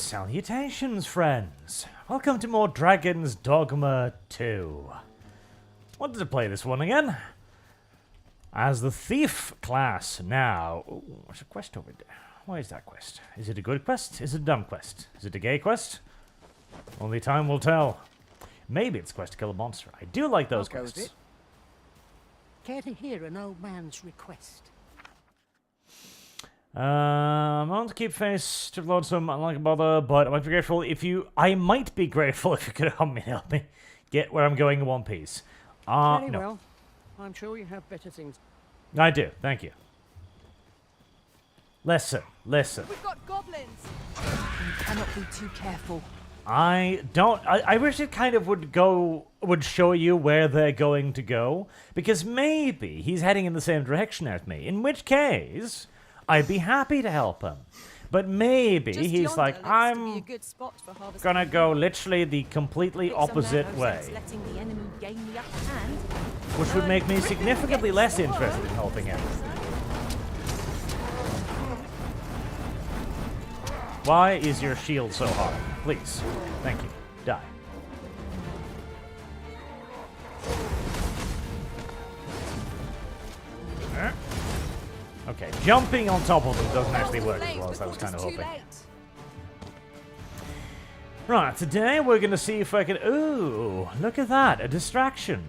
Salutations, friends! Welcome to more Dragon's Dogma 2. Wanted to play this one again. As the Thief class now. Ooh, there's a quest over there. Why is that quest? Is it a good quest? Is it a dumb quest? Is it a gay quest? Only time will tell. Maybe it's a quest to kill a monster. I do like those quests. Care to hear an old man's request? I want to keep face to lonesome, I like a bother, but I might be grateful if you... I might be grateful if you could help me get where I'm going in one piece. Very no. well. I'm sure you have better things. I do, thank you. Listen. We've got goblins! You cannot be too careful. I wish it kind of would show you where they're going to go, because maybe he's heading in the same direction as me, in which case... I'd be happy to help him. But maybe he's like, I'm gonna go literally the completely opposite way. Which would make me significantly less interested in helping him. Why is your shield so hard? Please. Thank you. Die. Okay, jumping on top of them doesn't actually work as well as I was kind of hoping. Right, today we're going to see if I can... Ooh, look at that, a distraction.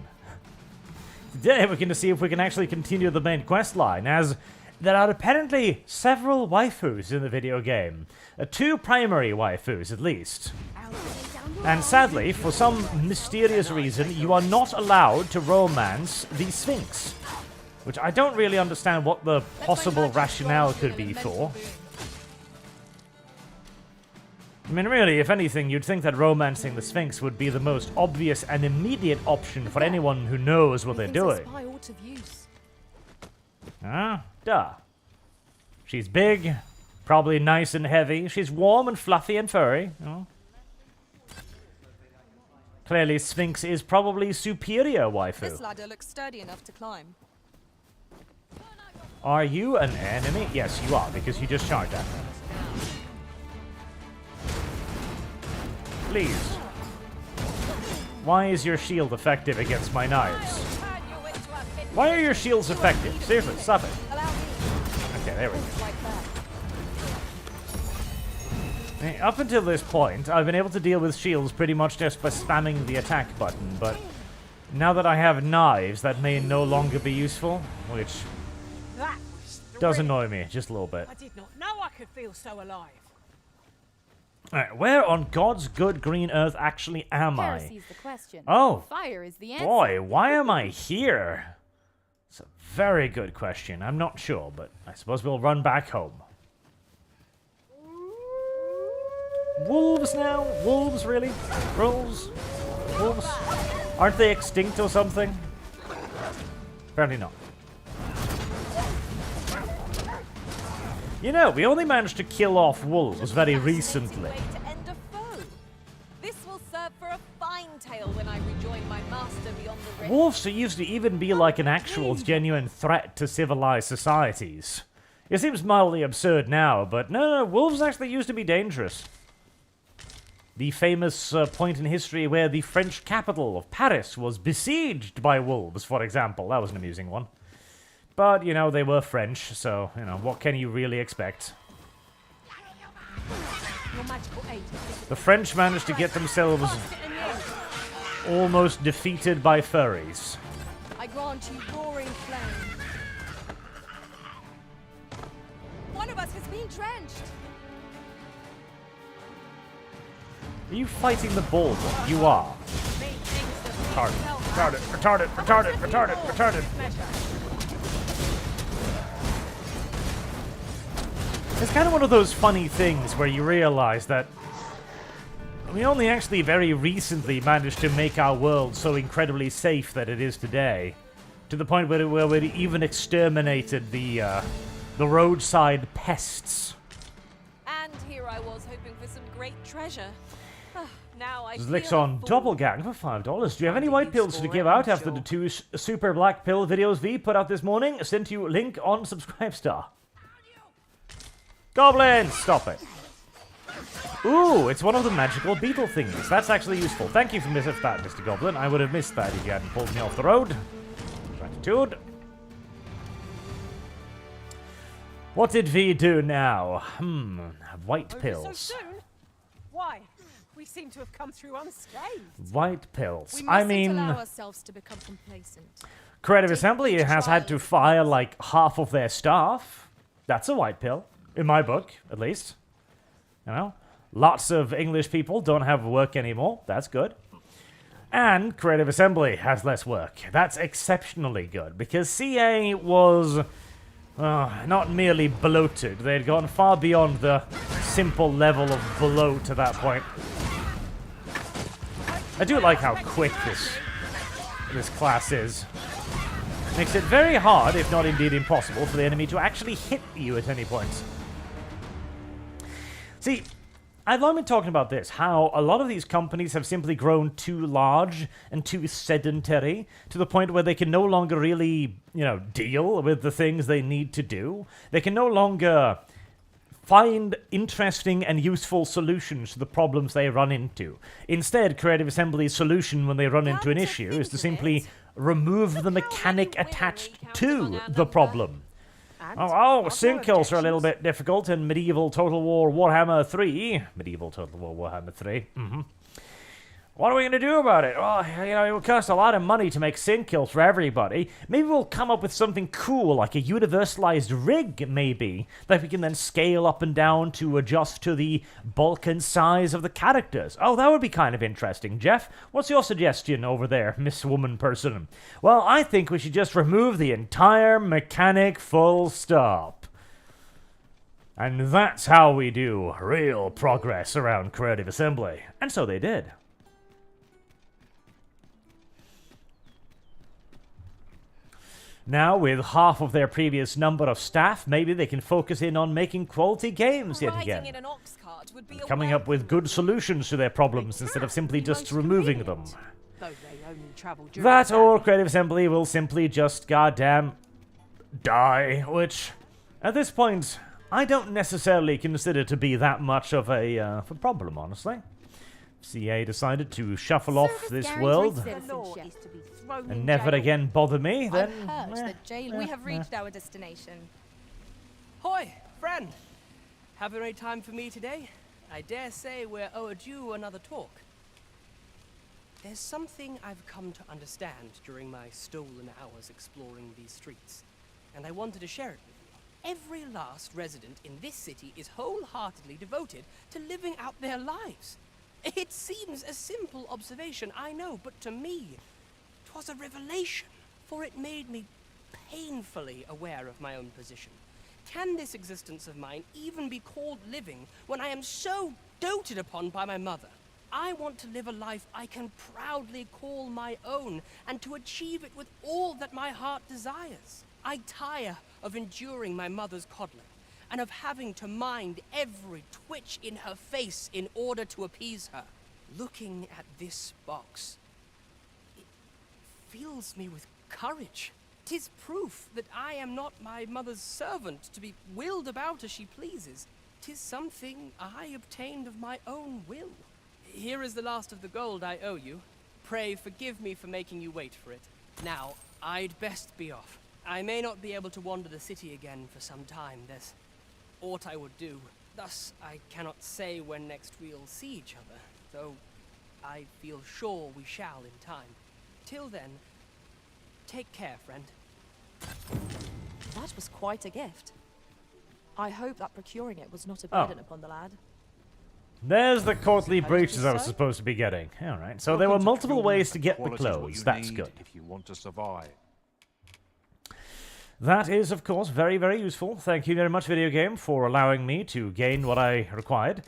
Today we're going to see if we can actually continue the main quest line, as there are apparently several waifus in the video game. 2 primary waifus, at least. And sadly, for some mysterious reason, you are not allowed to romance the Sphinx. Which I don't really understand what the possible rationale could be for. I mean, really, if anything, you'd think that romancing the Sphinx would be the most obvious and immediate option for anyone who knows what they're doing. Ah, duh. She's big, probably nice and heavy. She's warm and fluffy and furry. Oh. Clearly, Sphinx is probably superior waifu. This ladder looks sturdy enough to climb. Are you an enemy? Yes, you are, because you just charged at me. Please. Why is your shield effective against my knives? Why are your shields effective? Seriously, stop it. Okay, there we go. Hey, up until this point, I've been able to deal with shields pretty much just by spamming the attack button, but now that I have knives, that may no longer be useful, which... does annoy me, just a little bit. I did not know I could feel so alive. Alright, where on God's good green earth actually am I? Heresy's the question. Oh, Fire is the answer. boy, why am I here? It's a very good question. I'm not sure, but I suppose we'll run back home. Wolves now? Wolves, really? Wolves? Wolves? Aren't they extinct or something? Apparently not. You know, we only managed to kill off wolves very recently. This will serve for a fine tale when I rejoin my master beyond the rift. Wolves used to even be like an actual genuine threat to civilized societies. It seems mildly absurd now, but no, wolves actually used to be dangerous. The famous point in history where the French capital of Paris was besieged by wolves, for example. That was an amusing one. But, you know, they were French, so, you know, what can you really expect? The French managed to get themselves almost defeated by furries. I grant you roaring flame. One of us has been drenched. Are you fighting the ball? You are. Retarded. It's kind of one of those funny things where you realize that we only actually very recently managed to make our world so incredibly safe that it is today. To the point where we even exterminated the roadside pests. And here I was hoping for some great treasure. Now I Zlicks on Doppelgang for $5. Do you have any white pills to give out after the 2 super black pill videos V put out this morning? Sent you link on Subscribestar. Goblins! Stop it. Ooh, it's one of the magical beetle things. That's actually useful. Thank you for that, Mr. Goblin. I would have missed that if you hadn't pulled me off the road. Gratitude. What did V do now? White pills. So soon? Why? We seem to have come through unscathed. White pills. We I mustn't mean, allow ourselves to become complacent. Creative Assembly has had to fire like half of their staff. That's a white pill, in my book, at least. You know, lots of English people don't have work anymore. That's good. And Creative Assembly has less work. That's exceptionally good, because CA was not merely bloated. They'd gone far beyond the simple level of bloat at that point. I do like how quick this class is. Makes it very hard, if not indeed impossible, for the enemy to actually hit you at any point. See, I've long been talking about this, how a lot of these companies have simply grown too large and too sedentary to the point where they can no longer really, deal with the things they need to do. They can no longer find interesting and useful solutions to the problems they run into. Instead, Creative Assembly's solution when they run into an issue is to simply remove the mechanic attached to the problem. Sync kills are a little bit difficult in Medieval Total War Warhammer 3. Medieval Total War Warhammer 3. What are we going to do about it? Well, it will cost a lot of money to make sync kills for everybody. Maybe we'll come up with something cool, like a universalized rig, maybe, that we can then scale up and down to adjust to the bulk and size of the characters. Oh, that would be kind of interesting. Jeff, what's your suggestion over there, Miss Woman Person? Well, I think we should just remove the entire mechanic full stop. And that's how we do real progress around Creative Assembly. And so they did. Now, with half of their previous number of staff, maybe they can focus in on making quality games yet again. In an ox cart would be Coming up with good solutions to their problems instead of simply just removing them. That or Creative Assembly will simply just goddamn die, which, at this point, I don't necessarily consider to be that much of a problem, honestly. CA decided to shuffle off this world and never again bother me, then... We have reached our destination. Hoi, friend! Having any time for me today? I dare say we're overdue another talk. There's something I've come to understand during my stolen hours exploring these streets, and I wanted to share it with you. Every last resident in this city is wholeheartedly devoted to living out their lives. It seems a simple observation, I know, but to me, 'twas a revelation, for it made me painfully aware of my own position. Can this existence of mine even be called living when I am so doted upon by my mother? I want to live a life I can proudly call my own, and to achieve it with all that my heart desires. I tire of enduring my mother's coddling, and of having to mind every twitch in her face in order to appease her. Looking at this box, it fills me with courage. 'Tis proof that I am not my mother's servant to be willed about as she pleases. 'Tis something I obtained of my own will. Here is the last of the gold I owe you. Pray forgive me for making you wait for it. Now, I'd best be off. I may not be able to wander the city again for some time. There's aught I would do. Thus, I cannot say when next we'll see each other, though I feel sure we shall in time. Till then, take care, friend. That was quite a gift. I hope that procuring it was not a burden upon the lad. There's the courtly breeches I was supposed to be getting. Alright, so there were multiple ways to get the clothes. That's good. If you want to survive. That is, of course, very, very useful. Thank you very much, video game, for allowing me to gain what I required.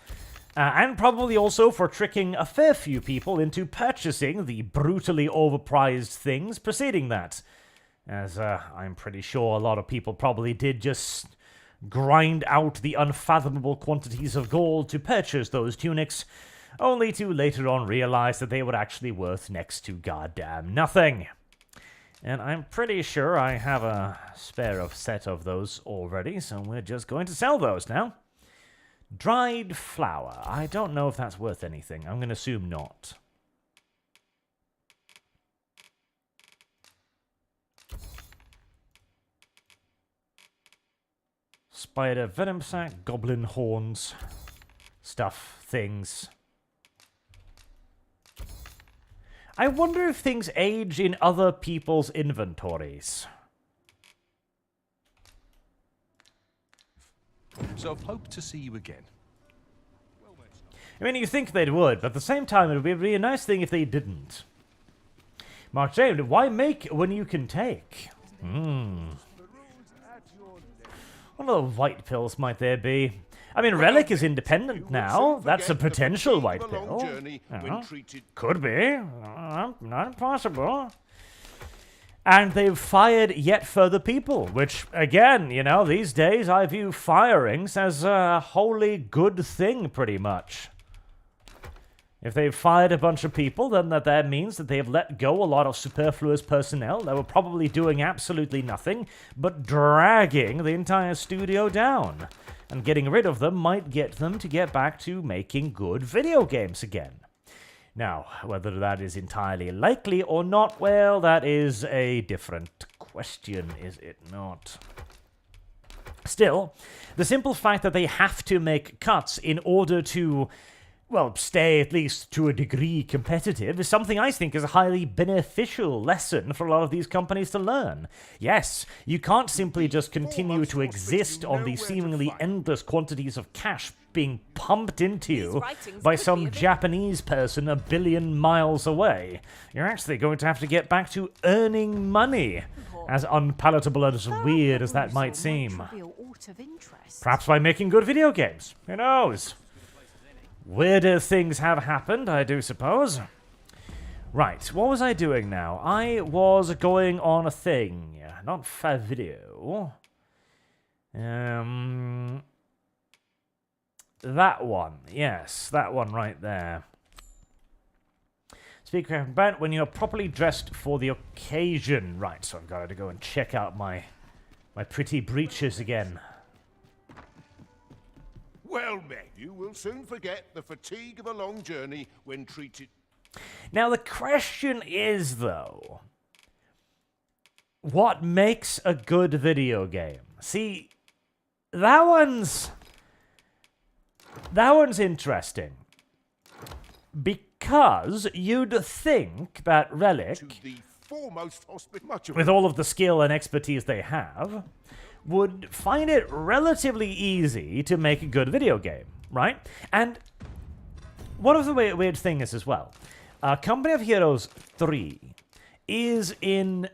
And probably also for tricking a fair few people into purchasing the brutally overpriced things preceding that. As I'm pretty sure a lot of people probably did just grind out the unfathomable quantities of gold to purchase those tunics, only to later on realize that they were actually worth next to goddamn nothing. And I'm pretty sure I have a spare set of those already, so we're just going to sell those now. Dried flour. I don't know if that's worth anything. I'm going to assume not. Spider venom sac, goblin horns, stuff, things. I wonder if things age in other people's inventories. So hope to see you again. I mean, you think they would, but at the same time, it would be a nice thing if they didn't. Mark James, why make when you can take? What other white pills might there be? I mean, Relic is independent now. That's a potential white pill. Could be. Not impossible. And they've fired yet further people, which, again, you know, these days I view firings as a wholly good thing, pretty much. If they've fired a bunch of people, then that means that they've let go a lot of superfluous personnel that were probably doing absolutely nothing but dragging the entire studio down. And getting rid of them might get them to get back to making good video games again. Now, whether that is entirely likely or not, well, that is a different question, is it not? Still, the simple fact that they have to make cuts in order to, well, stay at least to a degree competitive is something I think is a highly beneficial lesson for a lot of these companies to learn. Yes, you can't simply just continue to exist on the seemingly endless quantities of cash being pumped into you by some Japanese person a billion miles away. You're actually going to have to get back to earning money, as unpalatable and as weird as that might seem. Perhaps by making good video games. Who knows? Weirder things have happened, I do suppose. Right, what was I doing now? I was going on a thing. Not for video. That one. Yes, that one right there. Speak about when you're properly dressed for the occasion. Right, so I've got to go and check out my pretty breeches again. Well met, you will soon forget the fatigue of a long journey when treated... Now the question is, though, what makes a good video game? See, that one's interesting. Because you'd think that Relic, with all of the skill and expertise they have, would find it relatively easy to make a good video game, right? And one of the weird things as well, Company of Heroes 3 is in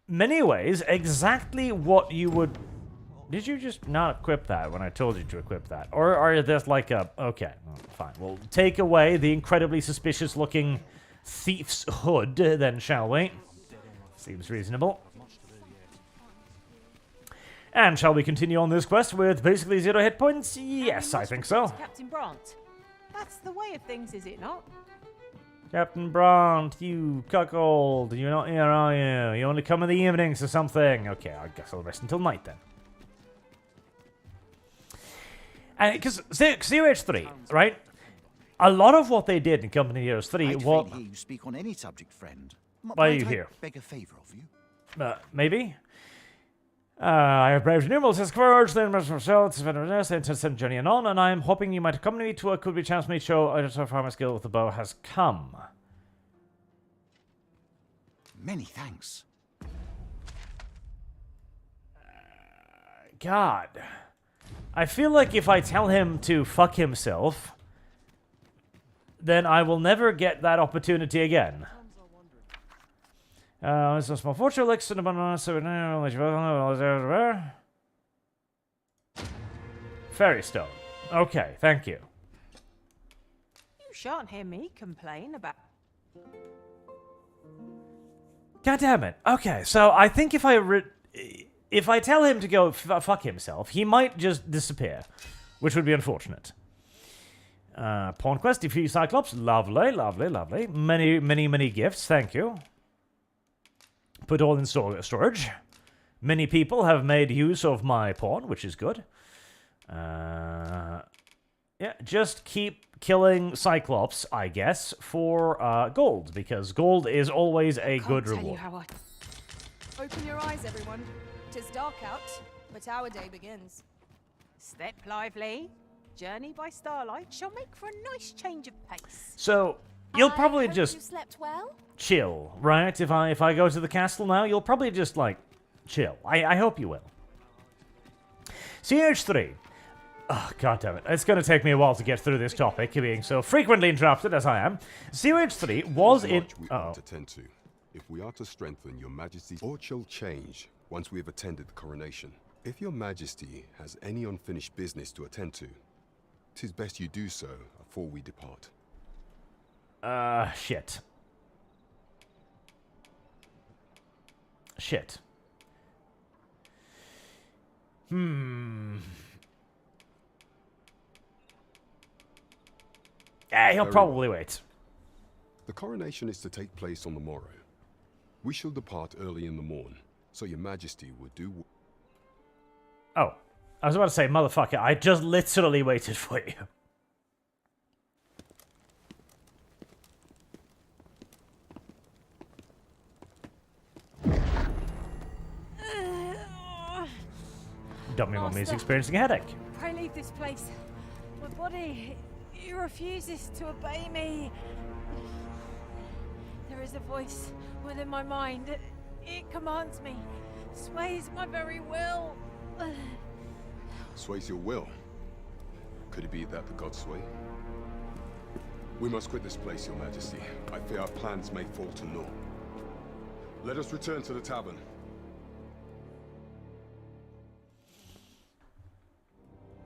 many ways exactly what you would... Did you just not equip that when I told you to equip that? Or are you just like a... Okay, fine. We'll take away the incredibly suspicious-looking thief's hood, then, shall we? Seems reasonable. And shall we continue on this quest with basically 0 hit points? Yes, I think so. Captain Brant. That's the way of things, is it not? Captain Brant, you cuckold. You're not here, are you? You only come in the evenings or something. Okay, I guess I'll rest until night then. And because 0H3, right? A lot of what they did in Company of Heroes 3 was... hear you speak on any subject, friend. Why are you here? Beg a favor of you. Maybe? I have braved numerous scourge, then results, and journey and on, and I am hoping you might accompany me to a could be chance me show so far my skill with the bow has come. Many thanks. God. I feel like if I tell him to fuck himself, then I will never get that opportunity again. It's a small fortune, like Fairy Stone. Okay, thank you. You shan't hear me complain about... God damn it. Okay, so I think if I tell him to go fuck himself, he might just disappear, which would be unfortunate. Pawn quest, defeat Cyclops. Lovely, lovely, lovely. Many, many, many gifts. Thank you. Put all in storage. Many people have made use of my pawn, which is good. Yeah, just keep killing Cyclops, I guess, for gold, because gold is always a good Tell you reward. how I... Open your eyes, everyone. 'Tis dark out, but our day begins. Step lively. Journey by starlight shall make for a nice change of pace. So, you'll probably I hope just you slept well. chill, right? If I go to the castle now, you'll probably just, like, chill. I hope you will. CH3. Oh, God damn it. It's going to take me a while to get through this topic, being so frequently interrupted as I am. CH3 was There's in... much we ought to tend to. If we are to strengthen your majesty's or shall change once we have attended the coronation. If your majesty has any unfinished business to attend to, 'tis best you do so before we depart. Shit. Shit. Yeah, he'll probably wait. The coronation is to take place on the morrow. We shall depart early in the morn, so your majesty would do... Oh, I was about to say, motherfucker, I just literally waited for you. Dummy Mummy's experiencing a headache. Pray leave this place. My body, it refuses to obey me. There is a voice within my mind. It commands me, sways my very will. Sways your will? Could it be that the gods sway? We must quit this place, your majesty. I fear our plans may fall to naught. Let us return to the tavern.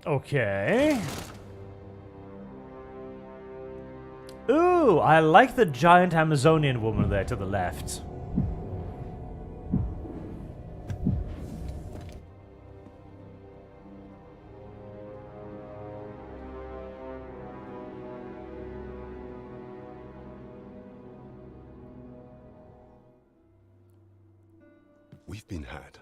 Okay. Ooh, I like the giant Amazonian woman there to the left. We've been had.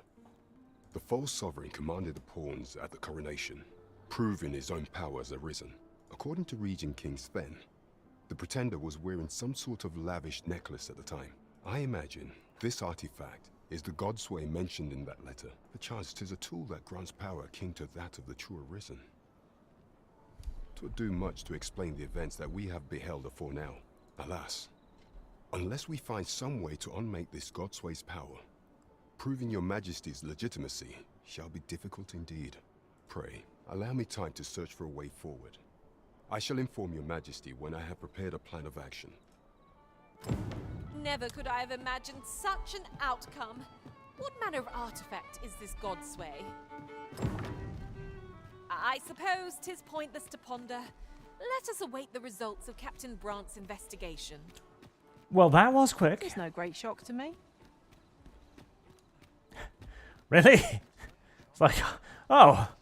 The false sovereign commanded the pawns at the coronation, proving his own power has arisen. According to Regent King Sven, the pretender was wearing some sort of lavish necklace at the time. I imagine this artifact is the godsway mentioned in that letter. Perchance 'tis a tool that grants power akin to that of the true arisen. 'Twould do much to explain the events that we have beheld afore now. Alas, unless we find some way to unmake this godsway's power, proving your majesty's legitimacy shall be difficult indeed. Pray, allow me time to search for a way forward. I shall inform your majesty when I have prepared a plan of action. Never could I have imagined such an outcome. What manner of artifact is this godsway? I suppose 'tis pointless to ponder. Let us await the results of Captain Brant's investigation. Well, that was quick. It's no great shock to me. Really? It's like, oh,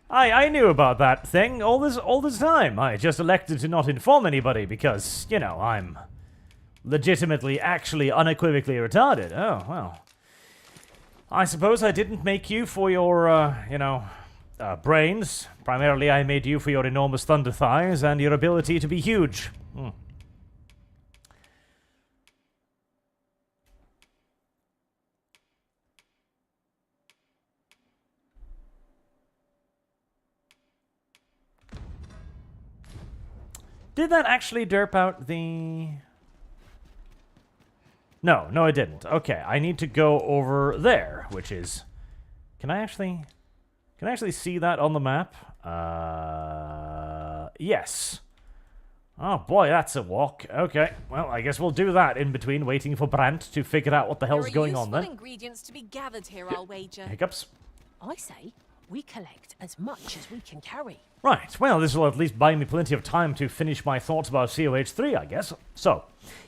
I knew about that thing all this time. I just elected to not inform anybody because, you know, I'm legitimately, actually, unequivocally retarded. Oh, well. I suppose I didn't make you for your, brains. Primarily, I made you for your enormous thunder thighs and your ability to be huge. Did that actually derp out the... No, it didn't. Okay, I need to go over there, which is... Can I actually see that on the map? Yes. Oh boy, that's a walk. Okay, well, I guess we'll do that in between waiting for Brant to figure out what the hell's going on there. There are useful ingredients to be gathered here, I'll wager. Hiccups. I say we collect as much as we can carry. Right, well, this will at least buy me plenty of time to finish my thoughts about COH3, I guess. So,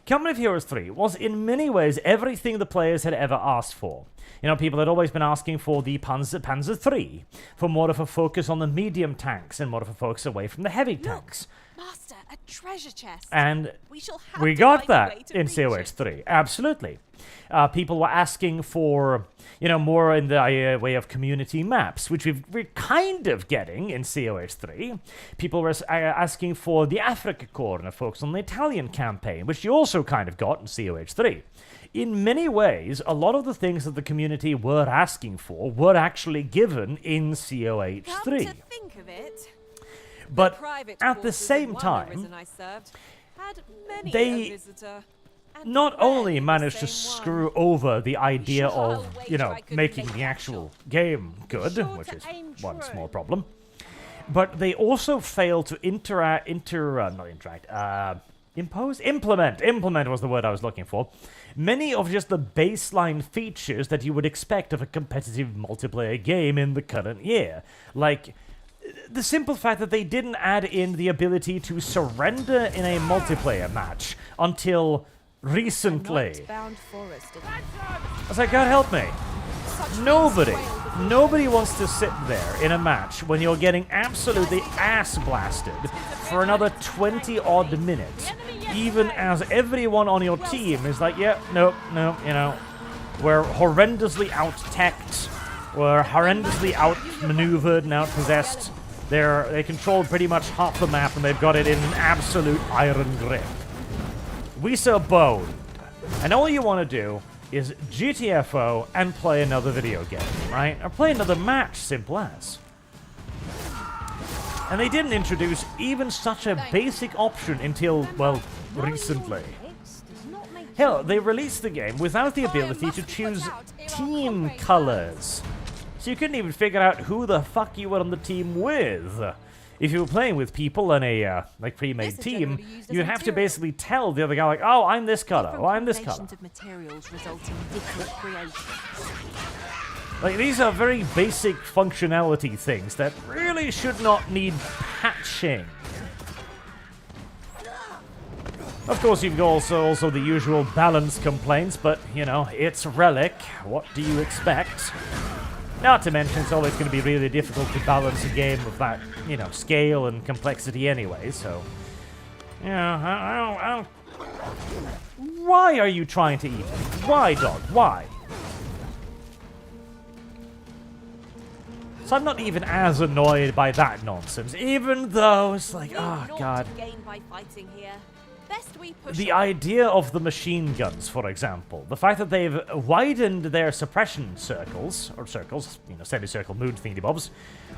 Company of Heroes 3 was in many ways everything the players had ever asked for. You know, people had always been asking for the Panzer III, for more of a focus on the medium tanks and more of a focus away from the heavy tanks. Master, a treasure chest. And We shall have we to got find a way that to in reach it. COH3, absolutely. People were asking for, more in the way of community maps, which we're kind of getting in COH3. People were asking for the Africa corner, focus on the Italian campaign, which you also kind of got in COH3. In many ways, a lot of the things that the community were asking for were actually given in COH3. Come to think of it, But private at the quarters same in one time, arisen I served had many they a visitor, and not rarely only the managed to same one. screw over the idea Sure, of, I'll wager I could making make the that actual shot. game good, Sure which to is aim one true. small problem, but they also failed to implement was the word I was looking for, many of just the baseline features that you would expect of a competitive multiplayer game in the current year. Like, the simple fact that they didn't add in the ability to surrender in a multiplayer match until recently. I was like, God help me. Nobody wants to sit there in a match when you're getting absolutely ass blasted for another 20-odd minutes, even as everyone on your team is like, yeah, no, we're horrendously out-teched, we're horrendously out-maneuvered and out-possessed. They control pretty much half the map and they've got it in an absolute iron grip. We so boned. And all you want to do is GTFO and play another video game, right? Or play another match, simple as. And they didn't introduce even such a basic option until, well, recently. Hell, they released the game without the ability to choose team colors. So you couldn't even figure out who the fuck you were on the team with. If you were playing with people in a, pre-made team, you'd have to basically tell the other guy, like, oh, I'm this color, oh, I'm this color. Of materials result in different creations. Like, these are very basic functionality things that really should not need patching. Of course, you've got also the usual balance complaints, but, it's Relic. What do you expect? Not to mention, it's always going to be really difficult to balance a game of that, scale and complexity anyway, so... I don't... Why are you trying to eat it? Why, dog? Why? So I'm not even as annoyed by that nonsense, even though it's like, oh, God. The idea of the machine guns, for example, the fact that they've widened their suppression circles, semicircle moon thingy-bobs,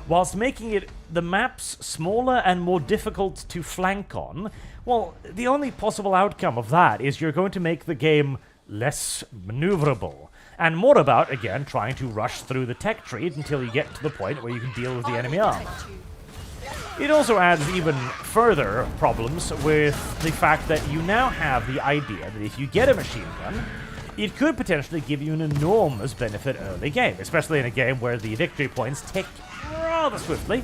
whilst making the maps smaller and more difficult to flank on, well, the only possible outcome of that is you're going to make the game less maneuverable. And more about, again, trying to rush through the tech tree until you get to the point where you can deal with the enemy armor. It also adds even further problems with the fact that you now have the idea that if you get a machine gun, it could potentially give you an enormous benefit early game, especially in a game where the victory points tick rather swiftly.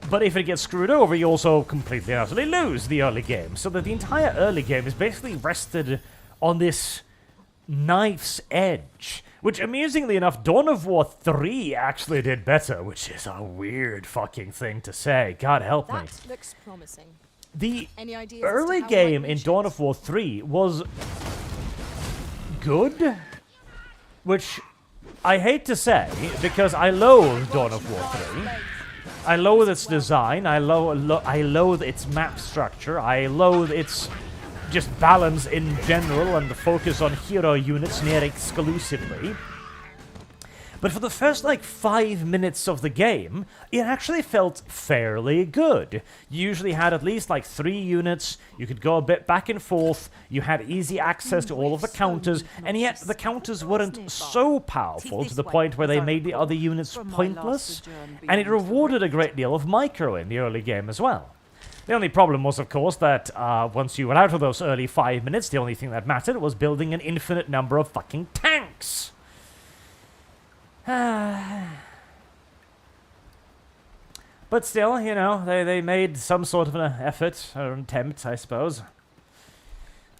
But if it gets screwed over, you also completely and utterly lose the early game, so that the entire early game is basically rested on this knife's edge. Which, amusingly enough, Dawn of War 3 actually did better, which is a weird fucking thing to say. God help me. That looks promising. The Any ideas early as to how game I in reach Dawn it? of War 3 was good, which I hate to say, because I loathe Dawn of War 3. I loathe its design, I loathe its map structure, I loathe its just balance in general and the focus on hero units near exclusively. But for the first, 5 minutes of the game, it actually felt fairly good. You usually had at least, 3 units, you could go a bit back and forth, you had easy access to all of the counters, and yet the counters weren't so powerful to the point where they made the other units pointless, and it rewarded a great deal of micro in the early game as well. The only problem was, of course, that once you were out of those early 5 minutes, the only thing that mattered was building an infinite number of fucking tanks. But still, they made some sort of an effort, or an attempt, I suppose.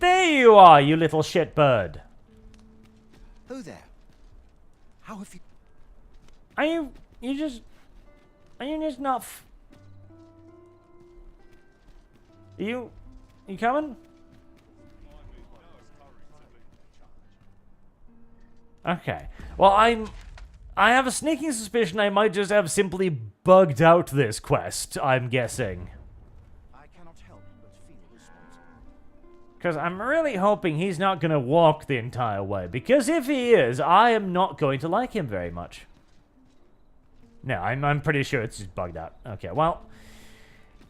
There you are, you little shitbird. Who there? How have you... Are you just not you coming? Okay. Well, I have a sneaking suspicion I might just have simply bugged out this quest, I'm guessing. I cannot help but feel responsible. Because I'm really hoping he's not going to walk the entire way. Because if he is, I am not going to like him very much. No, I'm pretty sure it's just bugged out. Okay, well,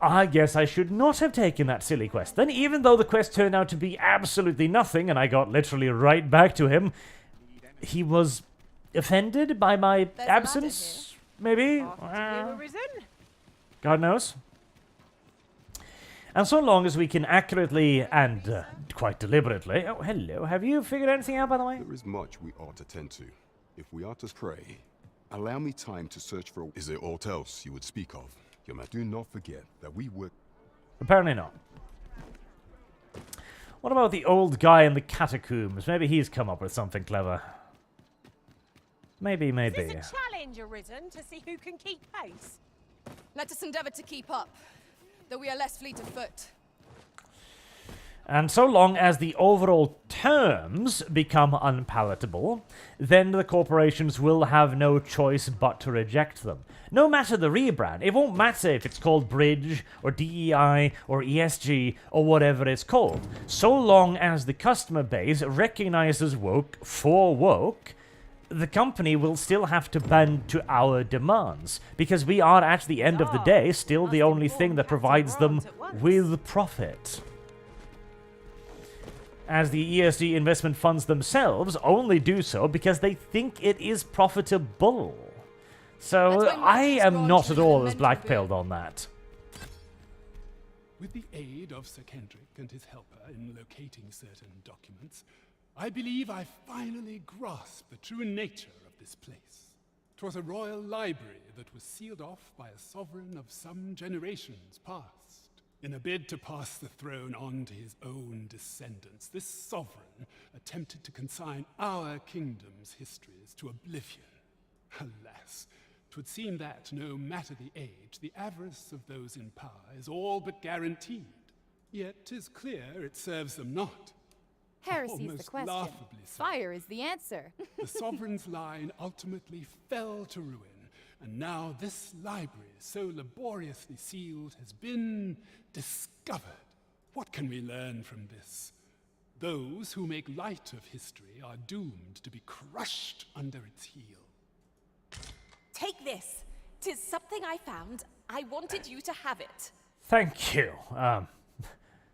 I guess I should not have taken that silly quest. Then, even though the quest turned out to be absolutely nothing, and I got literally right back to him, he was offended by my absence, maybe? God knows. And so long as we can accurately and quite deliberately... Oh, hello. Have you figured anything out, by the way? There is much we ought to tend to. If we are to pray, allow me time to search for... Is there aught else you would speak of? Your man, do not forget that we were... Apparently not. What about the old guy in the catacombs? Maybe he's come up with something clever. Maybe. Is this a challenge arisen to see who can keep pace? Let us endeavor to keep up, though we are less fleet of foot. And so long as the overall terms become unpalatable, then the corporations will have no choice but to reject them. No matter the rebrand, it won't matter if it's called Bridge, or DEI, or ESG, or whatever it's called. So long as the customer base recognizes woke for woke, the company will still have to bend to our demands, because we are, at the end of the day, still the only thing that provides them with profit. As the ESG investment funds themselves only do so because they think it is profitable. So I am not at all as black-pilled on that. With the aid of Sir Kendrick and his helper in locating certain documents, I believe I finally grasped the true nature of this place. 'Twas a royal library that was sealed off by a sovereign of some generations past. In a bid to pass the throne on to his own descendants, this sovereign attempted to consign our kingdom's histories to oblivion. Alas, 'twould seem that, no matter the age, the avarice of those in power is all but guaranteed. Yet 'tis clear it serves them not. Heresy is the question. Fire is the answer. The sovereign's line ultimately fell to ruin, and now this library, so laboriously sealed, has been discovered. What can we learn from this? Those who make light of history are doomed to be crushed under its heel. Take this. 'Tis something I found. I wanted you to have it. Thank you.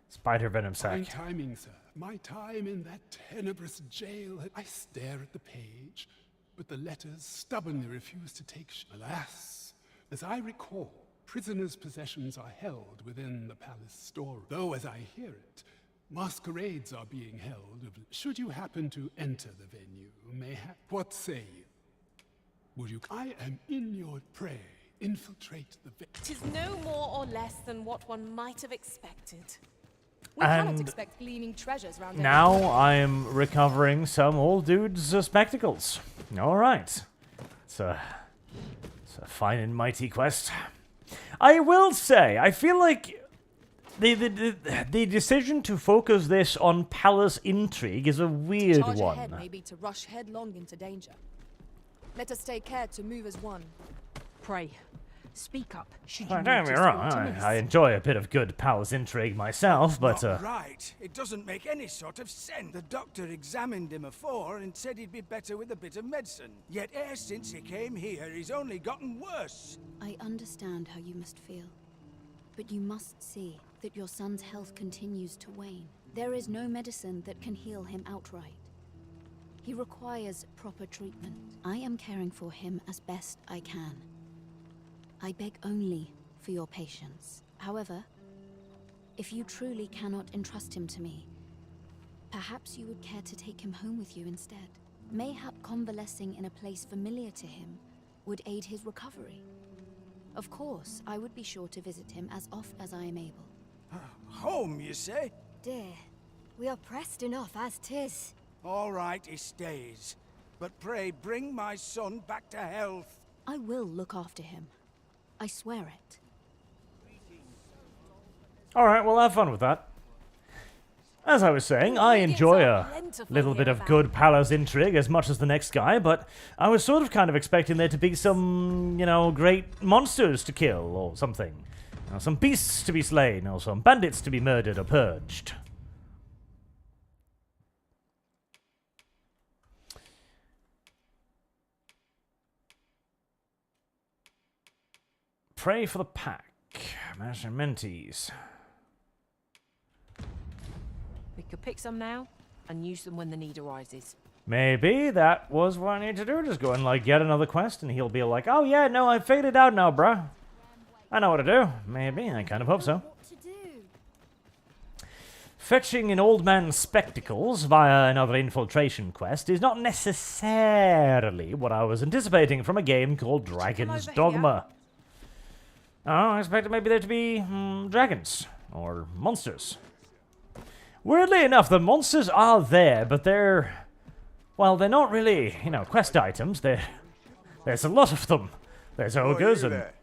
Spider venom sack. Fine timing, sir. My time in that tenebrous jail. I stare at the page, but the letters stubbornly refuse to take Alas, as I recall, prisoners' possessions are held within the palace storeroom. Though, as I hear it, masquerades are being held. Should you happen to enter the venue, mayhap, what say you? Would you? I am in your prey. Infiltrate the venue. 'Tis no more or less than what one might have expected. We cannot expect gleaming treasures round now I'm recovering some old dude's spectacles. Alright. It's a fine and mighty quest. I will say, I feel like the decision to focus this on palace intrigue is a weird Charge one. ahead may be to rush headlong into danger. Let us take care to move as one. Pray, speak up. Should Well, you don't get me notice wrong, what amiss? I enjoy a bit of good palace intrigue myself, but Not right. It doesn't make any sort of sense. The doctor examined him afore and said he'd be better with a bit of medicine. Yet e'er since he came here, he's only gotten worse. I understand how you must feel, but you must see that your son's health continues to wane. There is no medicine that can heal him outright. He requires proper treatment. I am caring for him as best I can. I beg only for your patience. However, if you truly cannot entrust him to me, perhaps you would care to take him home with you instead. Mayhap convalescing in a place familiar to him would aid his recovery. Of course, I would be sure to visit him as oft as I am able. Home, you say? Dear, We are pressed enough as 'tis. All right, he stays. But pray bring my son back to health. I will look after him. I swear it. Alright, well, have fun with that. As I was saying, I enjoy a little bit of good palace intrigue as much as the next guy, but I was sort of kind of expecting there to be some, you know, great monsters to kill or something. You know, some beasts to be slain or some bandits to be murdered or purged. Pray for the pack. Master Mentees. We could pick some now and use them when the need arises. Maybe that was what I need to do. Just go and, like, get another quest and he'll be like, oh yeah, no, I figured it out now, bruh. I know what to do. Maybe. I kind of hope so. Fetching an old man's spectacles via another infiltration quest is not necessarily what I was anticipating from a game called Dragon's Dogma. Oh, I expected maybe there to be dragons or monsters. Weirdly enough, the monsters are there, but they're... well, they're not really, you know, quest items. There's a lot of them. There's ogres and... there.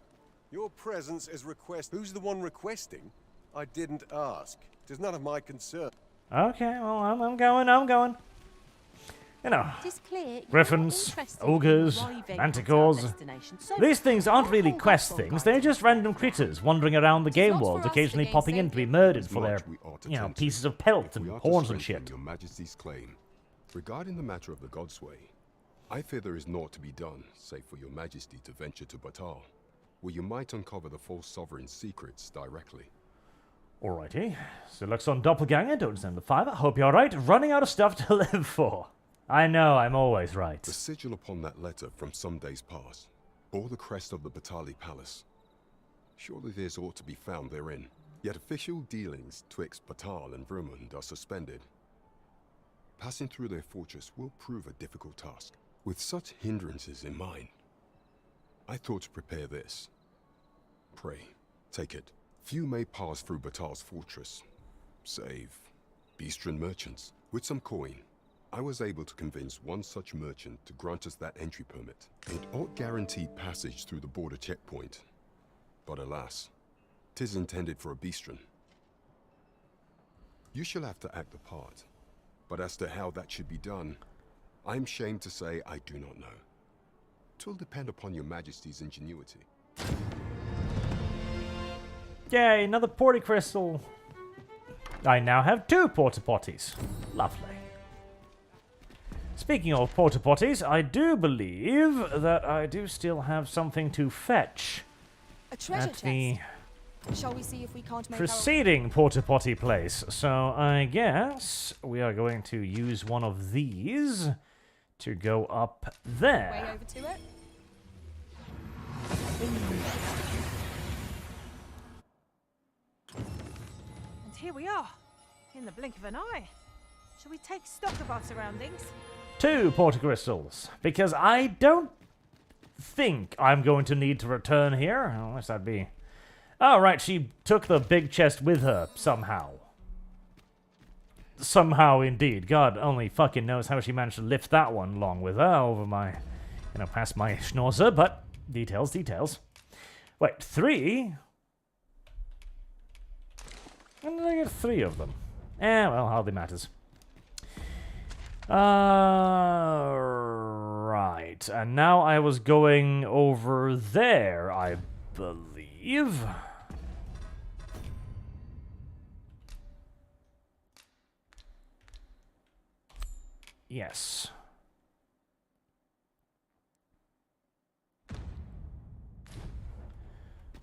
Your presence is request... Who's the one requesting? I didn't ask. It is none of my concern. Okay, well, I'm going. You know, griffins, ogres, manticores. These things aren't really quest things. They're just random critters wandering around the game world, occasionally popping in to be murdered for their, you know, pieces of pelt and horns and shit. Your Majesty's claim. Regarding the matter of the Godsway, I fear there is naught to be done, save for your Majesty to venture to Batal, where you might uncover the false sovereign's secrets directly. Alrighty. So looks on Doppelganger, don't send the fiver. Hope you're alright. Running out of stuff to live for. I know, I'm always right. The sigil upon that letter from some days past bore the crest of the Batali Palace. Surely there's aught to be found therein. Yet official dealings twixt Batal and Vermund are suspended. Passing through their fortress will prove a difficult task. With such hindrances in mind, I thought to prepare this. Pray, take it. Few may pass through Batal's fortress, save Beastren merchants. With some coin, I was able to convince one such merchant to grant us that entry permit. It ought guaranteed passage through the border checkpoint. But alas, 'tis intended for a Beastren. You shall have to act the part, but as to how that should be done, I'm shamed to say I do not know. 'Twill depend upon your Majesty's ingenuity. Yay, another porty crystal. I now have 2 porta potties. Lovely. Speaking of porta potties, I do believe that I do still have something to fetch A treasure at the Shall we see if we can't make preceding porta potty place. So I guess we are going to use one of these to go up there. Way over to it? And here we are, in the blink of an eye. Shall we take stock of our surroundings? 2 porta crystals, because I don't think I'm going to need to return here, unless that'd be... Oh, right, she took the big chest with her, somehow. Somehow, indeed. God only fucking knows how she managed to lift that one along with her over my, you know, past my schnauzer, but details, details. Wait, 3? When did I get 3 of them? Well, hardly matters. Right. And now I was going over there, I believe. Yes.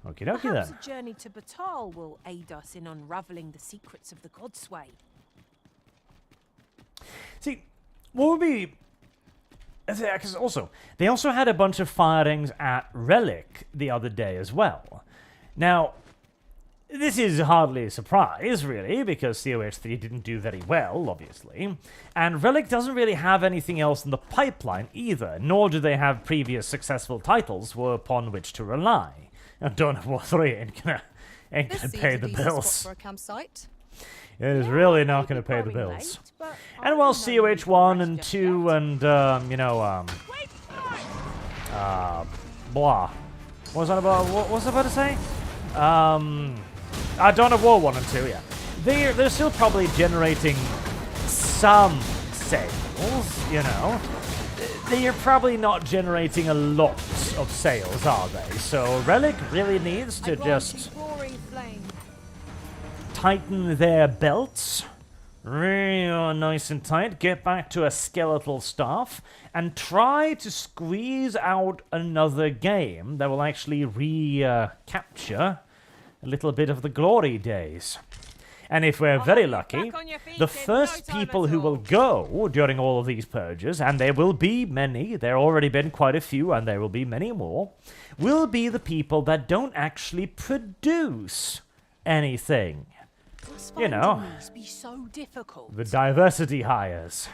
Okie dokie then. Perhaps a journey to Batal will aid us in unraveling the secrets of the Godsway. See, what would be... Because also, they also had a bunch of firings at Relic the other day as well. Now, this is hardly a surprise, really, because COH3 didn't do very well, obviously. And Relic doesn't really have anything else in the pipeline either, nor do they have previous successful titles upon which to rely. And Dawn of War 3 ain't gonna pay the bills. For a campsite. It is really not going to pay the bills. And while COH1 and 2 and, blah. What was I about? What was I about to say? Dawn of War 1 and 2, yeah. They're still probably generating some sales, you know. They're probably not generating a lot of sales, are they? So Relic really needs to just tighten their belts, real nice and tight, get back to a skeletal staff, and try to squeeze out another game that will actually recapture a little bit of the glory days. And if we're very lucky, the first people who will go during all of these purges, and there will be many, there have already been quite a few, and there will be many more, will be the people that don't actually produce anything. You know, be so difficult. The diversity hires.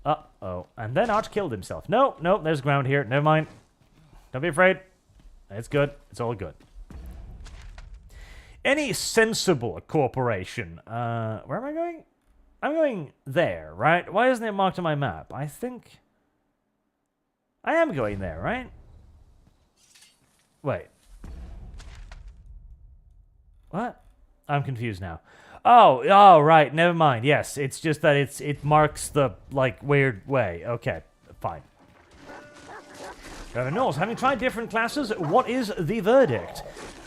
Uh-oh. And then Arch killed himself. No, there's ground here. Never mind. Don't be afraid. It's good. It's all good. Any sensible corporation. Where am I going? I'm going there, right? Why isn't it marked on my map? I think I am going there, right? Wait. What? I'm confused now. Oh, right. Never mind. Yes, it's just that it marks the, like, weird way. Okay, fine. Knowles, having tried different classes, what is the verdict?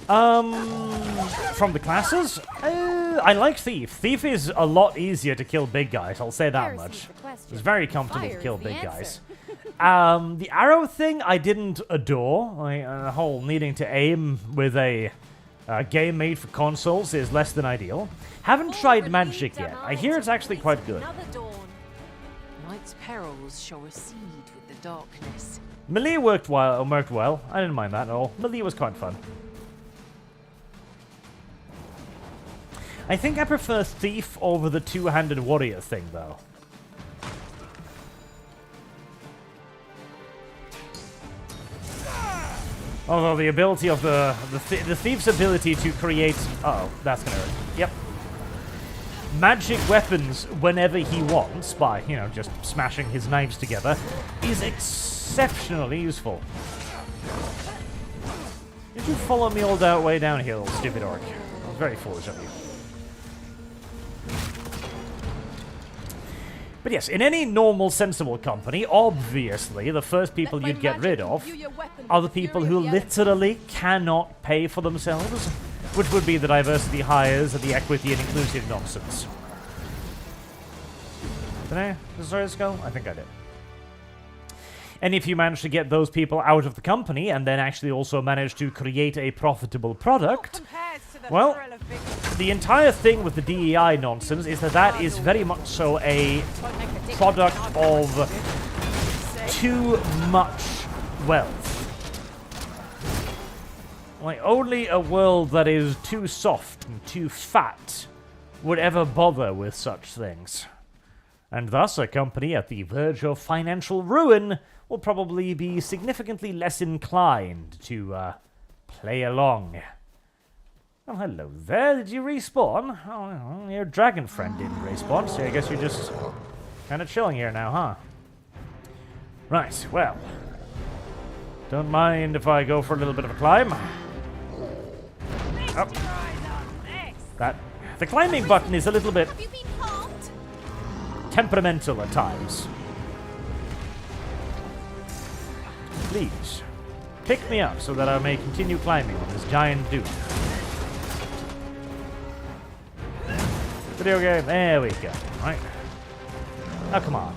From the classes, I like Thief. Thief is a lot easier to kill big guys, I'll say that much. It's very comfortable to kill big guys. The arrow thing I didn't adore. The whole needing to aim with a game made for consoles is less than ideal. Haven't tried magic yet. I hear it's actually quite good. Night's perils shall recede with the darkness. Melee worked well. I didn't mind that at all. Melee was quite fun. I think I prefer Thief over the two-handed warrior thing, though. Although the ability of the Thief's ability to create... Uh-oh, that's gonna hurt. Yep. Magic weapons whenever he wants, by, you know, just smashing his knives together, is exceptionally useful. Did you follow me all the way down here, little stupid orc? That was very foolish of you. But yes, in any normal, sensible company, obviously, the first people you'd get rid of are the people who literally cannot pay for themselves, which would be the diversity hires and the equity and inclusive nonsense. Did I destroy the skull? I think I did. And if you manage to get those people out of the company and then actually also manage to create a profitable product, well, the entire thing with the DEI nonsense is that is very much so a product of too much wealth. Like, only a world that is too soft and too fat would ever bother with such things. And thus, a company at the verge of financial ruin will probably be significantly less inclined to play along. Oh, hello there. Did you respawn? Oh, your dragon friend didn't respawn, so I guess you're just kind of chilling here now, huh? Right, well. Don't mind if I go for a little bit of a climb. Up. The climbing button is a little bit temperamental at times. Please, pick me up so that I may continue climbing on this giant dude. Video game, there we go, right? Oh, come on.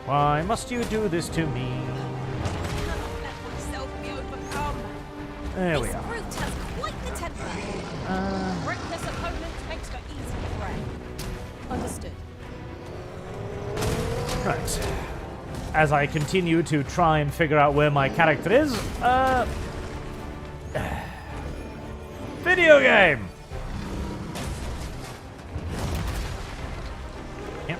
Why must you do this to me? There we are. Reckless opponent makes for easy prey. Understood. Right. As I continue to try and figure out where my character is, video game! Yep.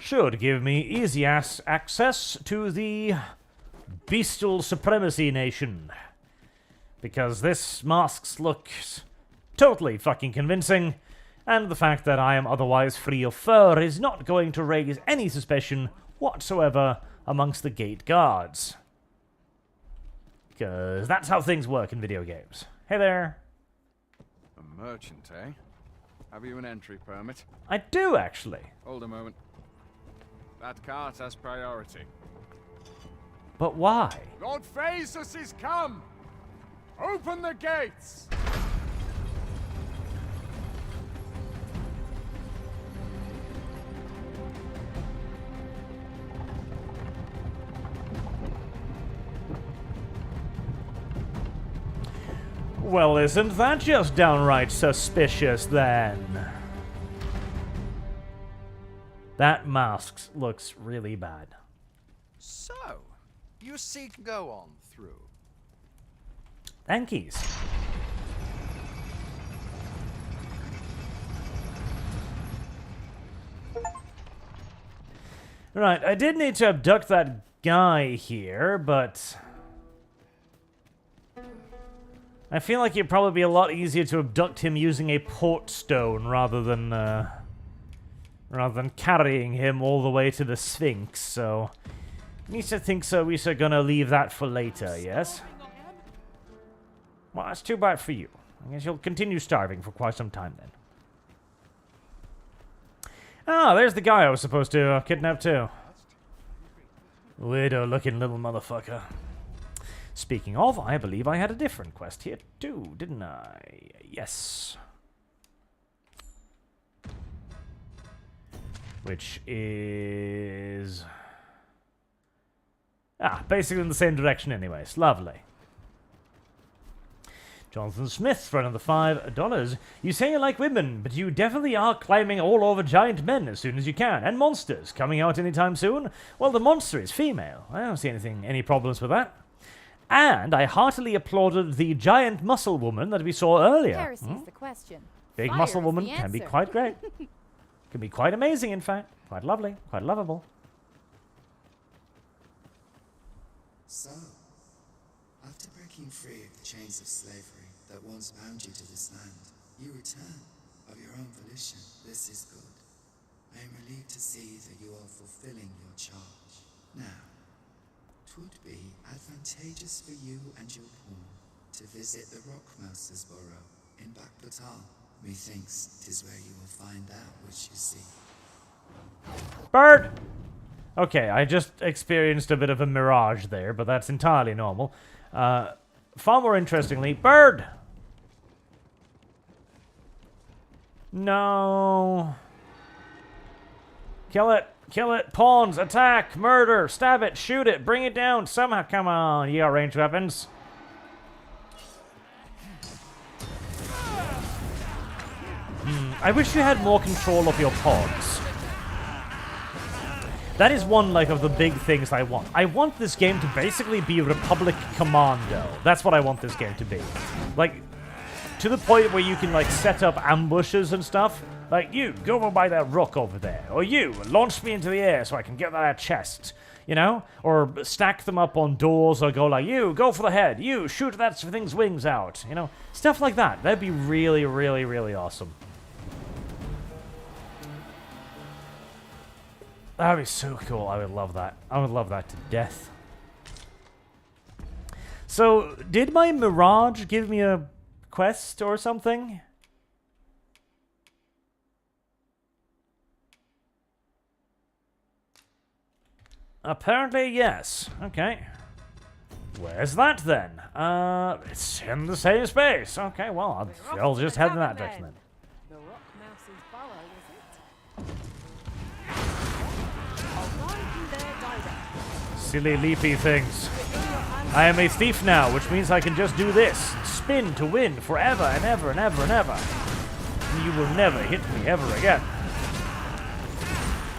should give me easy access to the Bestial Supremacy Nation. Because this mask looks totally fucking convincing, and the fact that I am otherwise free of fur is not going to raise any suspicion whatsoever amongst the gate guards. Because that's how things work in video games. Hey there. A merchant, eh? Have you an entry permit? I do, actually. Hold a moment. That cart has priority. But why? Lord Phaesus is come! Open the gates! Well, isn't that just downright suspicious, then? That mask looks really bad. So, you seek go on through. Thankies. Right, I did need to abduct that guy here, but I feel like it'd probably be a lot easier to abduct him using a port stone rather than carrying him all the way to the Sphinx, so Nisa thinks so. We're gonna leave that for later, yes? Well, that's too bad for you. I guess you'll continue starving for quite some time then. Ah, there's the guy I was supposed to kidnap too. Widow-looking little motherfucker. Speaking of, I believe I had a different quest here too, didn't I? Yes. Which is... basically in the same direction anyways. Lovely. Jonathan Smith for another $5. You say you like women, but you definitely are climbing all over giant men as soon as you can. And monsters. Coming out anytime soon? Well, the monster is female. I don't see any problems with that. And I heartily applauded the giant muscle woman that we saw earlier. Heresy's the question. Big Fire muscle is woman the can be answer. quite great. Can be quite amazing, in fact. Quite lovely. Quite lovable. So, after breaking free of the chains of slavery that once bound you to this land, you return of your own volition. This is good. I am relieved to see that you are fulfilling your charge. Now, 'twould be advantageous for you and your pawn to visit the Rockmouse's burrow in Batal. Methinks 'tis where you will find out which you see. Bird! Okay, I just experienced a bit of a mirage there, but that's entirely normal. Far more interestingly, bird! No. Kill it. Kill it. Pawns. Attack. Murder. Stab it. Shoot it. Bring it down. Somehow. Come on. You got ranged weapons. I wish you had more control of your pods. That is one, like, of the big things I want. I want this game to basically be Republic Commando. That's what I want this game to be. Like, to the point where you can, like, set up ambushes and stuff. Like, you, go over by that rook over there. Or you, launch me into the air so I can get that chest. You know? Or stack them up on doors or go like, you, go for the head. You, shoot that thing's wings out. You know? Stuff like that. That'd be really, really, really awesome. That would be so cool. I would love that. I would love that to death. So, did my Mirage give me a quest or something? Apparently, yes. Okay. Where's that then? It's in the same space. Okay, well, I'll just head in that direction then. The Rockmouse's burrow, is it? Silly leapy things. I am a thief now, which means I can just do this. Spin to win forever and ever and ever and ever. You will never hit me ever again.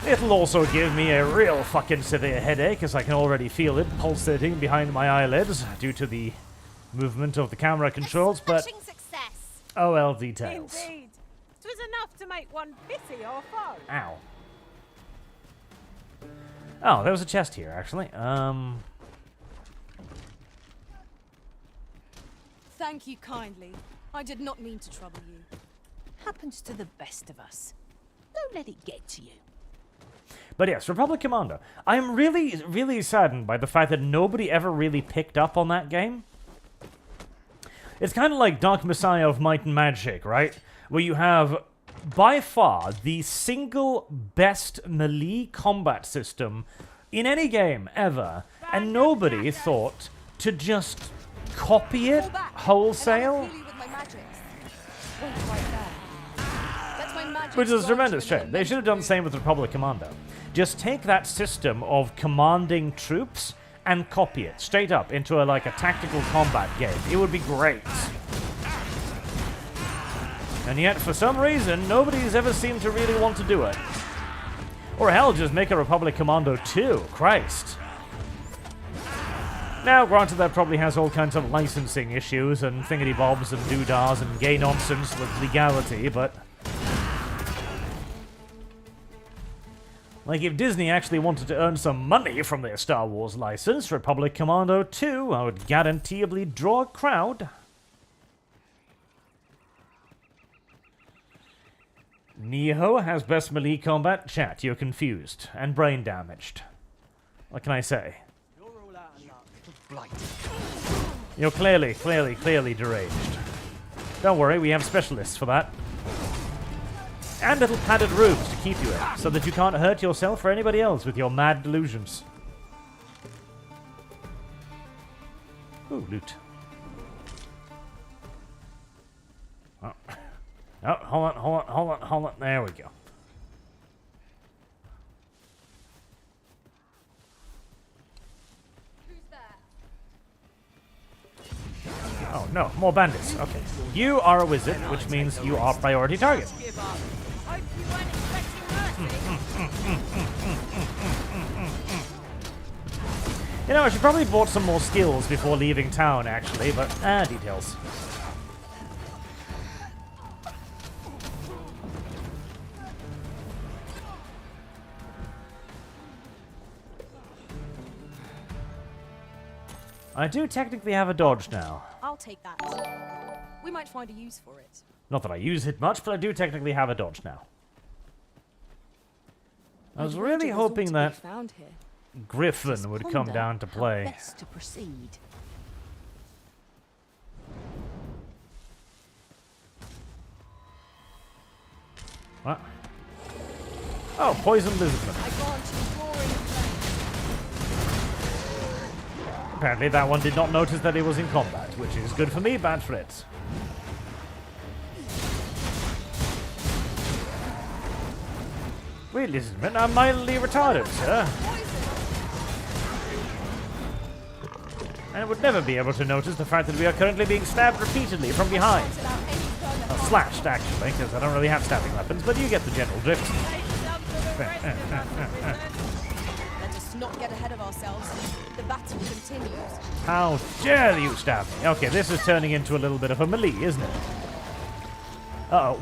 It'll also give me a real fucking severe headache, as I can already feel it pulsating behind my eyelids due to the movement of the camera controls, but... Oh well, details. Indeed. 'Twas enough to make one pity our foe. Ow. Oh, there was a chest here, actually. Thank you kindly. I did not mean to trouble you. Happens to the best of us. Don't let it get to you. But yes, Republic Commando. I'm really, really saddened by the fact that nobody ever really picked up on that game. It's kind of like Dark Messiah of Might and Magic, right? Where you have, by far, the single best melee combat system in any game ever, and nobody thought to just copy it wholesale. Which is a tremendous shame. They should have done the same with Republic Commando. Just take that system of commanding troops and copy it straight up into a tactical combat game. It would be great. And yet, for some reason, nobody's ever seemed to really want to do it. Or hell, just make a Republic Commando 2. Christ. Now, granted, that probably has all kinds of licensing issues and thingity-bobs and doodahs and gay nonsense with legality, but... like, if Disney actually wanted to earn some money from their Star Wars license, Republic Commando 2 would guaranteeably draw a crowd. Neho has best melee combat. Chat, you're confused and brain damaged. What can I say? You're clearly deranged. Don't worry, we have specialists for that. And little padded rooms to keep you in, so that you can't hurt yourself or anybody else with your mad delusions. Ooh, loot. Oh. Oh, hold on. There we go. Oh, no. More bandits. Okay. You are a wizard, which means you are priority target. You know, I should probably bought some more skills before leaving town, actually, but, details. I do technically have a dodge now. I'll take that. We might find a use for it. Not that I use it much, but I do technically have a dodge now. I was really hoping that Griffin would come down to play. Best to proceed. What? Oh, poison lizardman. Apparently that one did not notice that he was in combat, which is good for me, bad for it. Wait, lizardman, I'm mildly retarded, sir. And would never be able to notice the fact that we are currently being stabbed repeatedly from behind. Well, slashed, actually, because I don't really have stabbing weapons, but you get the general drift. Let us not get ahead of ourselves. The battle continues. How dare you stab me? Okay, this is turning into a little bit of a melee, isn't it? Uh-oh,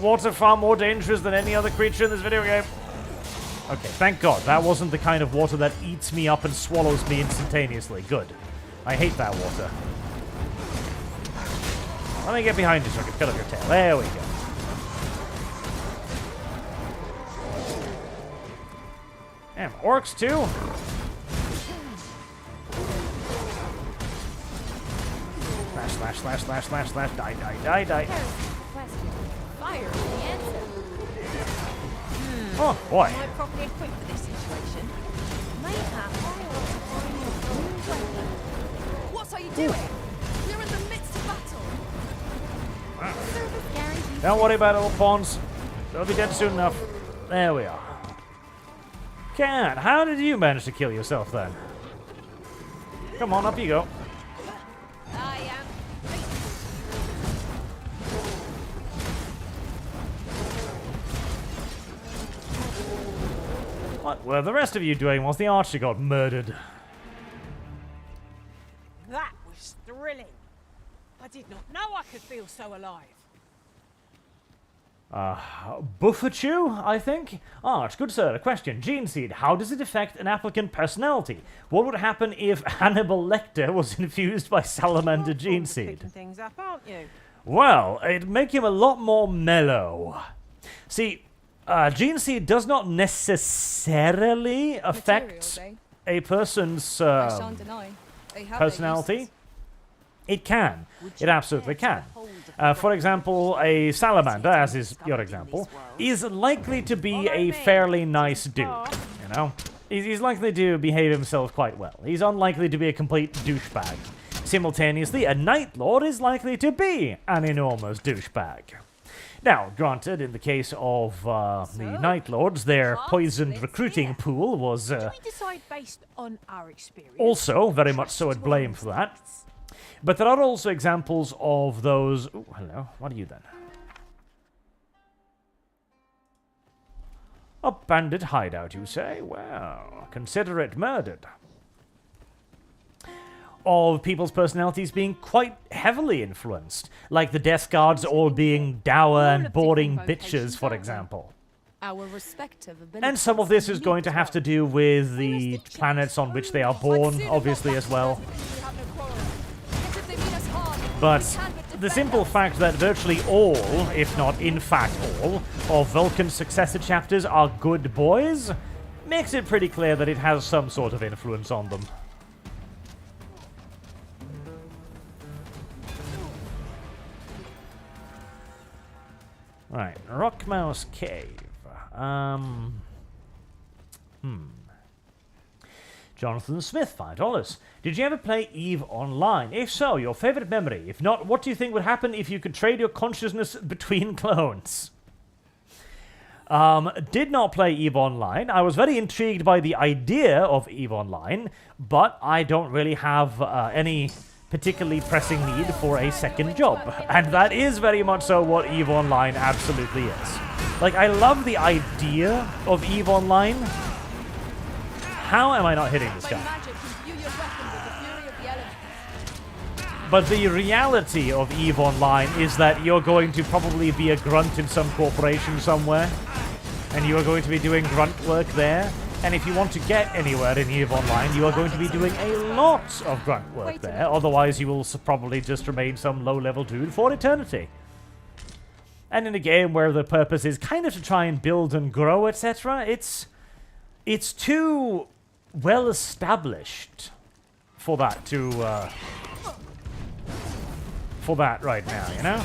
water far more dangerous than any other creature in this video game. Okay, thank God. That wasn't the kind of water that eats me up and swallows me instantaneously. Good. I hate that water. Let me get behind you so I can cut off your tail. There we go. Damn, orcs too? Slash. Die. Fire is the answer. Oh, boy. Am I properly equipped for this situation? Mayhap What are you doing? We're in the midst of battle. Don't worry about it, little pawns. They'll be dead soon enough. There we are. Cat, how did you manage to kill yourself then? Come on, up you go. I am. What were the rest of you doing whilst the archer got murdered? That was thrilling. I did not know I could feel so alive. Buffachu, I think? Arch, good sir, a question. Geneseed, how does it affect an applicant personality? What would happen if Hannibal Lecter was infused by salamander Geneseed? Things up, aren't you? Well, it'd make him a lot more mellow. See, Geneseed does not necessarily affect a person's personality. It can. It absolutely can. For example, a salamander, as is your example, is likely to be a fairly nice dude, you know? He's likely to behave himself quite well. He's unlikely to be a complete douchebag. Simultaneously, a Night Lord is likely to be an enormous douchebag. Now, granted, in the case of the Night Lords, their poisoned recruiting pool was We decide based on our experience. also very much so at blame for that. But there are also examples of those... Ooh, hello. What are you then? A bandit hideout, you say? Well, consider it murdered. Of people's personalities being quite heavily influenced, like the Death Guards all being dour and boring bitches, for example. Our respective abilities. And some of this is going to have to do with the planets on which they are born, obviously, as well. But the simple fact that virtually all, if not in fact all, of Vulcan's successor chapters are good boys, makes it pretty clear that it has some sort of influence on them. Right, Rockmouse Cave. Jonathan Smith, $5. Did you ever play EVE Online? If so, your favorite memory. If not, what do you think would happen if you could trade your consciousness between clones? Did not play EVE Online. I was very intrigued by the idea of EVE Online, but I don't really have any particularly pressing need for a second job. And that is very much so what EVE Online absolutely is. Like, I love the idea of EVE Online. How am I not hitting this guy? But the reality of EVE Online is that you're going to probably be a grunt in some corporation somewhere, and you are going to be doing grunt work there. And if you want to get anywhere in EVE Online, you are going to be doing a lot of grunt work there. Otherwise, you will probably just remain some low-level dude for eternity. And in a game where the purpose is kind of to try and build and grow, etc., it's too well established for that to for that right now, you know?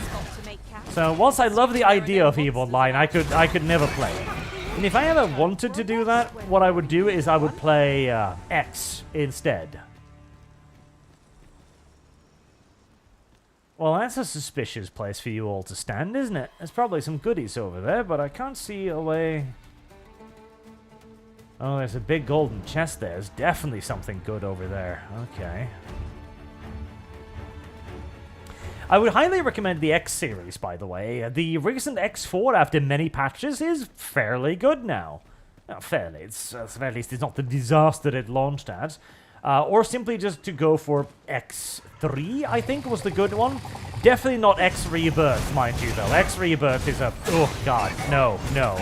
So whilst I love the idea of EVE Online, I could never play it. And if I ever wanted to do that, what I would do is I would play X instead. Well, that's a suspicious place for you all to stand, isn't it? There's probably some goodies over there, but I can't see a way... Oh, there's a big golden chest there. There's definitely something good over there. Okay. I would highly recommend the X series, by the way. The recent X4, after many patches, is fairly good now. Well, fairly. At least it's not the disaster it launched at. Or simply just to go for X3, I think was the good one. Definitely not X Rebirth, mind you, though. X Rebirth is a... Oh, God. No, no.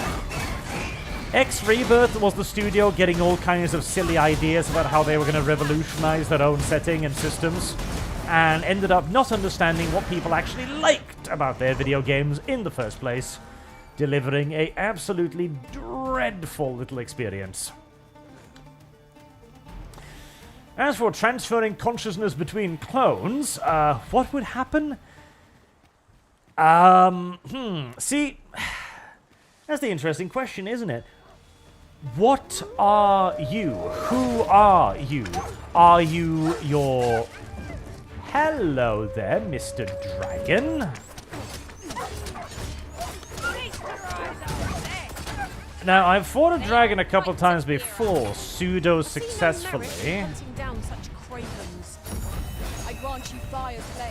X Rebirth was the studio getting all kinds of silly ideas about how they were going to revolutionize their own setting and systems, and ended up not understanding what people actually liked about their video games in the first place, delivering a absolutely dreadful little experience. As for transferring consciousness between clones, what would happen? See, that's the interesting question, isn't it? What are you? Who are you? Are you your... Hello there, Mr. Dragon. Now, I've fought a dragon a couple times before, pseudo-successfully.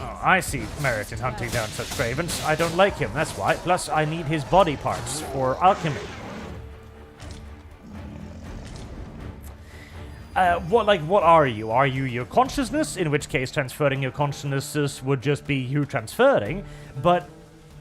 Oh, I see merit in hunting down such cravens. I don't like him, that's why. Plus, I need his body parts for alchemy. What are you? Are you your consciousness? In which case, transferring your consciousness would just be you transferring. But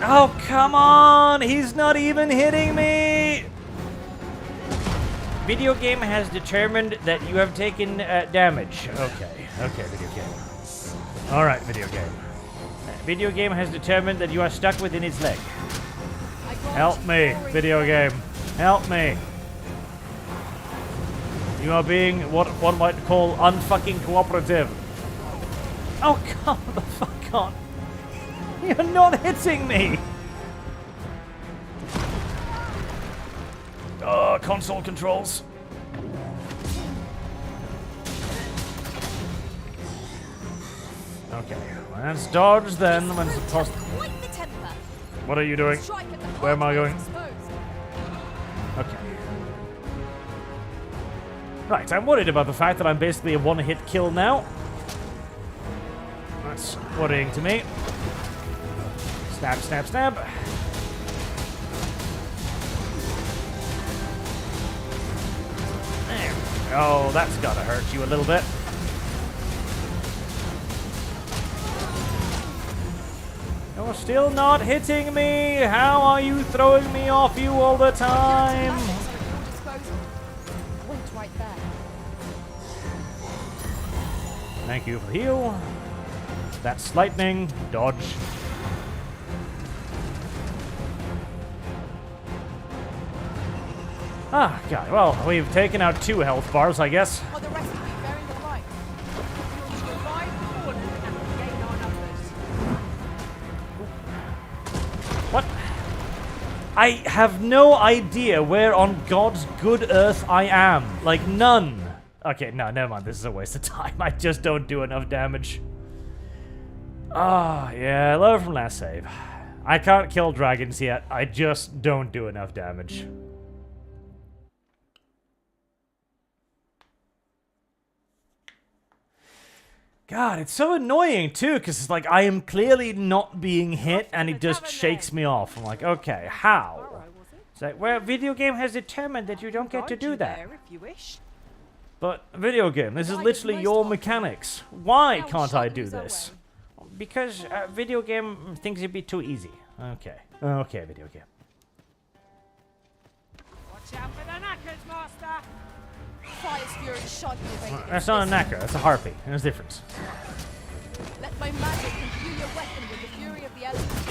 Oh, come on! He's not even hitting me! Video game has determined that you have taken damage. Okay, video game. Alright, video game. Video game has determined that you are stuck within its leg. Help me, video game. Help me. You are being what one might call unfucking cooperative. Oh, come the fuck on. You're not hitting me! Console controls. Okay, let's dodge then when supposed to. What are you doing? Where am I going? Okay. Right, I'm worried about the fact that I'm basically a one-hit kill now. That's worrying to me. Stab, stab, stab. There. Oh, that's gotta hurt you a little bit. You're still not hitting me. How are you throwing me off you all the time? Thank you for the heal. That's lightning. Dodge. Ah, God. Well, we've taken out 2 health bars, I guess. For the rest of you, bearing the light. You revive the fallen and gain our numbers. What? I have no idea where on God's good earth I am. Like, none. Okay, no, never mind. This is a waste of time. I just don't do enough damage. Ah, yeah, low from last save. I can't kill dragons yet. I just don't do enough damage. God, it's so annoying too, because it's like I am clearly not being hit and it just shakes me off. I'm like, okay, how? It's like, well, video game has determined that you don't get to do that. But video game, this is literally your mechanics. Why can't I do this? Because video game thinks it'd be too easy. Okay. Okay, video game. Watch out for the knackers, master! Fire's fury shan't be evaded. That's not a knacker, that's a harpy. There's a difference. Let my magic imbue your weapon with the fury of the elements.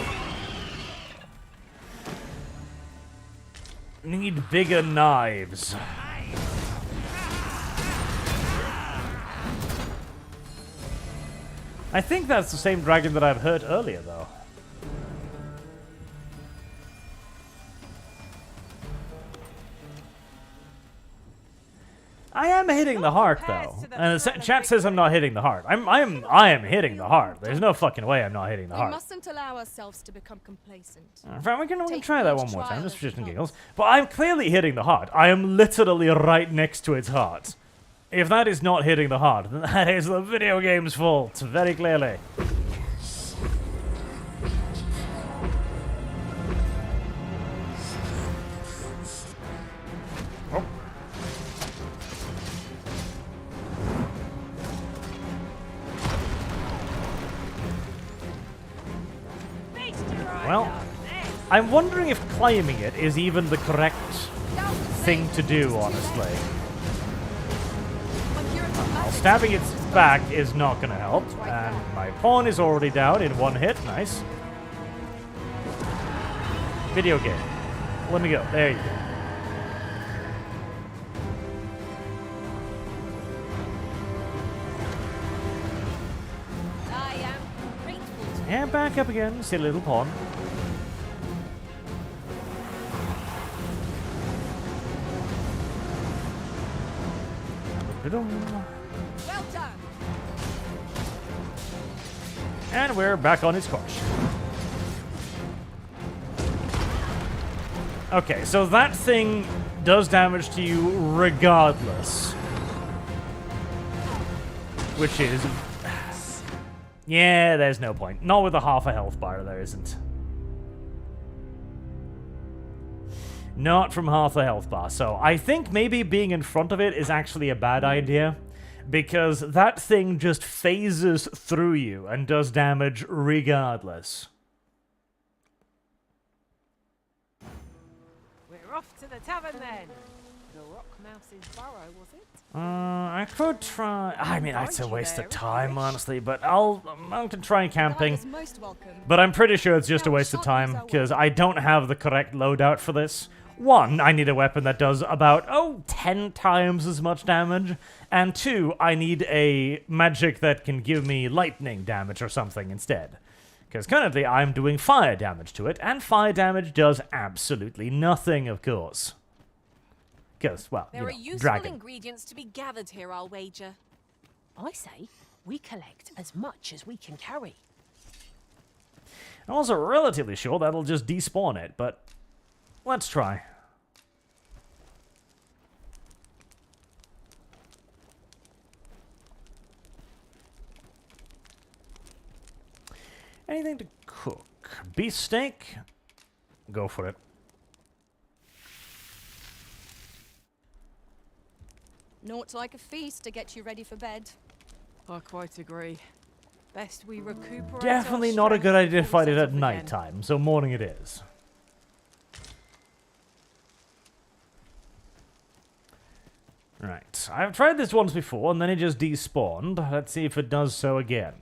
Need bigger knives. I think that's the same dragon that I've hurt earlier, though. I am hitting the heart, though. And the chat says I'm not hitting the heart. I am hitting the heart. There's no fucking way I'm not hitting the heart. We mustn't allow ourselves to become complacent. In fact, we can try that one more time, just for shits and giggles. But I'm clearly hitting the heart. I am literally right next to its heart. If that is not hitting the heart, then that is the video game's fault, very clearly. Oh. Well, I'm wondering if climbing it is even the correct thing to do, honestly. Well, stabbing its back is not going to help, and my pawn is already down in 1 hit. Nice. Video game. Let me go. There you go. I am grateful to And back up again, silly little pawn. Well done. And we're back on its course. Okay, so that thing does damage to you regardless. Which is... yeah, there's no point. Not with a half a health bar, there isn't. Not from half a health bar. So I think maybe being in front of it is actually a bad idea, because that thing just phases through you and does damage regardless. the tavern then. The Rock Mouse's burrow, was it? I could try. I mean, it's a waste of time, honestly, but I'm going to try camping. But I'm pretty sure it's just a waste of time, because I don't have the correct loadout for this. One, I need a weapon that does about, 10 times as much damage. And two, I need a magic that can give me lightning damage or something instead. Because currently I'm doing fire damage to it, and fire damage does absolutely nothing, of course. Because, well, there are useful dragon. ingredients to be gathered here, I'll wager. I say we collect as much as we can carry. I'm also relatively sure that'll just despawn it, but let's try. Anything to cook? Beef steak? Go for it. Naught like a feast to get you ready for bed. I quite agree. Best we recuperate. Definitely not a good idea to fight it at night time, so morning it is. Right, I've tried this once before and then it just despawned. Let's see if it does so again.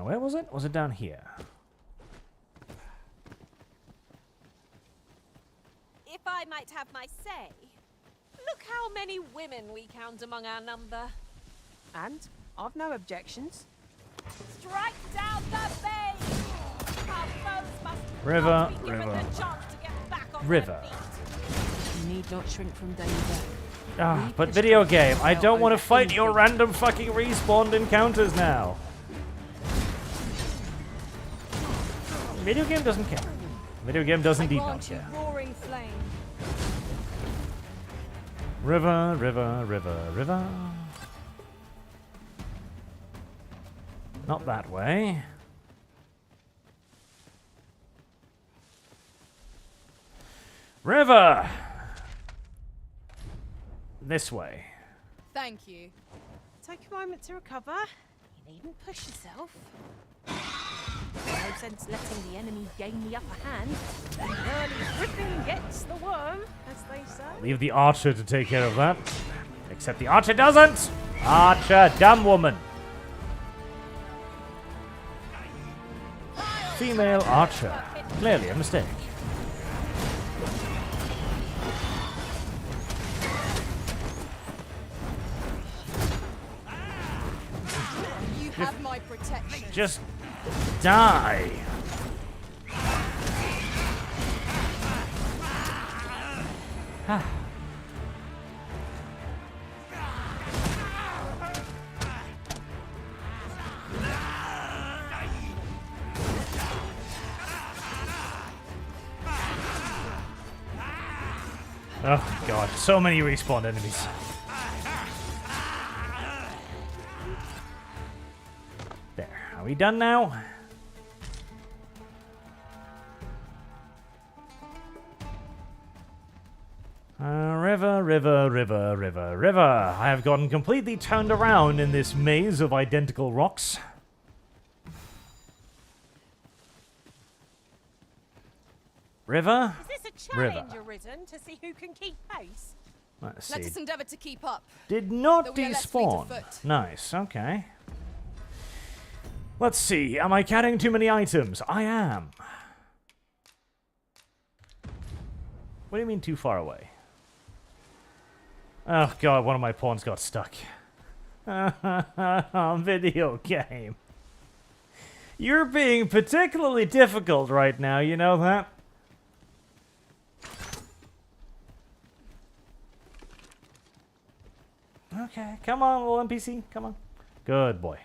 Where was it? Was it down here? If I might have my say, look how many women we count among our number. And I've no objections. Strike down the bait! Our foes must River, not be given river. the chance to get back on River. their feet. You need not shrink from danger. Ah, but video game, I don't want to fight your random fucking respawned encounters now. Video game doesn't care. Video game does indeed not care. Roaring flame. River, river, river, river. Not that way. River! This way. Thank you. Take a moment to recover. You needn't push yourself. No sense letting the enemy gain the upper hand. The early Griffin gets the worm, as they say. Leave the archer to take care of that. Except the archer doesn't! Archer, dumb woman. Female archer. Clearly a mistake. You have my protection. Just die. Oh god, so many respawned enemies. There, are we done now? River, river, river, river, river. I have gotten completely turned around in this maze of identical rocks. River? Is this a challenge arisen to see who can keep pace? Let's Let see. us endeavour to keep up. Did not though we are less fleet of despawn. foot. Nice, okay. Let's see. Am I carrying too many items? I am. What do you mean too far away? Oh god, one of my pawns got stuck. Video game. You're being particularly difficult right now, you know that? Okay, come on, little NPC, come on. Good boy.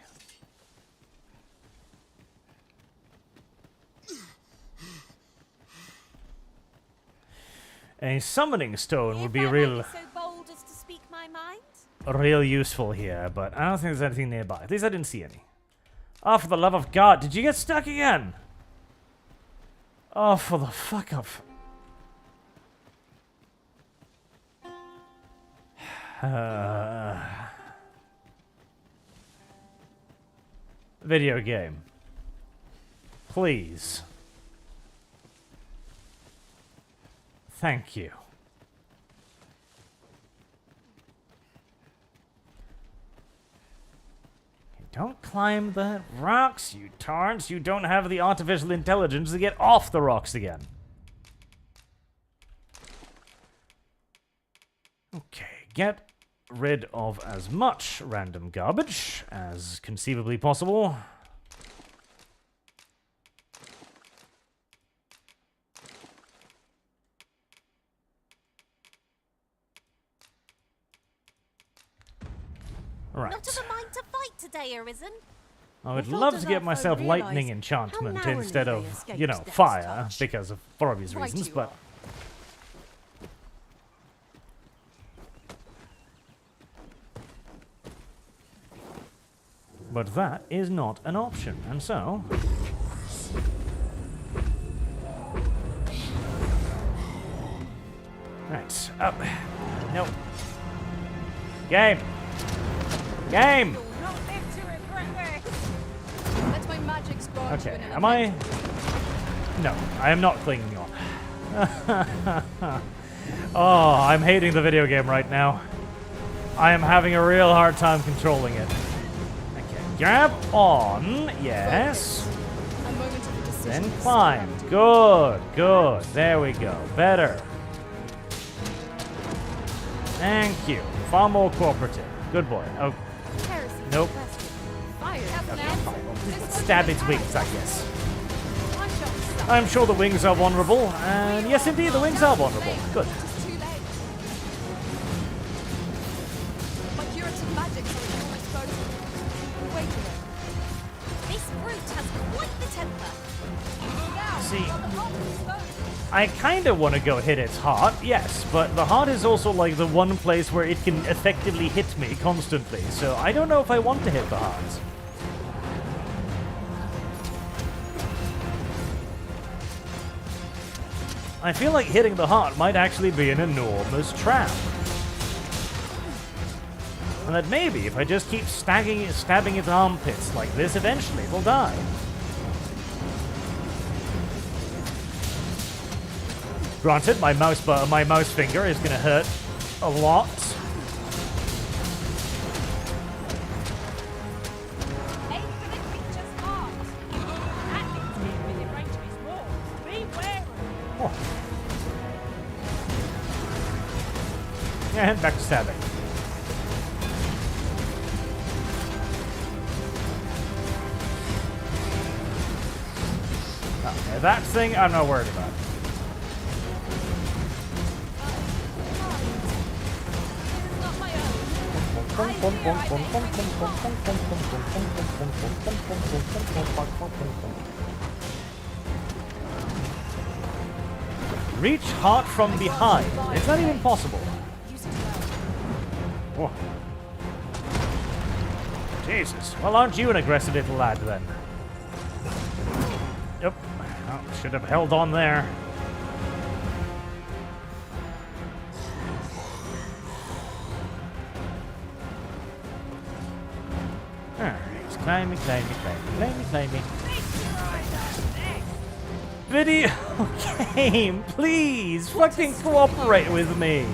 A summoning stone would be real So bold as to speak my mind? useful here, but I don't think there's anything nearby. At least I didn't see any. Oh, for the love of God, did you get stuck again? Oh, for the fuck of... Video game. Please. Thank you. Don't climb the rocks, you tards. You don't have the artificial intelligence to get off the rocks again. Okay, get rid of as much random garbage as conceivably possible. Right. Not of a mind to fight today, Arisen. I would love to get myself lightning enchantment instead of, you know, fire, because of for obvious reasons, but... But that is not an option, and so... Right, up. Nope. Game! Game! Let my magic squad. Okay, am I... No, I am not clinging on. Oh, I'm hating the video game right now. I am having a real hard time controlling it. Okay, grab on, yes. Then climb. Good, good. There we go. Better. Thank you. Far more cooperative. Good boy. Oh. Nope. Okay, stab its wings, I guess. I'm sure the wings are vulnerable, and yes, indeed, the wings are vulnerable. Good. This brute has quite the temper. See, I kind of want to go hit its heart, yes, but the heart is also like the one place where it can effectively hit me constantly, so I don't know if I want to hit the heart. I feel like hitting the heart might actually be an enormous trap. And that maybe if I just keep stabbing its armpits like this, eventually it'll die. Granted, my mouse finger is going to hurt a lot. Oh. And back to stabbing. Okay, that thing I'm not worried about. Reach heart from behind. It's not even possible. Oh. Jesus. Well, aren't you an aggressive little lad then? Yep. Oh, should have held on there. Climbing, climbing, climbing, climbing, climbing. Video game, please, fucking cooperate with me.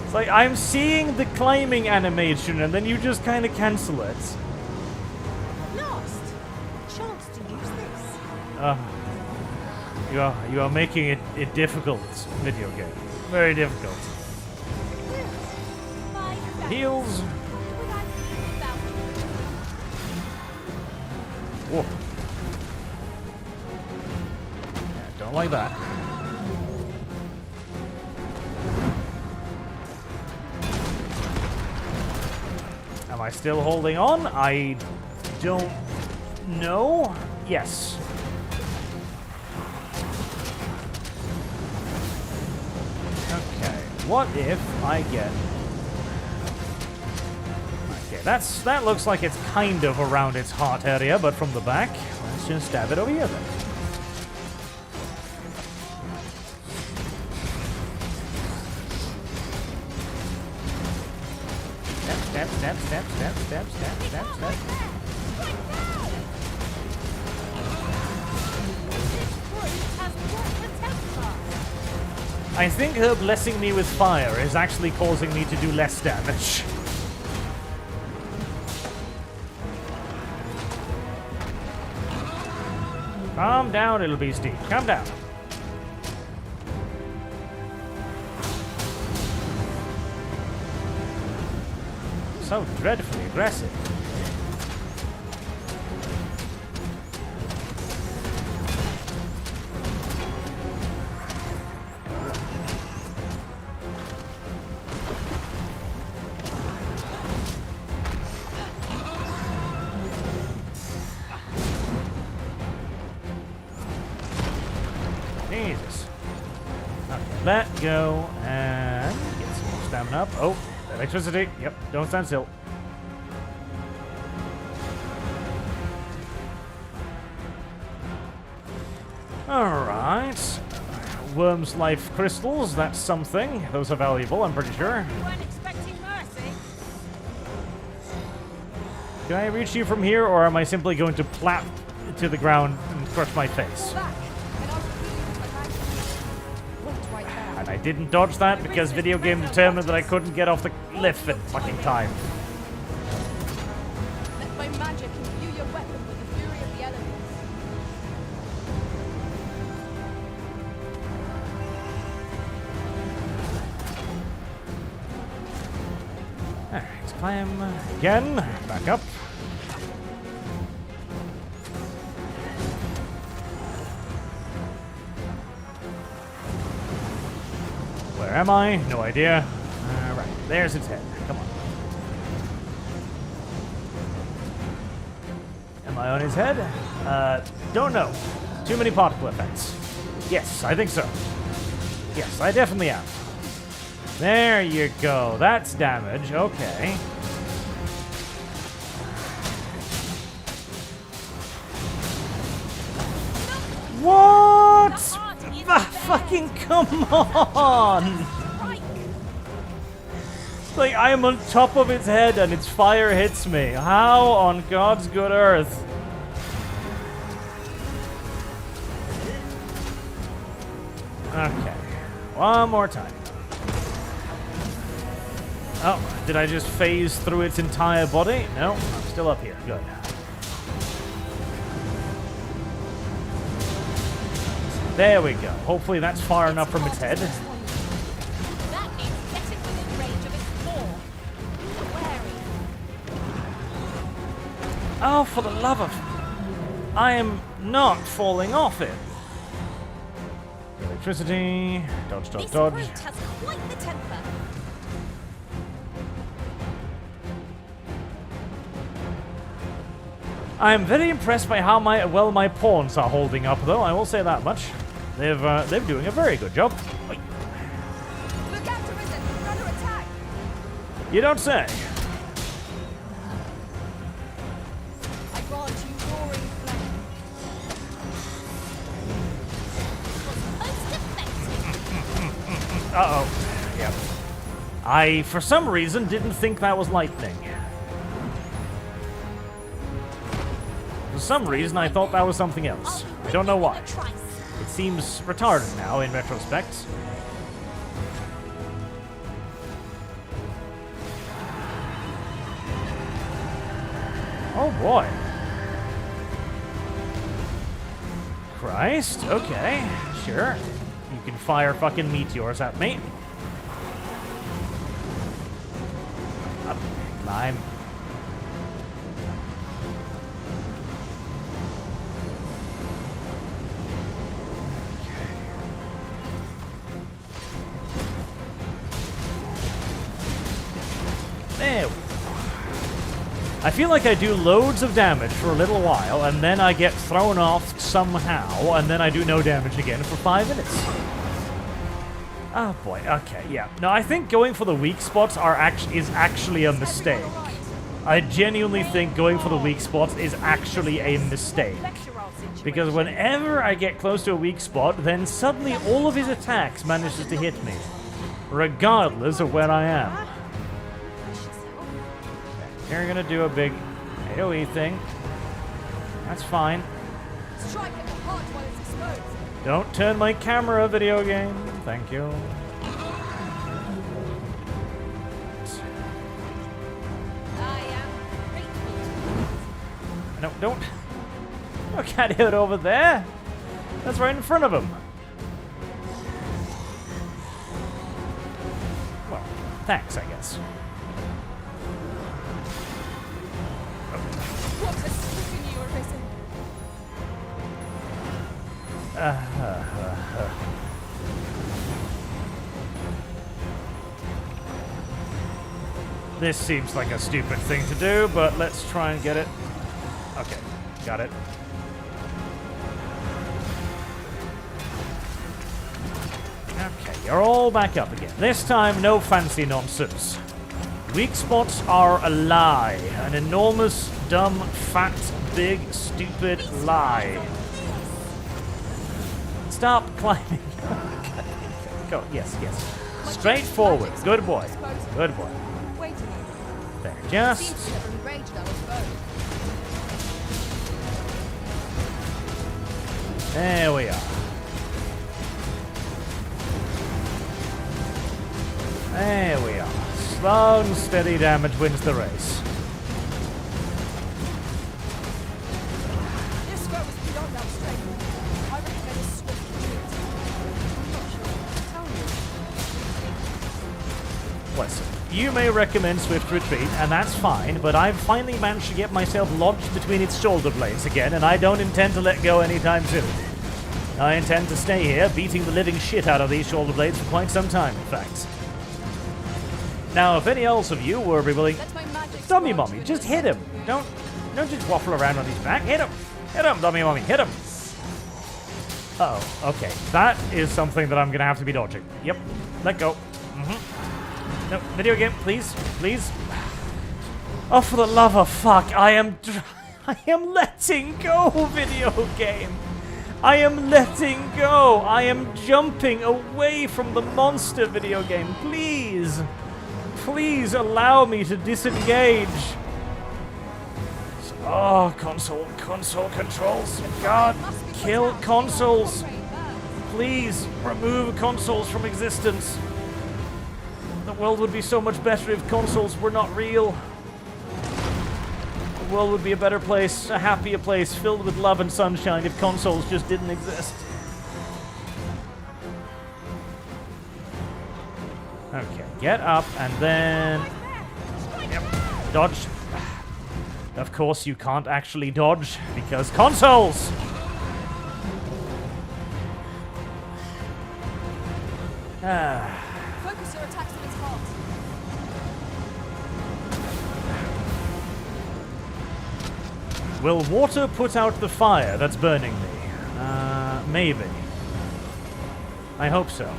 It's like I'm seeing the climbing animation and then you just kind of cancel it. Lost. Chance to use this. You are making it difficult, video game. Very difficult. Heals. Whoa. Yeah, don't like that. Am I still holding on? I don't know. Yes. Okay. What if I get... That looks like it's kind of around its heart area, but from the back. Let's just stab it over here then. Stab, stab, stab, stab, stab, stab, stab, stab, stab. I think her blessing me with fire is actually causing me to do less damage. Calm down, little beastie. Calm down. So dreadfully aggressive. Jesus. Okay, let go and get some more stamina up. Oh, electricity. Yep, don't stand still. Alright. Worm's life crystals, that's something. Those are valuable, I'm pretty sure. You weren't expecting mercy. Can I reach you from here, or am I simply going to plap to the ground and crush my face? And I didn't dodge that because video game determined that I couldn't get off the cliff in fucking time. Let my magic imbue your weapon with the fury of the elements. Alright, let's climb again. Back up. Where am I? No idea. Alright, there's its head. Come on. Am I on his head? Don't know. Too many particle effects. Yes, I think so. Yes, I definitely am. There you go. That's damage. Okay. What? Fucking come on! Like, I am on top of its head and its fire hits me. How on God's good earth? Okay. One more time. Oh, did I just phase through its entire body? No, I'm still up here. Good. There we go. Hopefully that's far enough from its head. That means getting within range of its claw. Wary. Oh, for the love of... I am not falling off it. Electricity. Dodge, dodge, This dodge. brute has quite the temper. I am very impressed by how well my pawns are holding up, though. I will say that much. They're doing a very good job. Look out to Risen! We're under attack! You don't say. I grant you roaring flame. Uh-oh. Yep. I, for some reason, didn't think that was lightning. For some reason, I thought that was something else. I don't know why. It seems retarded now, in retrospect. Oh boy. Christ, okay, sure. You can fire fucking meteors at me. Up, climb. There we go. I feel like I do loads of damage for a little while, and then I get thrown off somehow, and then I do no damage again for 5 minutes. Oh boy, okay, yeah. No, I think going for the weak spots is actually a mistake. I genuinely think going for the weak spots is actually a mistake. Because whenever I get close to a weak spot, then suddenly all of his attacks manages to hit me. Regardless of where I am. You're gonna do a big AoE thing. That's fine. Strike at the heart while it's exposed. Don't turn my camera, video game. Thank you. No, don't. I can't hit it over there. That's right in front of him. Well, thanks, I guess. What has stricken you, Arisen? This seems like a stupid thing to do, but let's try and get it. Okay, got it. Okay, you're all back up again. This time, no fancy nonsense. Weak spots are a lie. An enormous, dumb, fat, big, stupid lie. Stop climbing. Go, yes, yes. Straight forward. Good boy. Good boy. There, just. There we are. There we are. Slow and steady damage wins the race. This road is beyond our strength. I recommend a swift retreat. I'm not sure what to tell you. Listen, you may recommend swift retreat, and that's fine, but I've finally managed to get myself lodged between its shoulder blades again, and I don't intend to let go anytime soon. I intend to stay here, beating the living shit out of these shoulder blades for quite some time, in fact. Now, if any else of you were willing... Dummy Mommy, just hit him! Don't just waffle around on his back. Hit him! Hit him, Dummy Mommy, hit him! Uh-oh, okay. That is something that I'm going to have to be dodging. Yep, let go. No, video game, please, please. Oh, for the love of fuck, I am letting go, video game. I am letting go. I am jumping away from the monster, video game. Please. Please allow me to disengage. Oh, console controls. God, kill consoles. Please remove consoles from existence. The world would be so much better if consoles were not real. The world would be a better place, a happier place, filled with love and sunshine if consoles just didn't exist. Okay, get up and then... Yep, dodge. Of course you can't actually dodge, because consoles! Focus your attacks on its heart. Will water put out the fire that's burning me? Maybe. I hope so.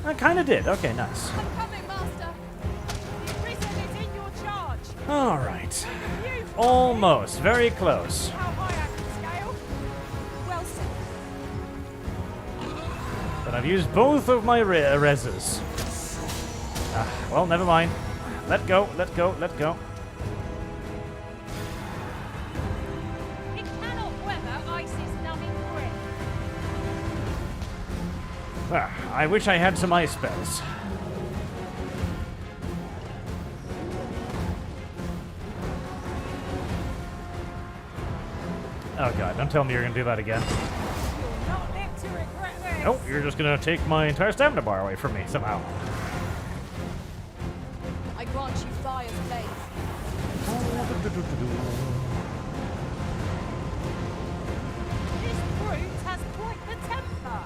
I kind of did. Okay, nice. I'm coming, Master. The Arisen is in your charge. All right. Almost. Very close. How high I can scale? Well said. But I've used both of my reses. Well, never mind. Let go, let go, let go. It cannot weather ice's numbing grip. I wish I had some ice spells. Oh god, don't tell me you're gonna do that again. You'll not live to regret this. Nope, you're just gonna take my entire stamina bar away from me somehow. I grant you fire's blaze. This brute has quite the temper.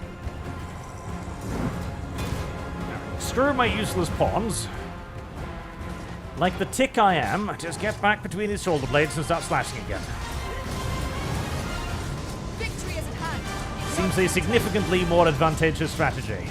Screw my useless pawns. Like the tick I am, just get back between his shoulder blades and start slashing again. Victory is at hand. Seems a significantly more advantageous strategy.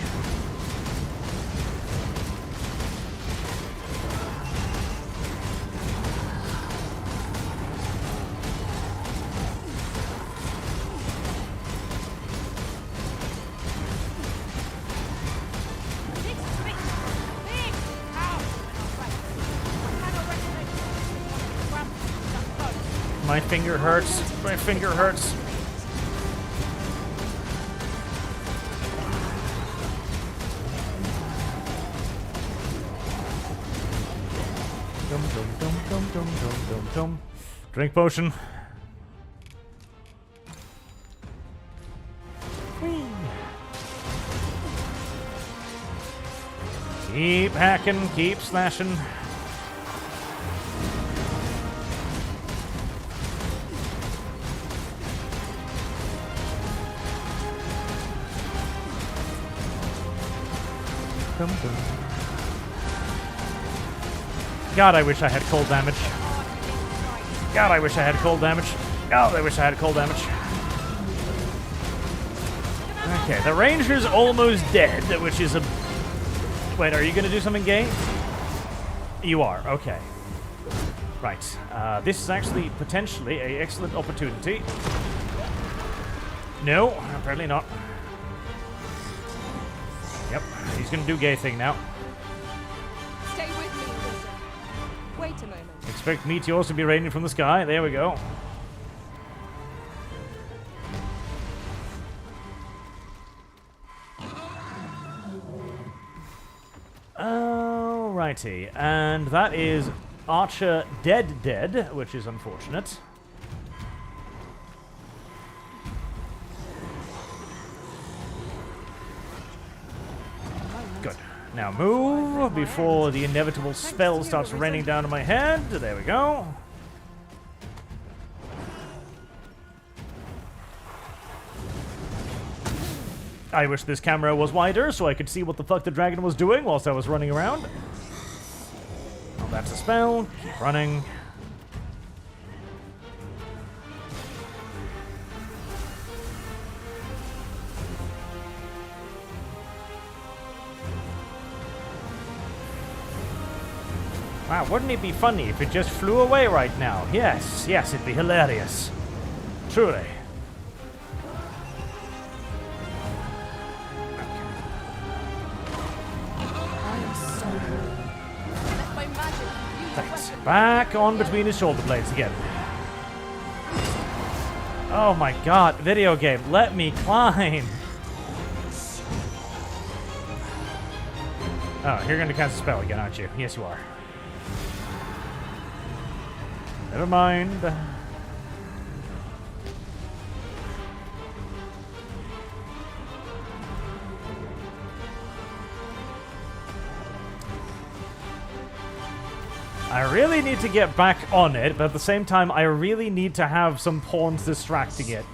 My finger hurts. My finger hurts. Dum dum dum dum dum dum dum dum. Drink potion. Whee. Keep hacking, keep slashing. Dum dum. God, I wish I had cold damage. God, I wish I had cold damage. God, I wish I had cold damage. Okay, the ranger's almost dead, which is a... Wait, are you going to do something gay? You are, okay. Right, this is actually potentially an excellent opportunity. No, apparently not. Yep, he's going to do gay thing now. Stay with me, Griffin. Wait a moment. Expect meteors to be raining from the sky. There we go. Alrighty, and that is Archer dead, which is unfortunate. Good. Now move before the inevitable spell starts raining down on my head. There we go. I wish this camera was wider so I could see what the fuck the dragon was doing whilst I was running around. Well, that's a spell. Keep running. Wow, wouldn't it be funny if it just flew away right now? Yes, yes, it'd be hilarious. Truly. Thanks. Back on between his shoulder blades again. Oh my god, video game, let me climb! Oh, you're gonna cast a spell again, aren't you? Yes, you are. Never mind. I really need to get back on it, but at the same time, I really need to have some pawns distracting it.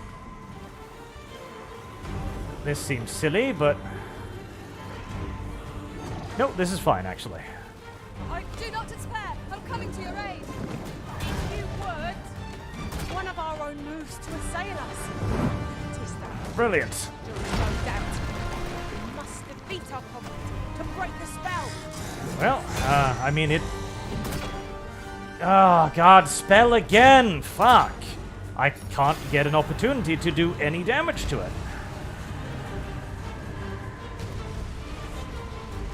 This seems silly, but... No, this is fine, actually. I do not despair. I'm coming to your aid. If you would, one of our own moves to assail us. It is that. Brilliant. There is no doubt. We must defeat our comrade to break the spell. Well, I mean, it... Oh, God, spell again! Fuck! I can't get an opportunity to do any damage to it.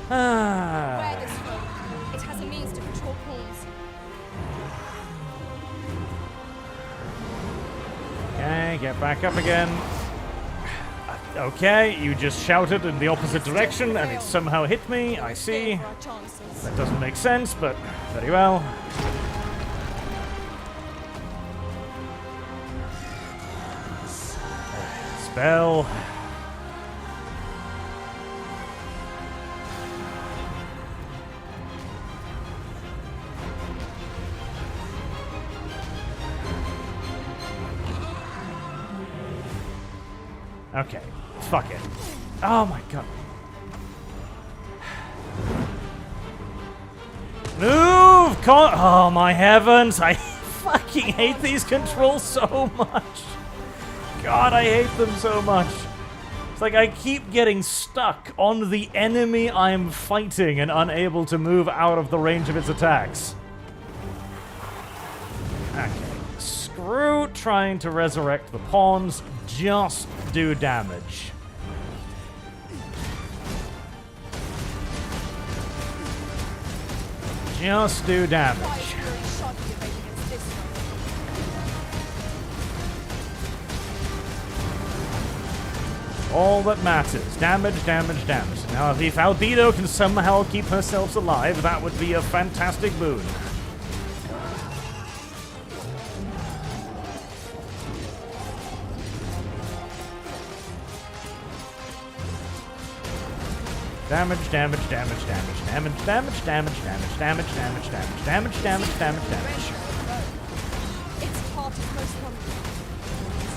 Wear this robe. It has a means to control pawns. Okay, get back up again. Okay, you just shouted in the opposite direction and it somehow hit me. I see. That doesn't make sense, but very well. Spell. Okay, fuck it. Oh my god. Move! Oh my heavens! I fucking hate these controls so much. God, I hate them so much. It's like I keep getting stuck on the enemy I'm fighting and unable to move out of the range of its attacks. Okay. Screw trying to resurrect the pawns. Just do damage. Just do damage. All that matters. Damage, damage, damage. Now, if Albedo can somehow keep herself alive, that would be a fantastic boon. Damage, damage, damage, damage, damage, damage, damage, damage, damage, damage, damage, damage, damage, damage, damage. Its heart is most vulnerable.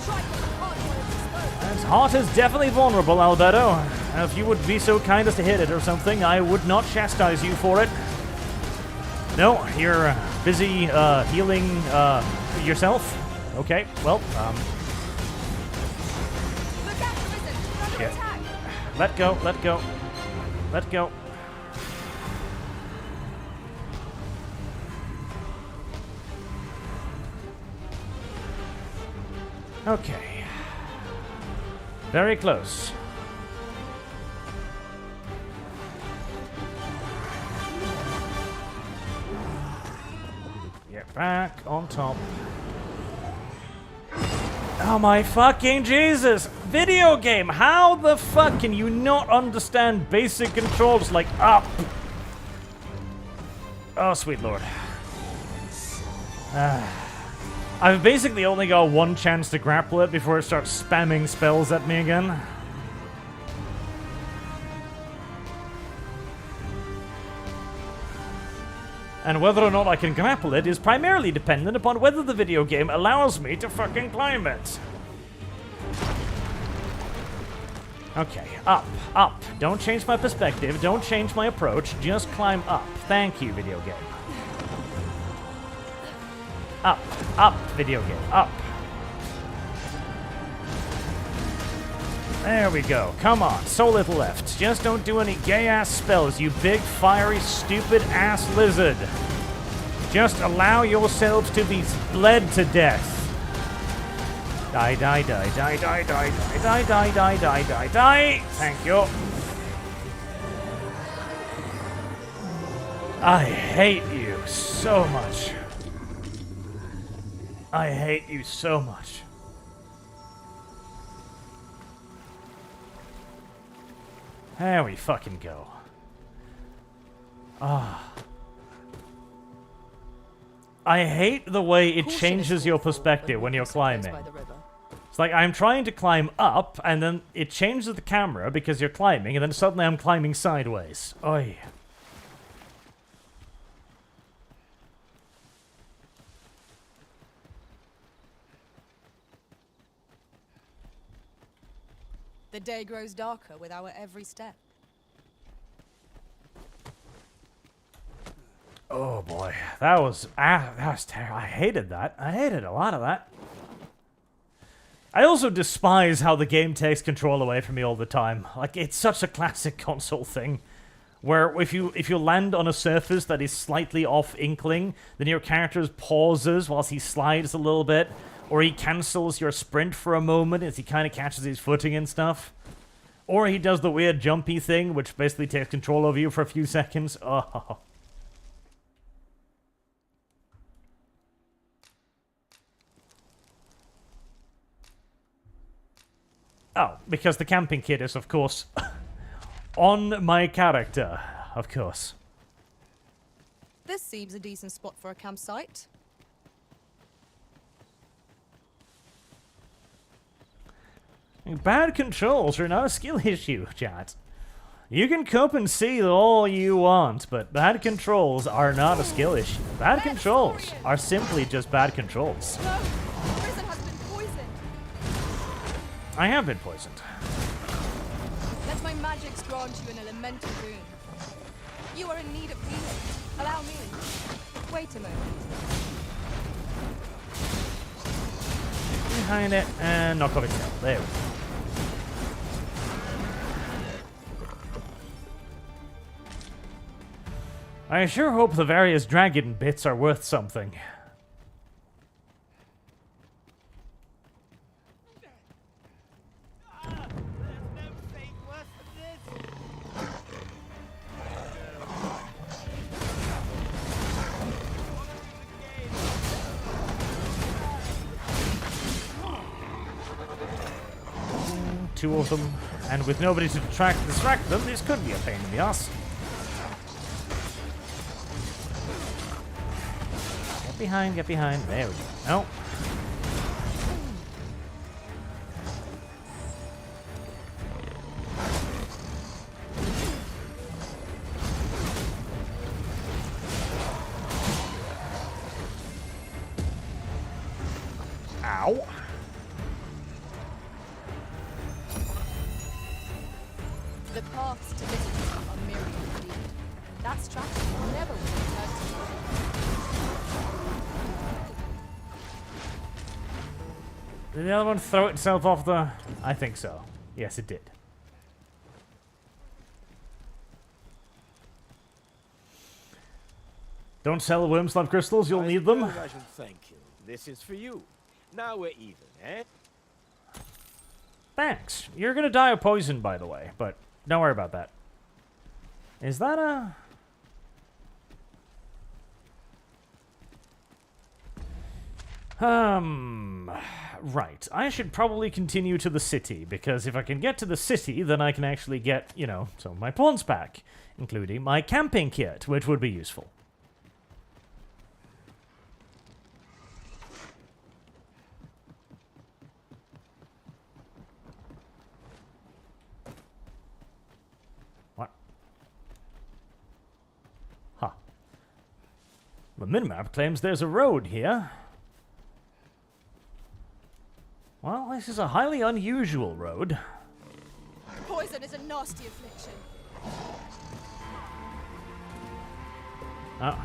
Strike with the heart while it's exposed. Its heart is definitely vulnerable, Alberto. If you would be so kind as to hit it or something, I would not chastise you for it. No, you're busy healing yourself. Okay, well, Look out, Risen! Under yeah. attack! Let go, let go, let go. Okay. Very close. Get back on top. Oh my fucking Jesus! Video game! How the fuck can you not understand basic controls like up? Oh, sweet lord. I've basically only got one chance to grapple it before it starts spamming spells at me again. And whether or not I can grapple it is primarily dependent upon whether the video game allows me to fucking climb it. Okay, up, up. Don't change my perspective, don't change my approach, just climb up. Thank you, video game. Up, up, video game, up. There we go. Come on, so little left. Just don't do any gay-ass spells, you big, fiery, stupid-ass lizard. Just allow yourselves to be bled to death. Die, die, die, die, die, die, die, die, die, die, die, die, die. Thank you. I hate you so much. I hate you so much. There we fucking go. Ah. I hate the way it changes your perspective when you're climbing. It's like I'm trying to climb up, and then it changes the camera because you're climbing, and then suddenly I'm climbing sideways. Oy. The day grows darker with our every step. Oh boy, that was terrible. I hated that. I hated a lot of that. I also despise how the game takes control away from me all the time. Like, it's such a classic console thing, where if you land on a surface that is slightly off inkling, then your character pauses whilst he slides a little bit, or he cancels your sprint for a moment as he kind of catches his footing and stuff. Or he does the weird jumpy thing, which basically takes control over you for a few seconds. Oh. Oh, because the camping kit is, of course, on my character, of course. This seems a decent spot for a campsite. Bad controls are not a skill issue, chat. You can cope and see all you want, but bad controls are not a skill issue. Bad controls are simply just bad controls. No, Risen has been poisoned. I have been poisoned. Let my magics grant you an elemental boon. You are in need of healing. Allow me. Wait a moment. Behind it, and knock off its tail. There we go. I sure hope the various dragon bits are worth something. Two of them, and with nobody to distract them, this could be a pain in the ass. Get behind. There we go. No. Ow. The paths to liberty are myriad indeed. That strategy never would have occurred to me. Did the other one throw itself off the... I think so. Yes, it did. Don't sell Wormslab crystals, you'll need them. I should thank you. This is for you. Now we're even, eh? Thanks. You're gonna die of poison, by the way, but don't worry about that. Is that a... Right. I should probably continue to the city, because if I can get to the city, then I can actually get, you know, some of my pawns back, including my camping kit, which would be useful. What? Huh. The minimap claims there's a road here. Well, this is a highly unusual road. Poison is a nasty affliction. Oh.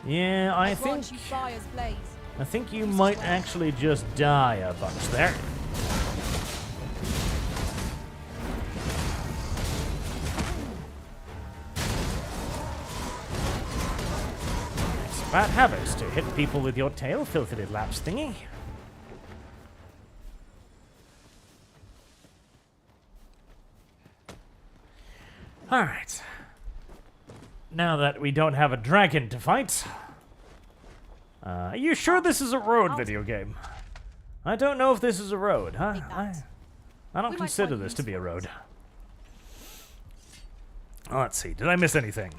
Yeah, I Grant you fire's blaze. think you might actually just die a bunch there. It's bad habits to hit people with your tail, filthy little lapse thingy. Alright. Now that we don't have a dragon to fight... are you sure this is a road video game? I don't know if this is a road, huh? I don't consider this to be a road. Let's see, did I miss anything?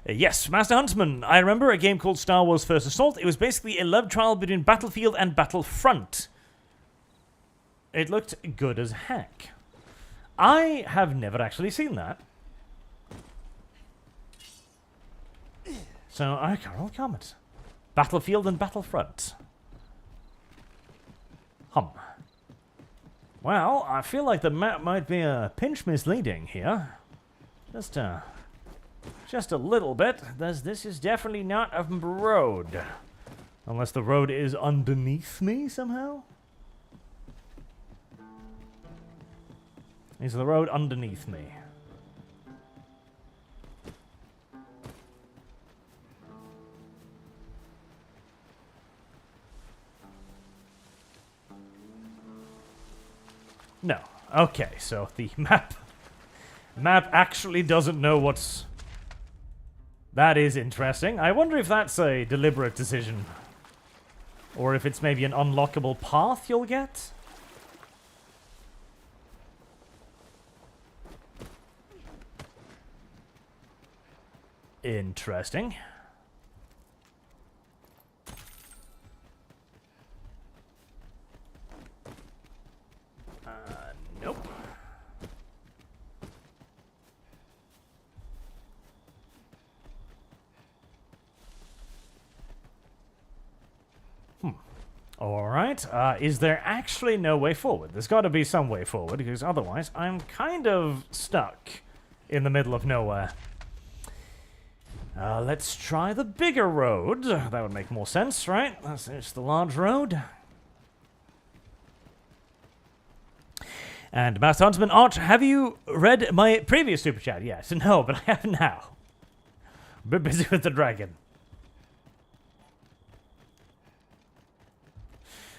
Yes, Master Huntsman. I remember a game called Star Wars First Assault. It was basically a love trial between Battlefield and Battlefront. It looked good as heck. I have never actually seen that. So, I can't really comment. Battlefield and Battlefront. Well, I feel like the map might be a pinch misleading here. Just a little bit. This is definitely not a road. Unless the road is underneath me somehow? Is the road underneath me? No. Okay, so the map actually doesn't know what's... That is interesting. I wonder if that's a deliberate decision. Or if it's maybe an unlockable path you'll get? Interesting. Nope. Alright, is there actually no way forward? There's got to be some way forward, because otherwise I'm kind of stuck in the middle of nowhere. Let's try the bigger road. That would make more sense, right? It's the large road. And Master Huntsman Arch, have you read my previous super chat? Yes. No, but I have now. A bit busy with the dragon.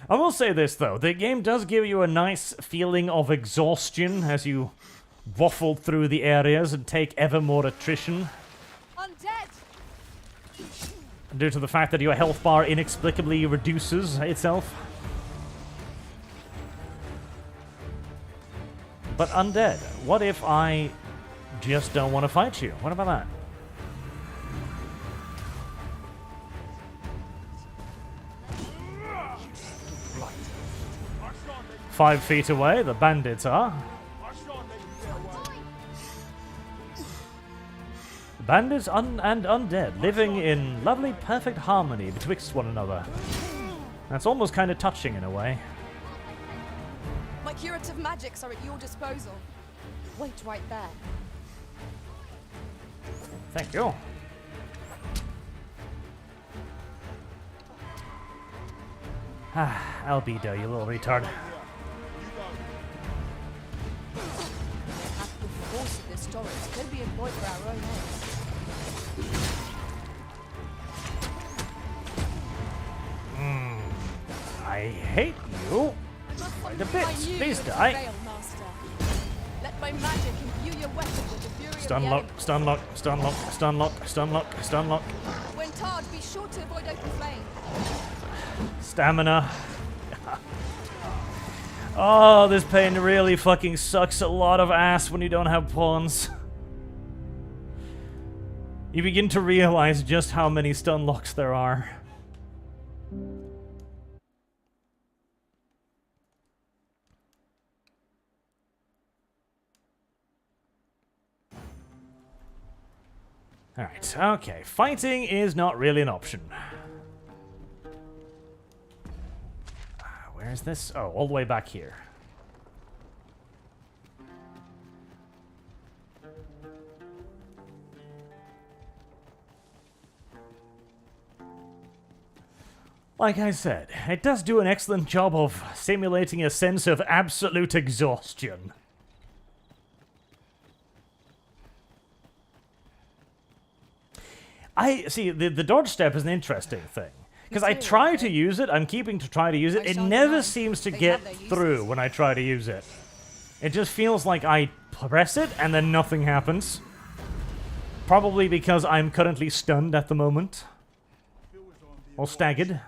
I will say this, though. The game does give you a nice feeling of exhaustion as you waffle through the areas and take ever more attrition. Undead! Due to the fact that your health bar inexplicably reduces itself. But undead, what if I just don't want to fight you? What about that? "5 feet away, the bandits are. Bandits and undead, living in lovely perfect harmony betwixt one another. That's almost kind of touching in a way. My curative magics are at your disposal. Wait right there. Thank you. Ah, albedo, you little retard. Half the force of this storage could be employed for our own ends. I hate you quite a bit. Please die. Let my magic imbue your weapon with the fury Stun of lock, the stun lock, stun lock, stun lock, stun lock, stun lock. When tarred, be sure to avoid open flame. Stamina. Oh, this pain really fucking sucks a lot of ass when you don't have pawns. You begin to realize just how many stun locks there are. Alright, okay. Fighting is not really an option. Where is this? Oh, all the way back here. Like I said, it does do an excellent job of simulating a sense of absolute exhaustion. See, the dodge step is an interesting thing. Because I try to use it, I'm keeping to try to use it, it never seems to get through when I try to use it. It just feels like I press it and then nothing happens. Probably because I'm currently stunned at the moment. Or staggered.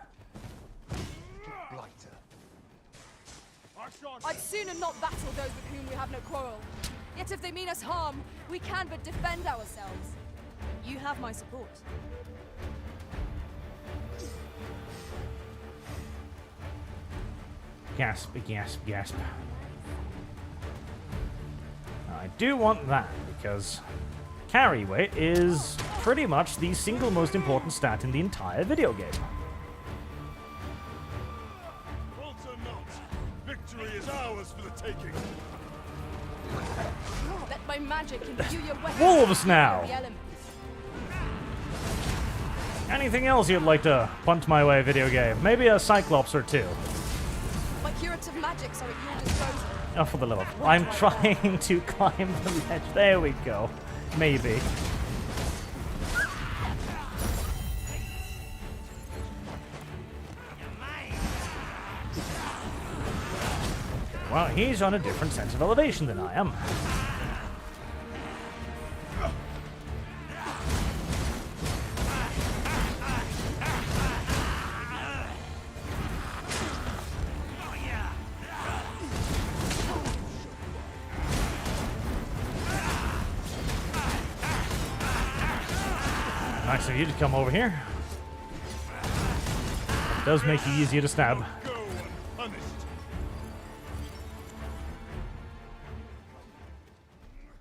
I'd sooner not battle those with whom we have no quarrel. Yet if they mean us harm, we can but defend ourselves. You have my support. Gasp, gasp, gasp. I do want that, because carry weight is pretty much the single most important stat in the entire video game. Falter not. Victory is ours for the taking. Let my magic imbue your weapons. Wolves now! The elements. Anything else you'd like to punt my way, video game? Maybe a Cyclops or two. My curative magics are at your disposal. Oh, for the love of... I'm trying to climb the ledge. There we go. Maybe. Well, he's on a different sense of elevation than I am. Nice of you to come over here. It does make you easier to stab.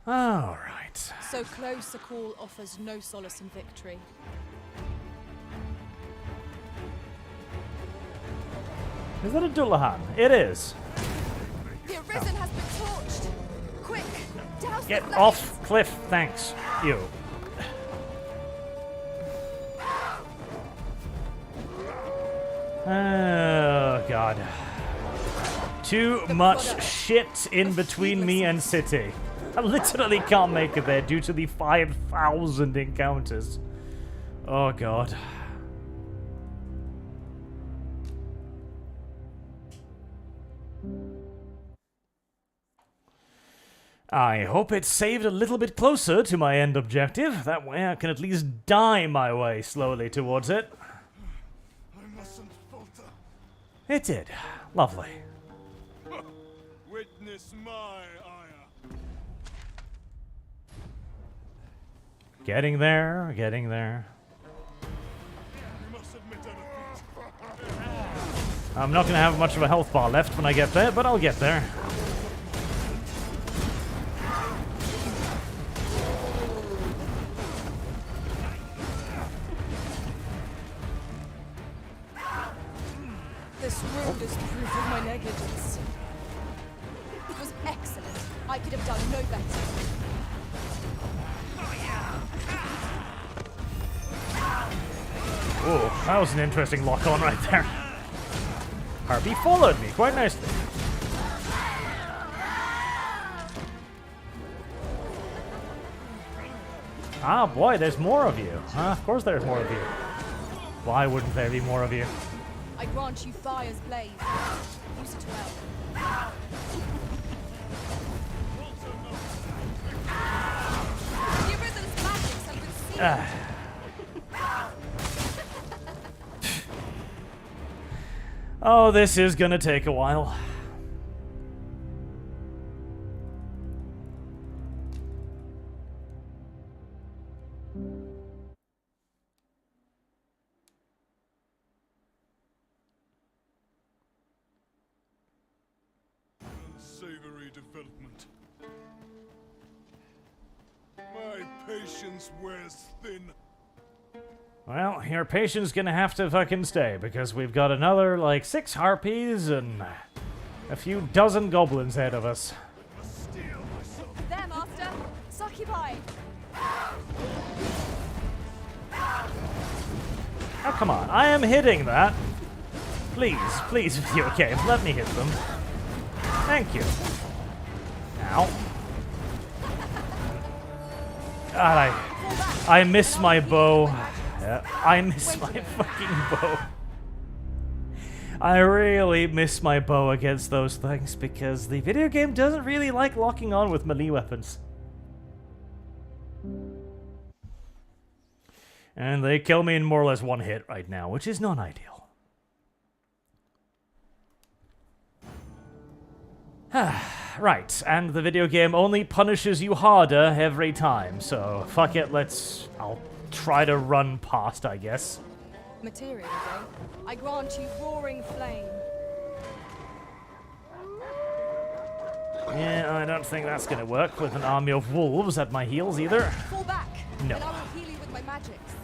All right. So close a call offers no solace in victory. Is that a Dullahan? It is. The Arisen has been torched. Quick, douse Get the off cliff, thanks. You. Oh, God. Too much shit in between me and City. I literally can't make it there due to the 5,000 encounters. Oh, God. I hope it's saved a little bit closer to my end objective. That way I can at least die my way slowly towards it. I mustn't falter. It did. Lovely. Witness my ire. Getting there, getting there. You must admit a defeat. I'm not going to have much of a health bar left when I get there, but I'll get there. This road is proof of my negligence. It was excellent. I could have done no better. Oh, that was an interesting lock-on right there. Harpy followed me quite nicely. Ah, boy, there's more of you. Of course there's more of you. Why wouldn't there be more of you? I grant you fire's blaze. Use it well. Give her those magics I could see. Oh, this is gonna take a while. Unsavory development. My patience wears thin. Well, your patient's gonna have to fucking stay, because we've got another, like, 6 harpies and a few dozen goblins ahead of us. There, Master. Succubi. Oh, come on. I am hitting that. Please, please, video game, let me hit them. Thank you. Ow. God, I miss my bow. Yeah, I miss my fucking bow. I really miss my bow against those things because the video game doesn't really like locking on with melee weapons. And they kill me in more or less one hit right now, which is not ideal. Right, and the video game only punishes you harder every time, so fuck it, I'll try to run past, I guess. Material, eh? I grant you roaring flame. Yeah, I don't think that's gonna work with an army of wolves at my heels either. Fall back, No. and I will heal you with my magics.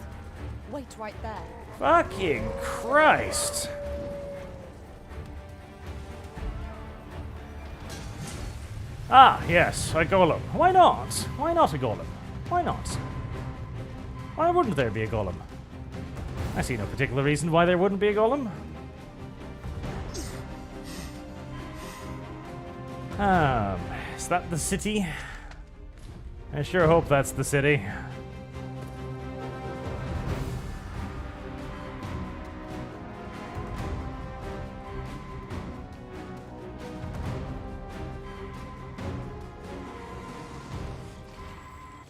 Wait right there. Fucking Christ. Ah, yes, a golem. Why not? Why not a golem? Why not? Why wouldn't there be a golem? I see no particular reason why there wouldn't be a golem. Is that the city? I sure hope that's the city.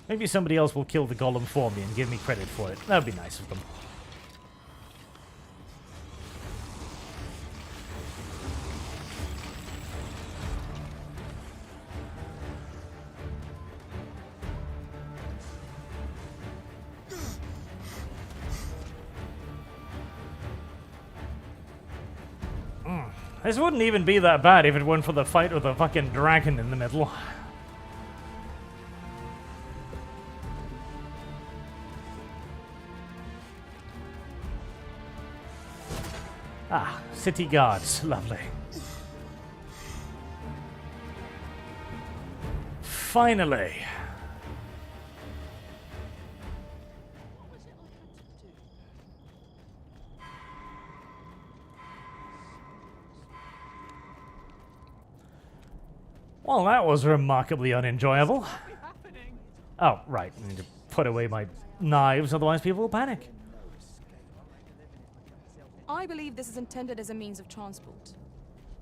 Maybe somebody else will kill the golem for me and give me credit for it. That would be nice of them. This wouldn't even be that bad if it weren't for the fight with the fucking dragon in the middle. Ah, city guards. Lovely. Finally. Well, that was remarkably unenjoyable. Oh, right. I need to put away my knives, otherwise people will panic. I believe this is intended as a means of transport.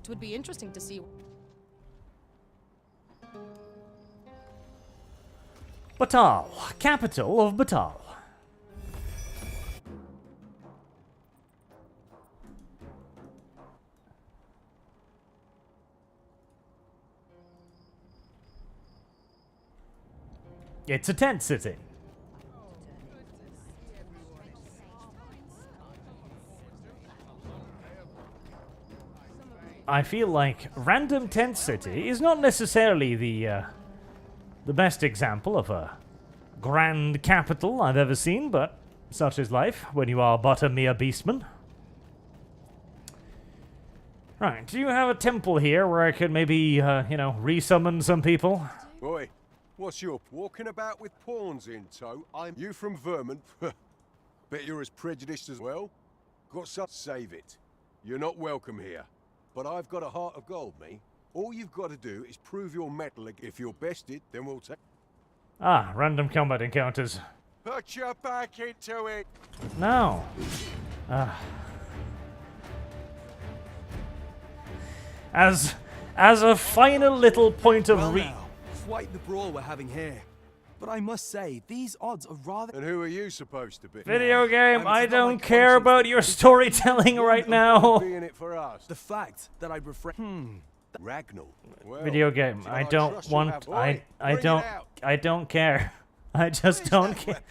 It would be interesting to see. Batal, capital of Batal. It's a tent city. I feel like random tent city is not necessarily the best example of a grand capital I've ever seen, but such is life when you are but a mere beastman. Right, do you have a temple here where I could maybe, you know, resummon some people? Oi, what's your walking about with pawns in tow? I'm you from Vermont. Bet you're as prejudiced as well. Got some save it. You're not welcome here. But I've got a heart of gold, me. All you've got to do is prove your mettle. If you're bested, then we'll take. Ah, random combat encounters. Put your back into it. No. Ah. As a final little point of quite the brawl we're having here. But I must say, these odds are rather... And who are you supposed to be? Video game, I don't care about your storytelling right now. Being it for us. The fact that I'd refrain... Ragnall. Well, Video game, I don't want... I don't care. I just don't care.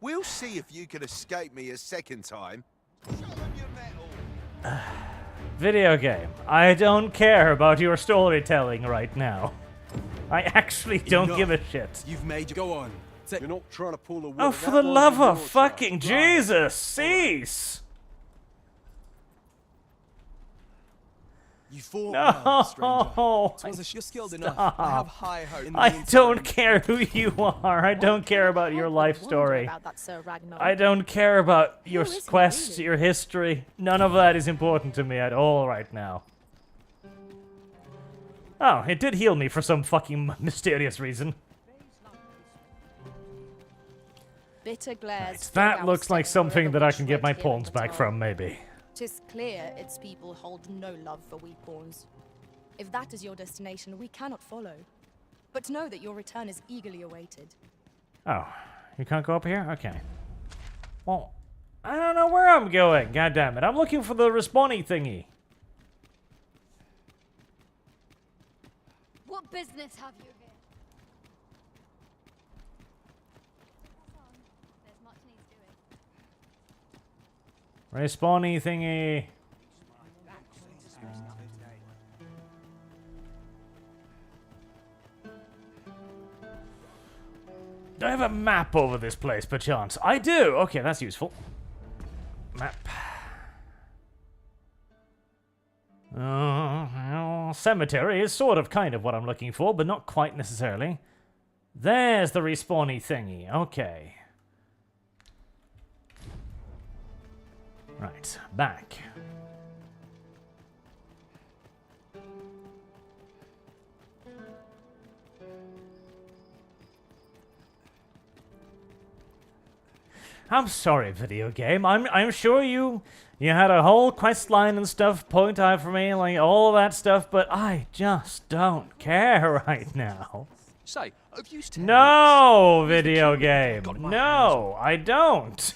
We'll see if you can escape me a second time. Show them your metal. Video game, I don't care about your storytelling right now. I actually don't give a shit. You've made you go on. You're not trying to pull the wool. Oh, for the love of fucking Jesus, cease! You fought No, you're skilled enough. I have high hope. I don't care who you are. I don't care about your life story. I don't care about your quest, your history. None of that is important to me at all right now. Oh, it did heal me for some fucking mysterious reason. Bitter glares. Right, that looks like something that I can get my pawns back from, maybe. 'Tis clear its people hold no love for we pawns. If that is your destination, we cannot follow. But know that your return is eagerly awaited. Oh, you can't go up here? Okay. Well, I don't know where I'm going, god damn it. I'm looking for the respawny thingy. What business have you here? There's much needs doing. Respawny thingy. Do I have a map over this place, perchance? I do! Okay, that's useful. Map. Cemetery is sort of kind of what I'm looking for, but not quite necessarily. There's the respawny thingy. Okay. Right, back. I'm sorry, video game. I'm sure you had a whole quest line and stuff point out for me, like all that stuff, but I just don't care right now. Say, have you No, video game. No, I don't.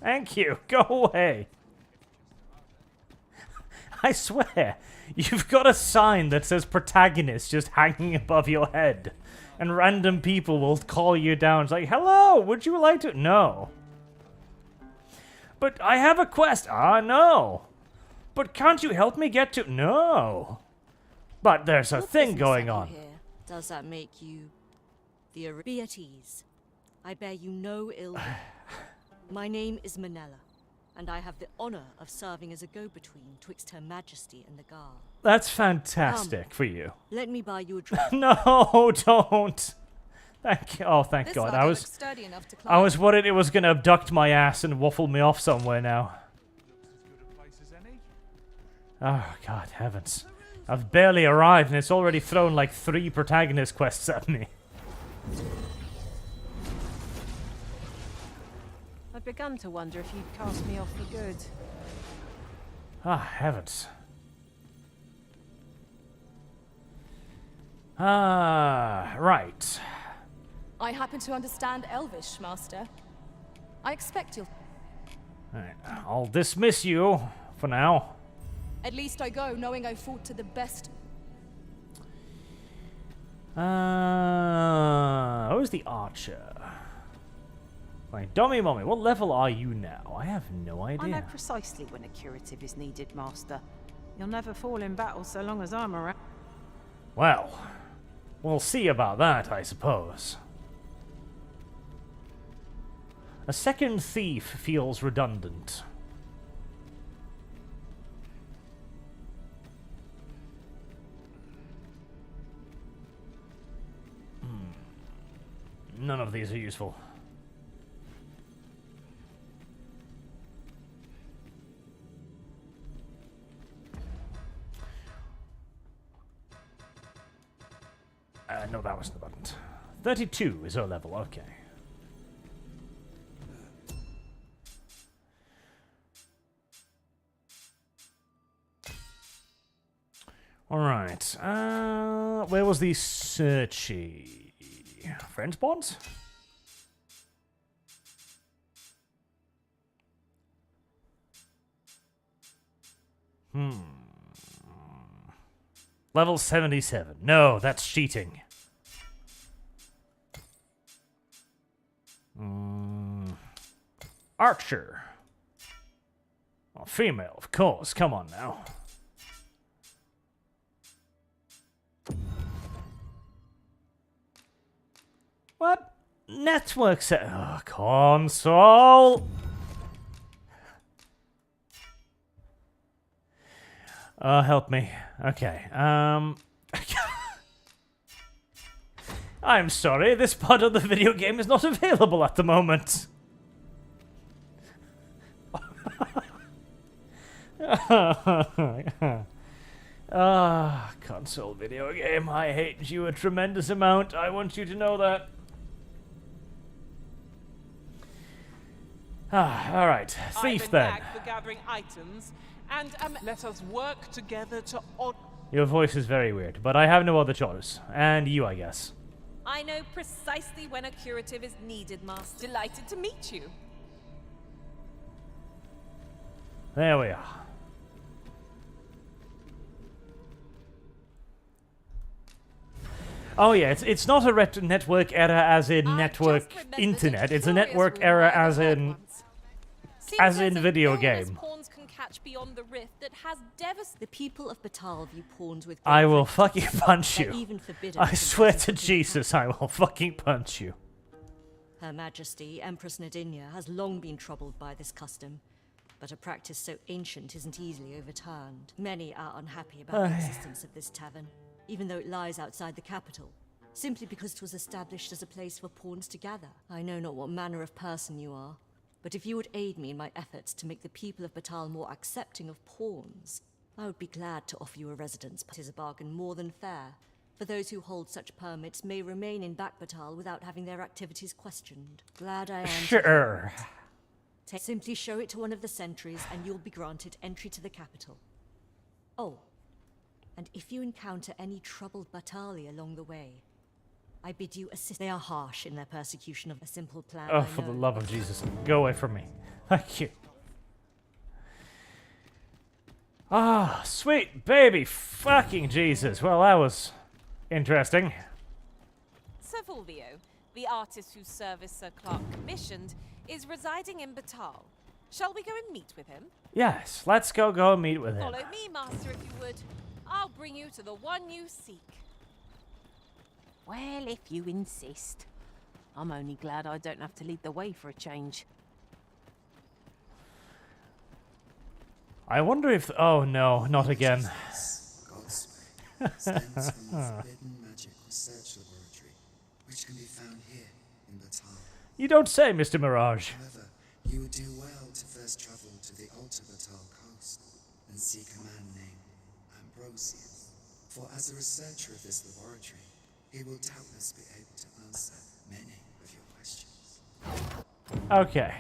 Thank you. Go away. I swear, you've got a sign that says protagonist just hanging above your head, and random people will call you down. It's like, hello, would you like to? No. But I have a quest. Ah, no. But can't you help me get to? No. But there's a thing going on. Does that make you the Be at ease. I bear you no ill will. My name is Manella, and I have the honor of serving as a go-between twixt Her Majesty and the Guard. That's fantastic for you. Let me buy you a drink. No, don't. Thank you. Oh, thank God. I was worried it was gonna abduct my ass and waffle me off somewhere now. Oh, God heavens. I've barely arrived and it's already thrown like 3 protagonist quests at me. I've begun to wonder if you'd cast me off for good. Ah, heavens. Ah, right. I happen to understand Elvish, Master. I expect you'll... Alright, I'll dismiss you for now. At least I go knowing I fought to the best. Who's the archer? Right, Dummy Mommy, what level are you now? I have no idea. I know precisely when a curative is needed, Master. You'll never fall in battle so long as I'm around. Well, we'll see about that, I suppose. A second thief feels redundant. none of these are useful. No, that wasn't the button. 32 is our level, okay. Alright, where was the searchy? Friends bonds? Level 77. No, that's cheating. Archer. Oh, female, of course. Come on now. What? Network set. Oh, console. Help me. Okay. I'm sorry, this part of the video game is not available at the moment. Console video game. I hate you a tremendous amount. I want you to know that. Alright. Thief then. For gathering items, and let us work together to Your voice is very weird, but I have no other choice. And you, I guess. I know precisely when a curative is needed, Master. Delighted to meet you. There we are. Oh yeah, it's not a network error as in network internet. It's a network error as in video game. Pawns can catch beyond the rift that has The people of Batal view pawns with. I will fucking punch They're you. even forbidden I from swear presence to of Jesus, I will fucking punch you. Her Majesty, Empress Nadinia, has long been troubled by this custom, but a practice so ancient isn't easily overturned. Many are unhappy about the existence of this tavern, even though it lies outside the capital, simply because it was established as a place for pawns to gather. I know not what manner of person you are, but if you would aid me in my efforts to make the people of Batal more accepting of pawns, I would be glad to offer you a residence, but it is a bargain more than fair, for those who hold such permits may remain in Back Batal without having their activities questioned. Glad I am. Sure. Simply show it to one of the sentries and you'll be granted entry to the capital. Oh, and if you encounter any troubled Batali along the way, I bid you assist. They are harsh in their persecution of a simple plan. Oh, for the love of Jesus, go away from me. Thank you. Ah, sweet baby fucking Jesus. Well, that was interesting. Sir Fulvio, the artist whose service Sir Clark commissioned, is residing in Batal. Shall we go and meet with him? Yes, let's go and meet with him. Follow me, Master, if you would. I'll bring you to the one you seek. Well, if you insist. I'm only glad I don't have to lead the way for a change. I wonder if... Oh no, not again. Godspeed stems from the forbidden magic research laboratory, which can be found here in Batal. You don't say, Mr. Mirage. However, you would do well to first travel to the Alta Batal coast and seek a man named Ambrosius. For as a researcher of this laboratory, he will doubtless be able to answer many of your questions. Okay.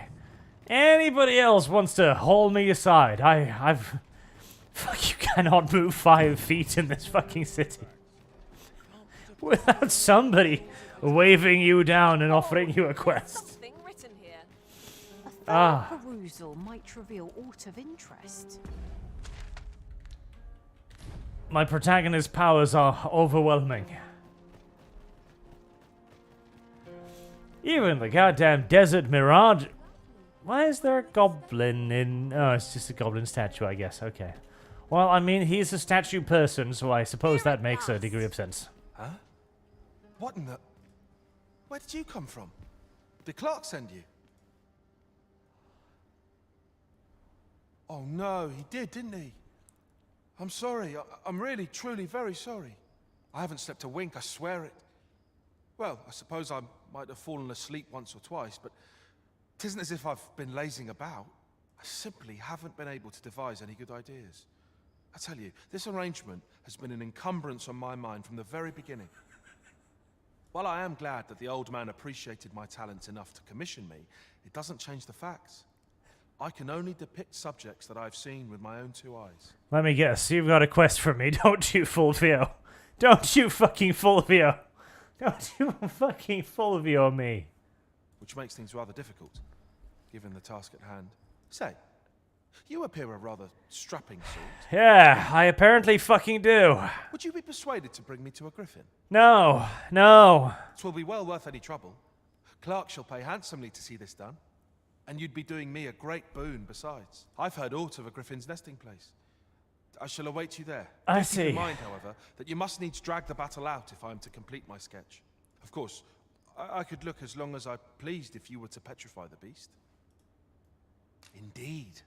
Anybody else wants to haul me aside? I've... Fuck, you cannot move 5 feet in this fucking city. Without somebody waving you down and offering you a quest. Something written here. A thorough perusal might reveal aught of interest. My protagonist's powers are overwhelming. Even the goddamn desert mirage. Why is there a goblin in... Oh, it's just a goblin statue, I guess. Okay. Well, I mean, he's a statue person, so I suppose that makes a degree of sense. Huh? What in the... Where did you come from? Did Clark send you? Oh no, he did, didn't he? I'm sorry. I'm really, truly very sorry. I haven't slept a wink, I swear it. Well, I suppose I'm might have fallen asleep once or twice, but 'tisn't as if I've been lazing about. I simply haven't been able to devise any good ideas. I tell you, this arrangement has been an encumbrance on my mind from the very beginning. While I am glad that the old man appreciated my talents enough to commission me, it doesn't change the facts. I can only depict subjects that I've seen with my own 2 eyes. Let me guess, you've got a quest for me, don't you, Fulvio? Don't you fucking Fulvio? Don't you fucking Fulvio me? Which makes things rather difficult, given the task at hand. Say, you appear a rather strapping sort. Yeah, I apparently fucking do. Would you be persuaded to bring me to a Griffin? No, no. 'Twill be well worth any trouble. Clark shall pay handsomely to see this done. And you'd be doing me a great boon besides. I've heard aught of a Griffin's nesting place. I shall await you there. I Do see. keep in mind, however, that you must needs drag the battle out if I am to complete my sketch. Of course, I could look as long as I pleased if you were to petrify the beast. Indeed,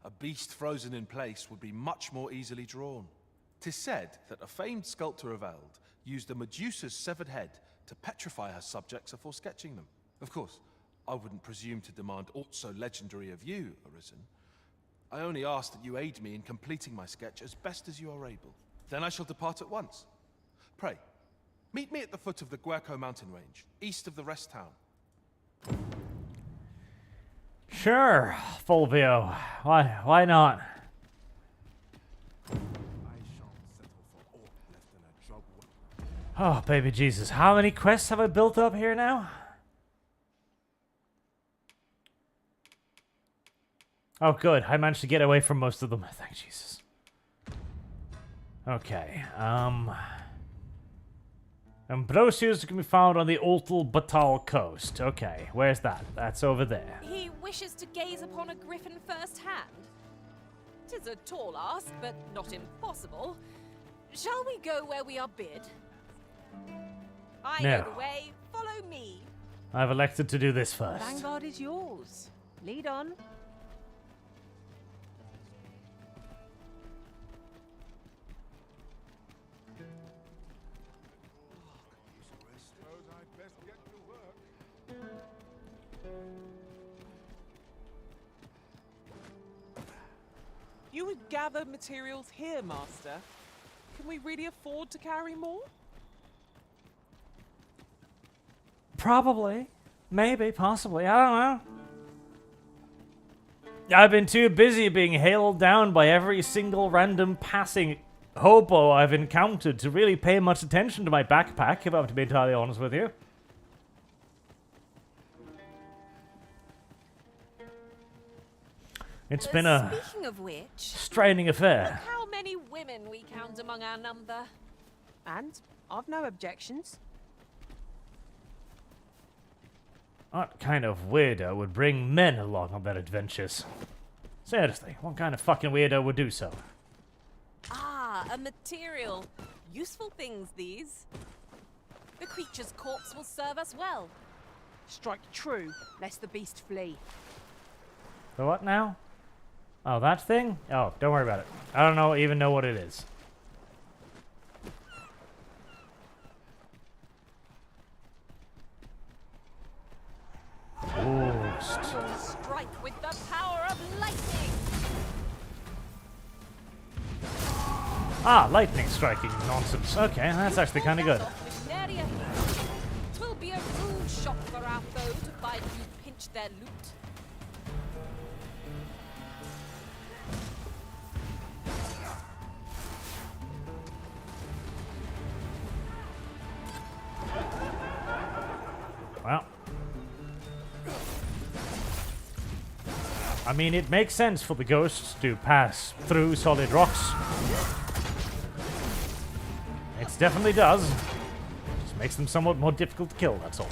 a beast frozen in place would be much more easily drawn. 'Tis said that a famed sculptor of Eld used a Medusa's severed head to petrify her subjects before sketching them. Of course, I wouldn't presume to demand aught so legendary of you, Arisen. I only ask that you aid me in completing my sketch as best as you are able. Then I shall depart at once. Pray, meet me at the foot of the Guerco mountain range, east of the rest town. Sure, Fulvio. Why not? Oh, baby Jesus. How many quests have I built up here now? Oh, good. I managed to get away from most of them. Thank Jesus. Okay, Ambrosius can be found on the Oltal Batal coast. Okay, where's that? That's over there. He wishes to gaze upon a griffin firsthand. 'Tis a tall ask, but not impossible. Shall we go where we are bid? I know the way. Follow me. I've elected to do this first. Vanguard is yours. Lead on. You would gather materials here, Master. Can we really afford to carry more? Probably. Maybe. Possibly. I don't know. I've been too busy being hailed down by every single random passing hobo I've encountered to really pay much attention to my backpack, if I have to be entirely honest with you. It's been a Speaking of which, straining affair. look how many women we count among our number. And I've no objections. What kind of weirdo would bring men along on their adventures? Seriously, what kind of fucking weirdo would do so? Ah, a material. Useful things, these. The creature's corpse will serve us well. Strike true, lest the beast flee. The what now? Oh, that thing? Oh, don't worry about it. I don't even know what it is. Strike with the power of lightning. Ah, lightning striking nonsense. Okay, that's actually kind of good. Twill be a rude shock for our foe to find you pinch their loot. Well, I mean, it makes sense for the ghosts to pass through solid rocks. It definitely does. Just makes them somewhat more difficult to kill, that's all.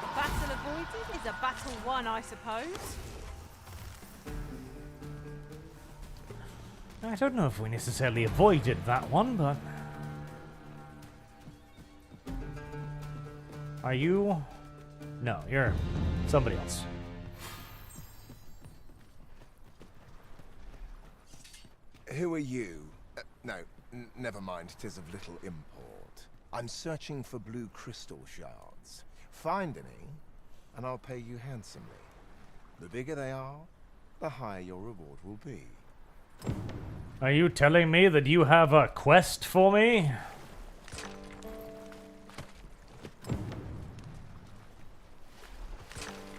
A battle avoided is a battle won, I suppose. I don't know if we necessarily avoided that one, but... Are you... No, you're somebody else. Who are you? No, Never mind, 'tis of little import. I'm searching for blue crystal shards. Find any, and I'll pay you handsomely. The bigger they are, the higher your reward will be. Are you telling me that you have a quest for me?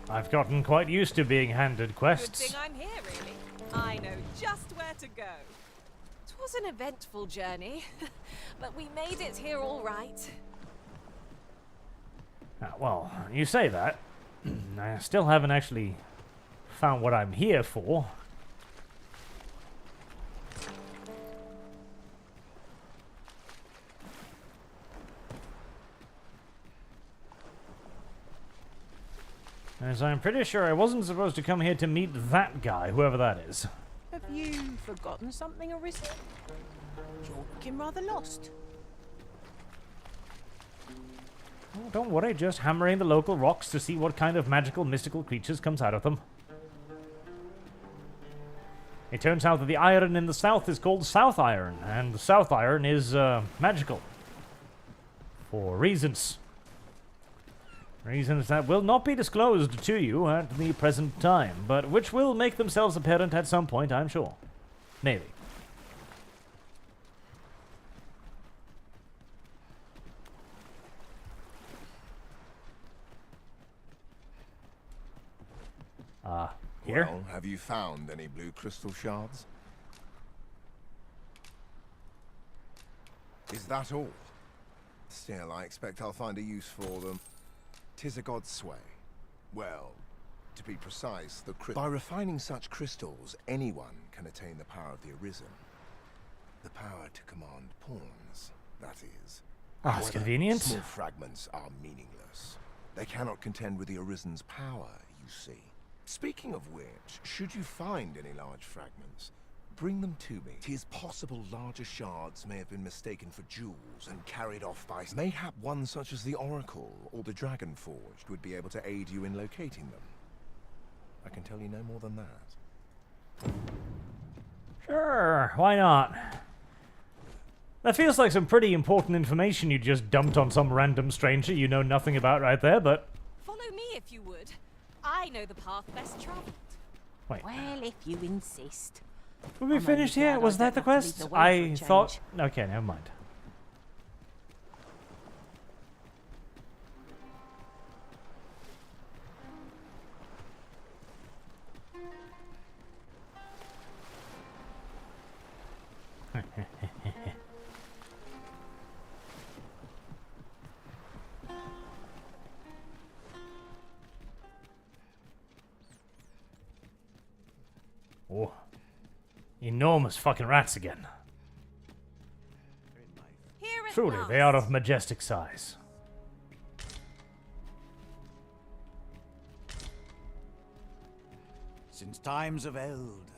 I've gotten quite used to being handed quests. Good thing I'm here, really. I know just where to go. It was an eventful journey, but we made it here all right. Well, you say that. I still haven't actually found what I'm here for. As I'm pretty sure I wasn't supposed to come here to meet that guy, whoever that is. Have you forgotten something, Arisen? You're looking rather lost. Oh, don't worry, just hammering the local rocks to see what kind of magical, mystical creatures comes out of them. It turns out that the iron in the south is called South Iron, and the South Iron is magical. For reasons. Reasons that will not be disclosed to you at the present time, but which will make themselves apparent at some point, I'm sure. Maybe. Here? Well, have you found any blue crystal shards? Is that all? Still, I expect I'll find a use for them. 'Tis a god's sway. Well, to be precise, by refining such crystals, anyone can attain the power of the Arisen. The power to command pawns, that is. Ah, it's convenient. Small fragments are meaningless. They cannot contend with the Arisen's power, you see. Speaking of which, should you find any large fragments, bring them to me. 'Tis possible larger shards may have been mistaken for jewels and carried off by... Mayhap one such as the Oracle or the Dragon Forged would be able to aid you in locating them. I can tell you no more than that. Sure, why not? That feels like some pretty important information you just dumped on some random stranger you know nothing about right there, but... Follow me if you would. I know the path best traveled. Wait. Well, if you insist. Were we finished here? Was that the quest? I thought... Okay, never mind. Oh. Enormous fucking rats again. Truly, they are of majestic size. Since times of eld,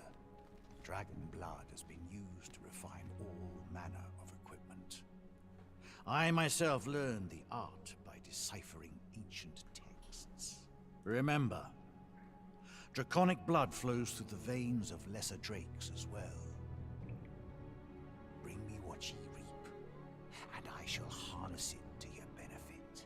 dragon blood has been used to refine all manner of equipment. I myself learned the art by deciphering ancient texts. Remember, draconic blood flows through the veins of lesser drakes as well. Bring me what ye reap, and I shall harness it to your benefit.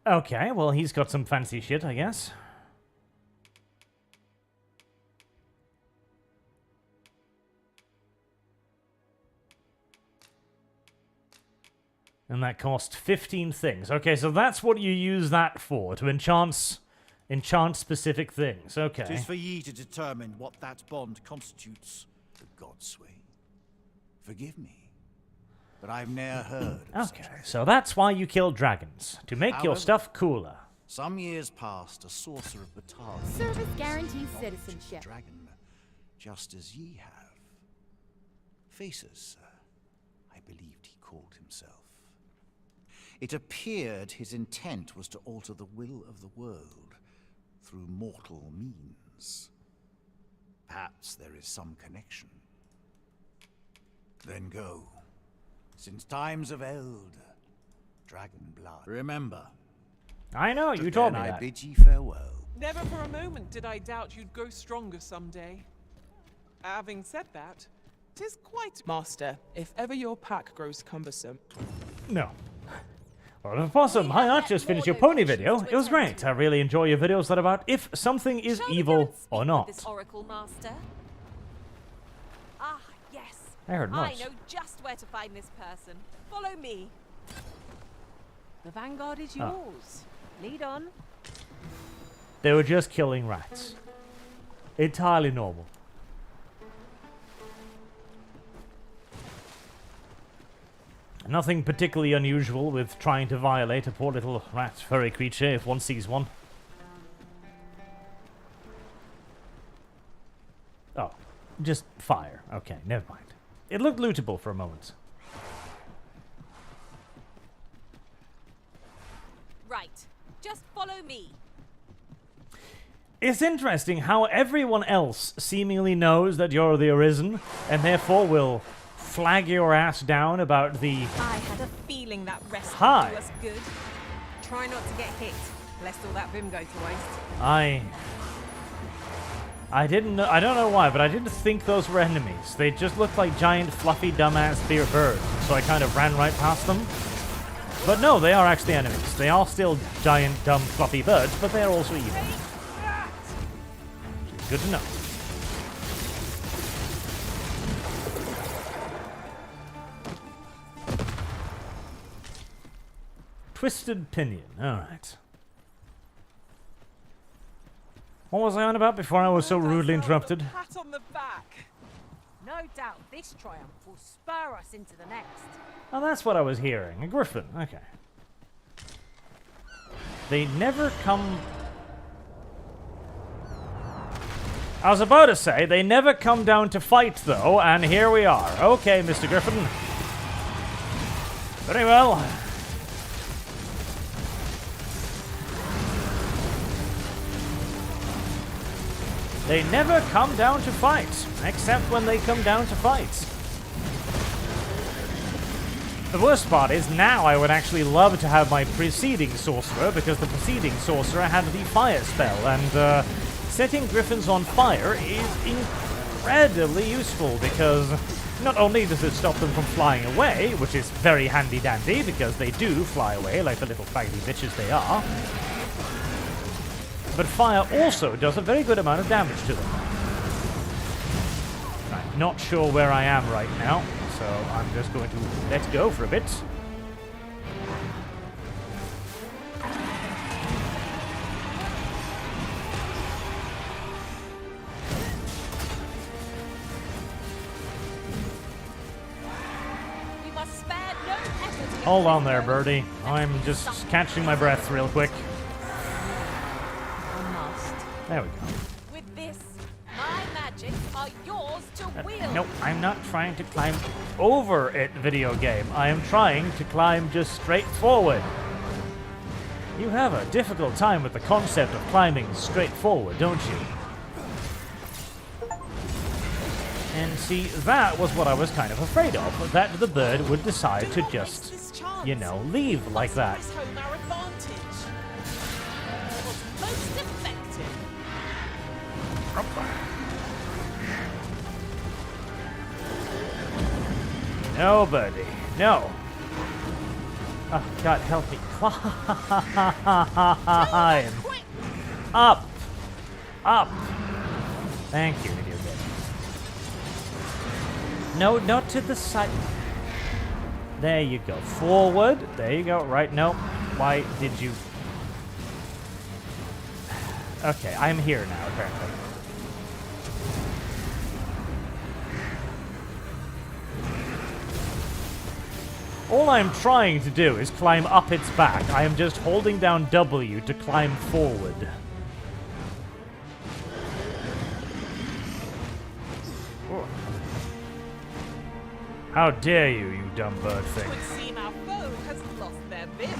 Okay, well, he's got some fancy shit, I guess. And that cost 15 things. Okay, so that's what you use that for, to enchant specific things. Okay. 'Tis for ye to determine what that bond constitutes, the godsway. Forgive me, but I've ne'er heard of such a thing. So that's why you kill dragons, to make your However, stuff cooler. Some years past, a sorcerer of Batal Service guarantees citizenship. Dragon, just as ye have. Faces, I believed he called himself. It appeared his intent was to alter the will of the world through mortal means. Perhaps there is some connection. Then go, Since times of eld, dragon blood. Remember. I know, you told me I that. bid ye farewell. Never for a moment did I doubt you'd grow stronger someday. Having said that, 'tis quite... Master, if ever your pack grows cumbersome... No. Well, Possum, hi Arch, just finished your pony video. It was great. I really enjoy your videos that are about if something is evil or not. This Oracle Master. Ah, yes. I heard I noise. know just where to find this person. Follow me. The vanguard is Ah. yours. Lead on. They were just killing rats. Entirely normal. Nothing particularly unusual with trying to violate a poor little rat furry creature if one sees one. Oh, just fire. Okay, never mind. It looked lootable for a moment. Right. Just follow me. It's interesting how everyone else seemingly knows that you're the Arisen, and therefore will flag your ass down about the... I had a feeling that rest Hi. would do us good. Try not to get hit, lest all that vim go to waste. I didn't know, I don't know why, but I didn't think those were enemies. They just looked like giant, fluffy, dumbass beer birds, so I kind of ran right past them. But no, they are actually enemies. They are still giant, dumb, fluffy birds, but they are also evil. Good to know. Twisted Pinion. Alright. What was I on about before I was so rudely interrupted? Pat on the back. No doubt this triumph will spur us into the next. Oh, that's what I was hearing. A griffin. Okay. They never come... I was about to say, they never come down to fight, though, and here we are. Okay, Mr. Griffin. Very well. They never come down to fight, except when they come down to fight. The worst part is now I would actually love to have my preceding sorcerer, because the preceding sorcerer had the fire spell, and setting griffins on fire is incredibly useful, because not only does it stop them from flying away, which is very handy-dandy, because they do fly away like the little faggy bitches they are, but fire also does a very good amount of damage to them. I'm not sure where I am right now, so I'm just going to let go for a bit. We must spare no effort. Hold on there, birdie. I'm just catching my breath real quick. There we go. With this, my magics are yours to wield. Nope, I'm not trying to climb over it, video game. I am trying to climb just straight forward. You have a difficult time with the concept of climbing straight forward, don't you? And see, that was what I was kind of afraid of, that the bird would decide to just, you know, leave like that. Home our advantage. Most effective. No, birdie. No. Oh, God, help me. Climb. Up. Up. Thank you, video game. No, not to the side. There you go. Forward. There you go. Right, no. Why did you... Okay, I'm here now, apparently. All I'm trying to do is climb up its back. I am just holding down W to climb forward. Oh. How dare you, you dumb bird thing. It would seem our foe has lost their vim.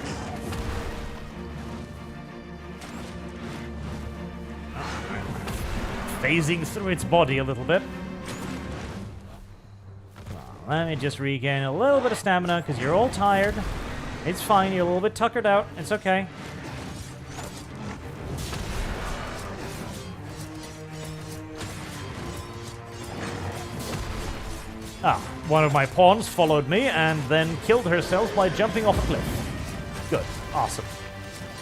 phasing through its body a little bit. Let me just regain a little bit of stamina, because you're all tired. It's fine, you're a little bit tuckered out. It's okay. Ah, one of my pawns followed me and then killed herself by jumping off a cliff. Good. Awesome.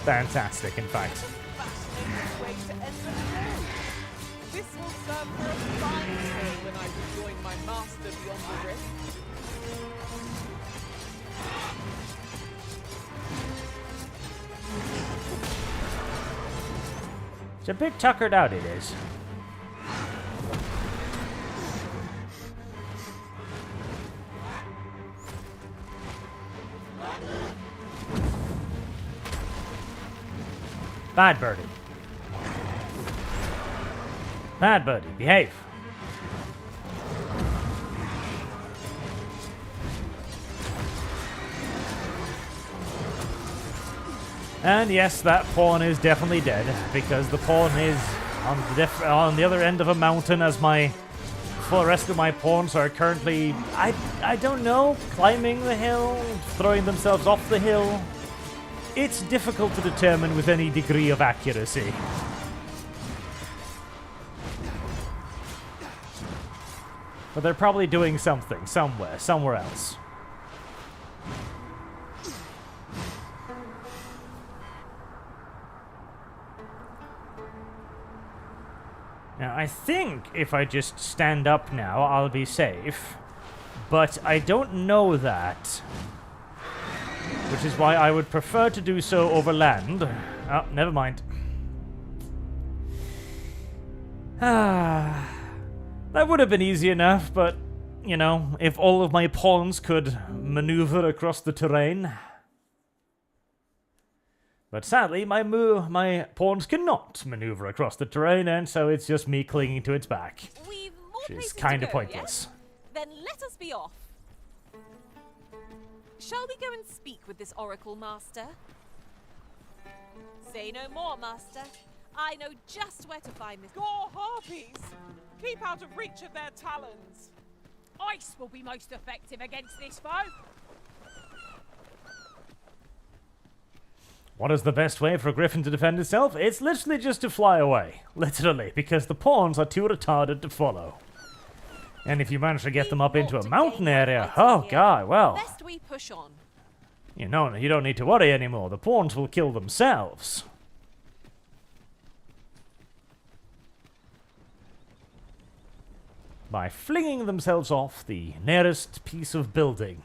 Fantastic, in fact. Fascinating way to end the day. This will serve for a fine tale when I rejoin my master beyond the rift. It's a bit tuckered out, it is. Bad birdie. Bad birdie, behave. And yes, that pawn is definitely dead, because the pawn is on the other end of a mountain, as my full rest of my pawns are currently, I don't know, climbing the hill, throwing themselves off the hill. It's difficult to determine with any degree of accuracy. But they're probably doing something, somewhere else. Now, I think if I just stand up now, I'll be safe. But I don't know that. Which is why I would prefer to do so over land. Oh, never mind. That would have been easy enough, but, you know, if all of my pawns could maneuver across the terrain. But sadly, my pawns cannot maneuver across the terrain, and so it's just me clinging to its back. Which is kind of pointless. Yes? Then let us be off. Shall we go and speak with this Oracle Master? Say no more, Master. I know just where to find this. Gore harpies! Keep out of reach of their talons. Ice will be most effective against this foe. What is the best way for a griffin to defend itself? It's literally just to fly away. Literally, because the pawns are too retarded to follow. And if you manage to get them up into a mountain area, oh god, well. Lest we push on. You know, you don't need to worry anymore. The pawns will kill themselves. By flinging themselves off the nearest piece of building.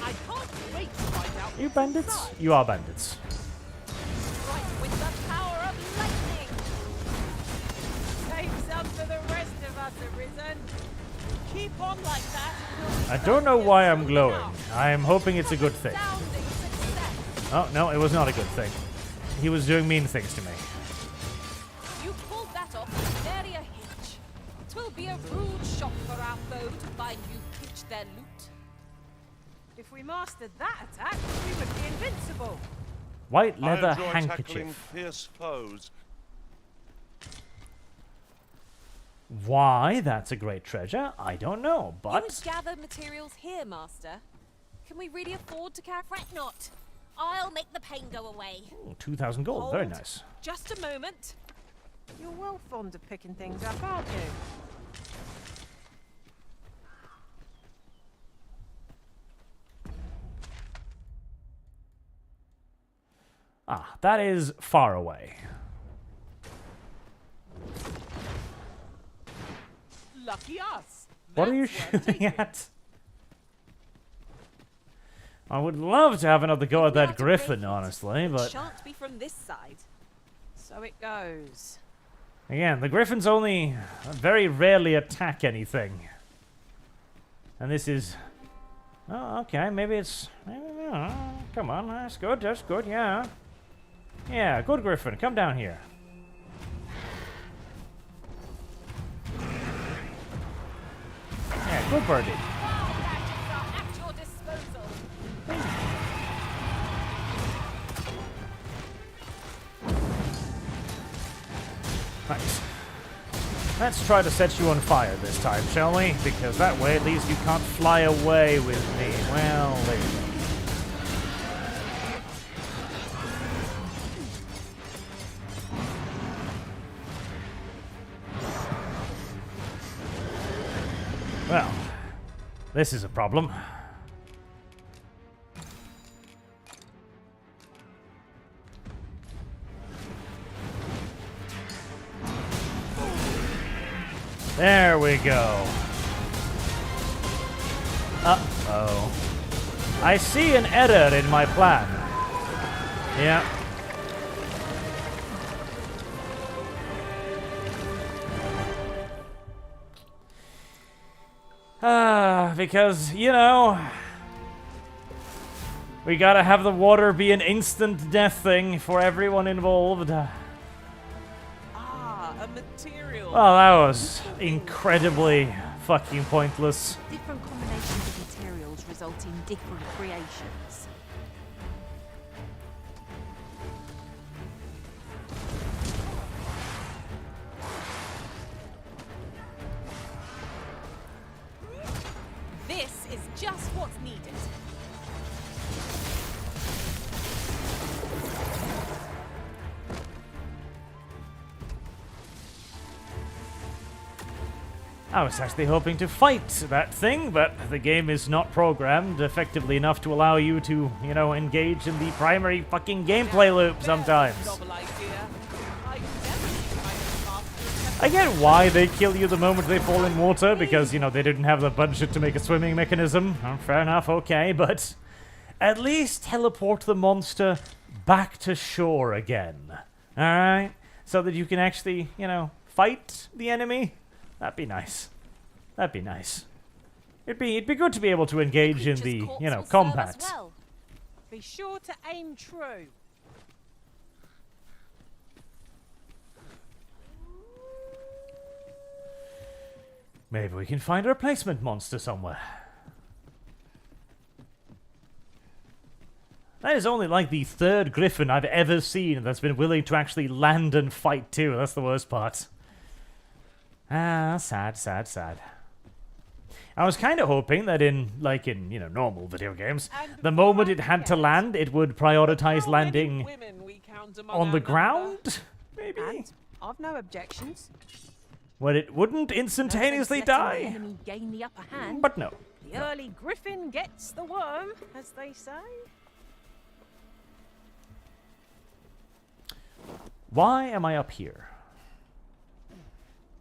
I can't wait to find out. You bandits? You are bandits. Right with the power of lightning. Save some for the rest of us, Arisen. Keep on like that. I don't know why I'm glowing. I'm hoping it's a good thing. Oh, no, it was not a good thing. He was doing mean things to me. You pulled that off with nary a hitch. 'Twill be a rude shock for our foe to find you pitch their loot. If we mastered that attack, we would be invincible. White leather I enjoy tackling handkerchief. fierce foes. Why that's a great treasure, I don't know, You but... would gather materials here, Master. Can we really afford to carry? Fret not. I'll make the pain go away. Ooh, 2,000 gold, very Hold. nice. Just a moment. You're well fond of picking things up, aren't you? Ah, that is far away. Lucky us. What are you shooting at? I would love to have another go at that Griffin, honestly, but... Shan't be from this side. So it goes. Again, the Griffins only very rarely attack anything. And this is... Oh, okay, maybe it's... Come on, that's good, yeah. Yeah, good Griffin, come down here. Yeah, good birdie. At your disposal. Let's try to set you on fire this time, shall we? Because that way at least you can't fly away with me. Well, there you go. Well, this is a problem. There we go. Uh-oh. I see an error in my plan. Yeah. Because, you know, we gotta have the water be an instant death thing for everyone involved. Ah, a material. Well, that was incredibly fucking pointless. Different combinations of materials result in different creations. This is just what's needed. I was actually hoping to fight that thing, but the game is not programmed effectively enough to allow you to, you know, engage in the primary fucking gameplay loop sometimes. I get why they kill you the moment they fall in water, because, you know, they didn't have the budget to make a swimming mechanism. Fair enough, okay, but at least teleport the monster back to shore again. Alright? So that you can actually, you know, fight the enemy. That'd be nice. That'd be nice. It'd be good to be able to engage in the, you know, combat. Well. Be sure to aim true. Maybe we can find a replacement monster somewhere. That is only like the third Griffin I've ever seen that's been willing to actually land and fight too. That's the worst part. Ah, sad, sad, sad. I was kind of hoping that in, you know, normal video games, the moment it had to land, it would prioritize landing on the ground, maybe? And I've no objections. Where it wouldn't instantaneously die? Enemy gain the upper hand. But no. The early Griffin gets the worm, as they say. Why am I up here?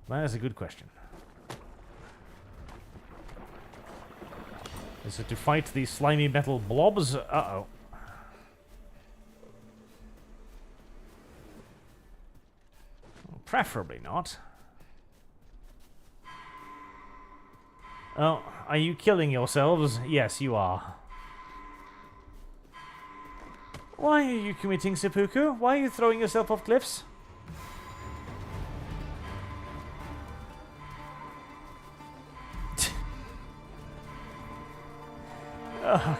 That is a good question. Is it to fight these slimy metal blobs? Uh-oh. Preferably not. Oh, are you killing yourselves? Yes, you are. Why are you committing seppuku? Why are you throwing yourself off cliffs? Oh,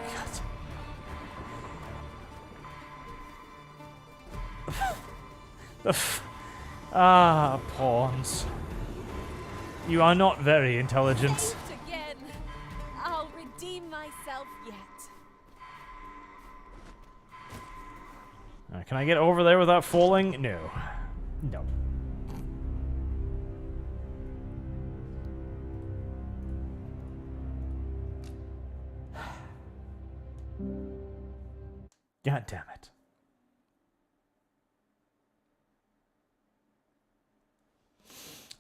God. Ah, pawns. You are not very intelligent. Again. I'll redeem myself yet. Can I get over there without falling? No. No. God damn it.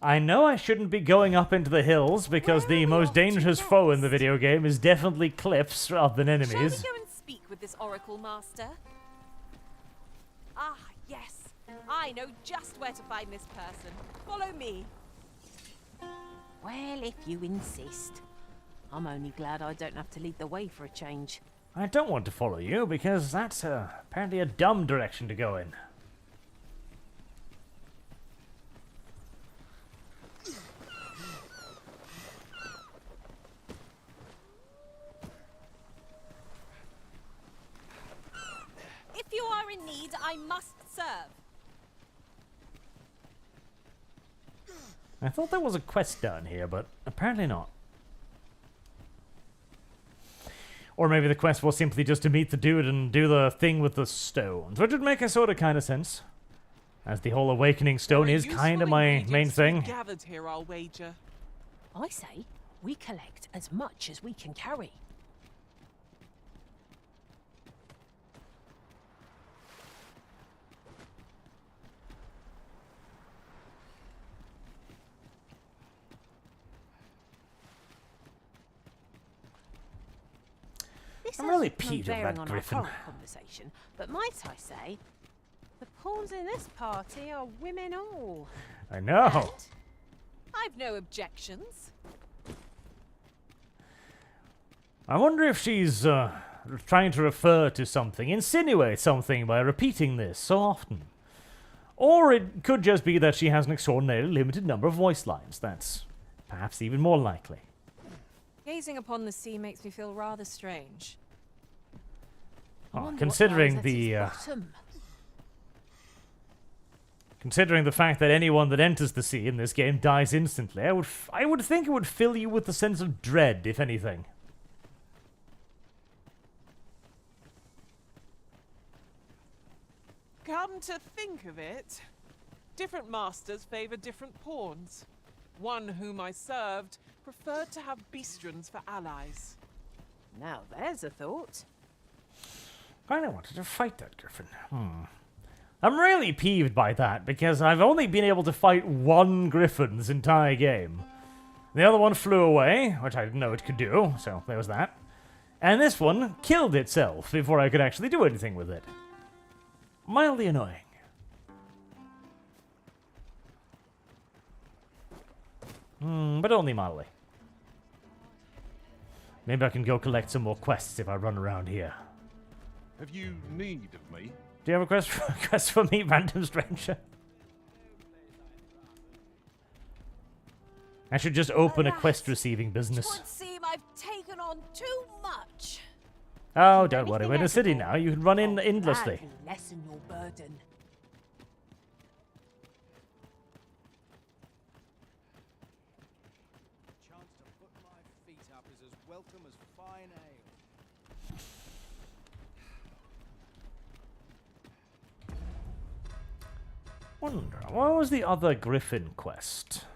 I know I shouldn't be going up into the hills because the most dangerous foe in the video game is definitely cliffs rather than enemies. Shall we go and speak with this Oracle Master? Ah, yes. I know just where to find this person. Follow me. Well, if you insist. I'm only glad I don't have to lead the way for a change. I don't want to follow you because that's apparently a dumb direction to go in. If you are in need, I must serve. I thought there was a quest down here, but apparently not. Or maybe the quest was simply just to meet the dude and do the thing with the stones, which would make a sort of kind of sense. As the whole awakening stone is kind of my main thing. Gathered here, I'll wager. I say we collect as much as we can carry. I'm really peeved at bearing that on Griffin. our current conversation, but might I say, the pawns in this party are women all. I know. And I've no objections. I wonder if she's trying to refer to something, insinuate something by repeating this so often. Or it could just be that she has an extraordinarily limited number of voice lines. That's perhaps even more likely. Gazing upon the sea makes me feel rather strange. Considering the fact that anyone that enters the sea in this game dies instantly, I would think it would fill you with a sense of dread, if anything. Come to think of it, different masters favor different pawns. One whom I served preferred to have beastrons for allies. Now there's a thought. I kinda wanted to fight that Griffin. I'm really peeved by that, because I've only been able to fight one Griffin this entire game. The other one flew away, which I didn't know it could do, so there was that. And this one killed itself before I could actually do anything with it. Mildly annoying. But only mildly. Maybe I can go collect some more quests if I run around here. Have you need of me? Do you have a quest for me, random stranger? I should just open a quest receiving business. It would seem I've taken on too much. Oh, don't worry. We're in a city now. You can run in endlessly. Lessen your burden. Chance to put my feet up is as welcome as fine ale. Wonder, what was the other Griffin quest?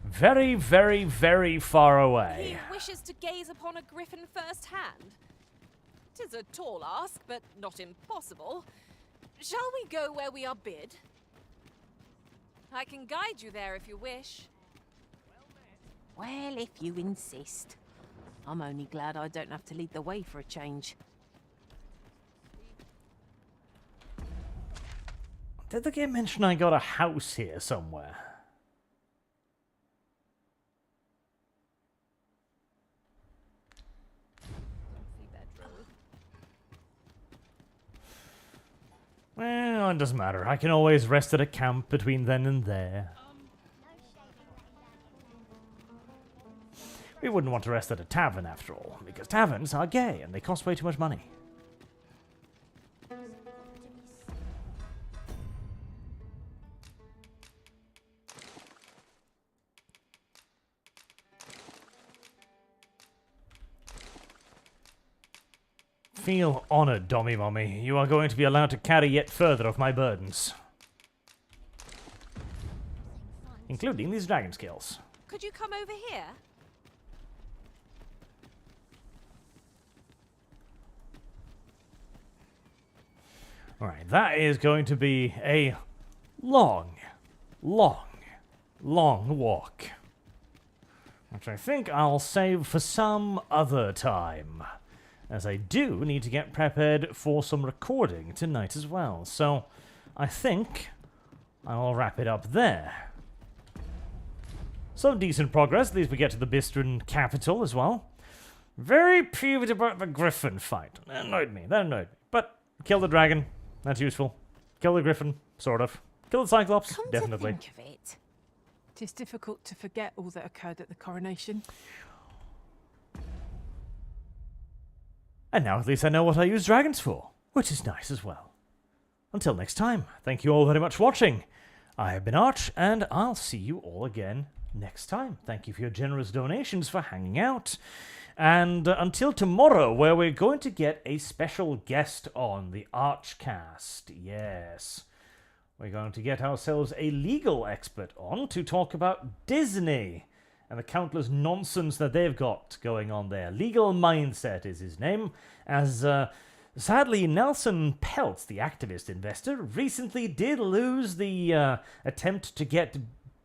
Very, very, very far away. He wishes to gaze upon a griffin firsthand. 'Tis a tall ask, but not impossible. Shall we go where we are bid? I can guide you there if you wish. Well, if you insist. I'm only glad I don't have to lead the way for a change. Did the game mention I got a house here somewhere? Well, it doesn't matter. I can always rest at a camp between then and there. We wouldn't want to rest at a tavern, after all, because taverns are gay and they cost way too much money. Feel honored, Dommy Mommy. You are going to be allowed to carry yet further of my burdens. Including these dragon scales. Could you come over here? Alright, that is going to be a long, long, long walk. Which I think I'll save for some other time. As I do need to get prepared for some recording tonight as well. So, I think I'll wrap it up there. Some decent progress, at least we get to the Bistron capital as well. Very peeved about the Griffin fight. That annoyed me, But, kill the dragon, that's useful. Kill the Griffin, sort of. Kill the Cyclops, definitely. Come to think of it, 'tis difficult to forget all that occurred at the coronation. And now at least I know what I use dragons for, which is nice as well. until next time, thank you all very much for watching. I have been Arch, and I'll see you all again next time. Thank you for your generous donations, for hanging out. And until tomorrow, where we're going to get a special guest on the ArchCast. Yes. We're going to get ourselves a legal expert on to talk about Disney and the countless nonsense that they've got going on there. Legal Mindset is his name, as sadly Nelson Peltz, the activist investor, recently did lose the attempt to get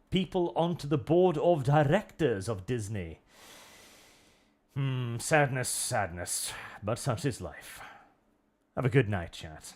people onto the board of directors of Disney. Sadness, sadness, but such is life. Have a good night, chat.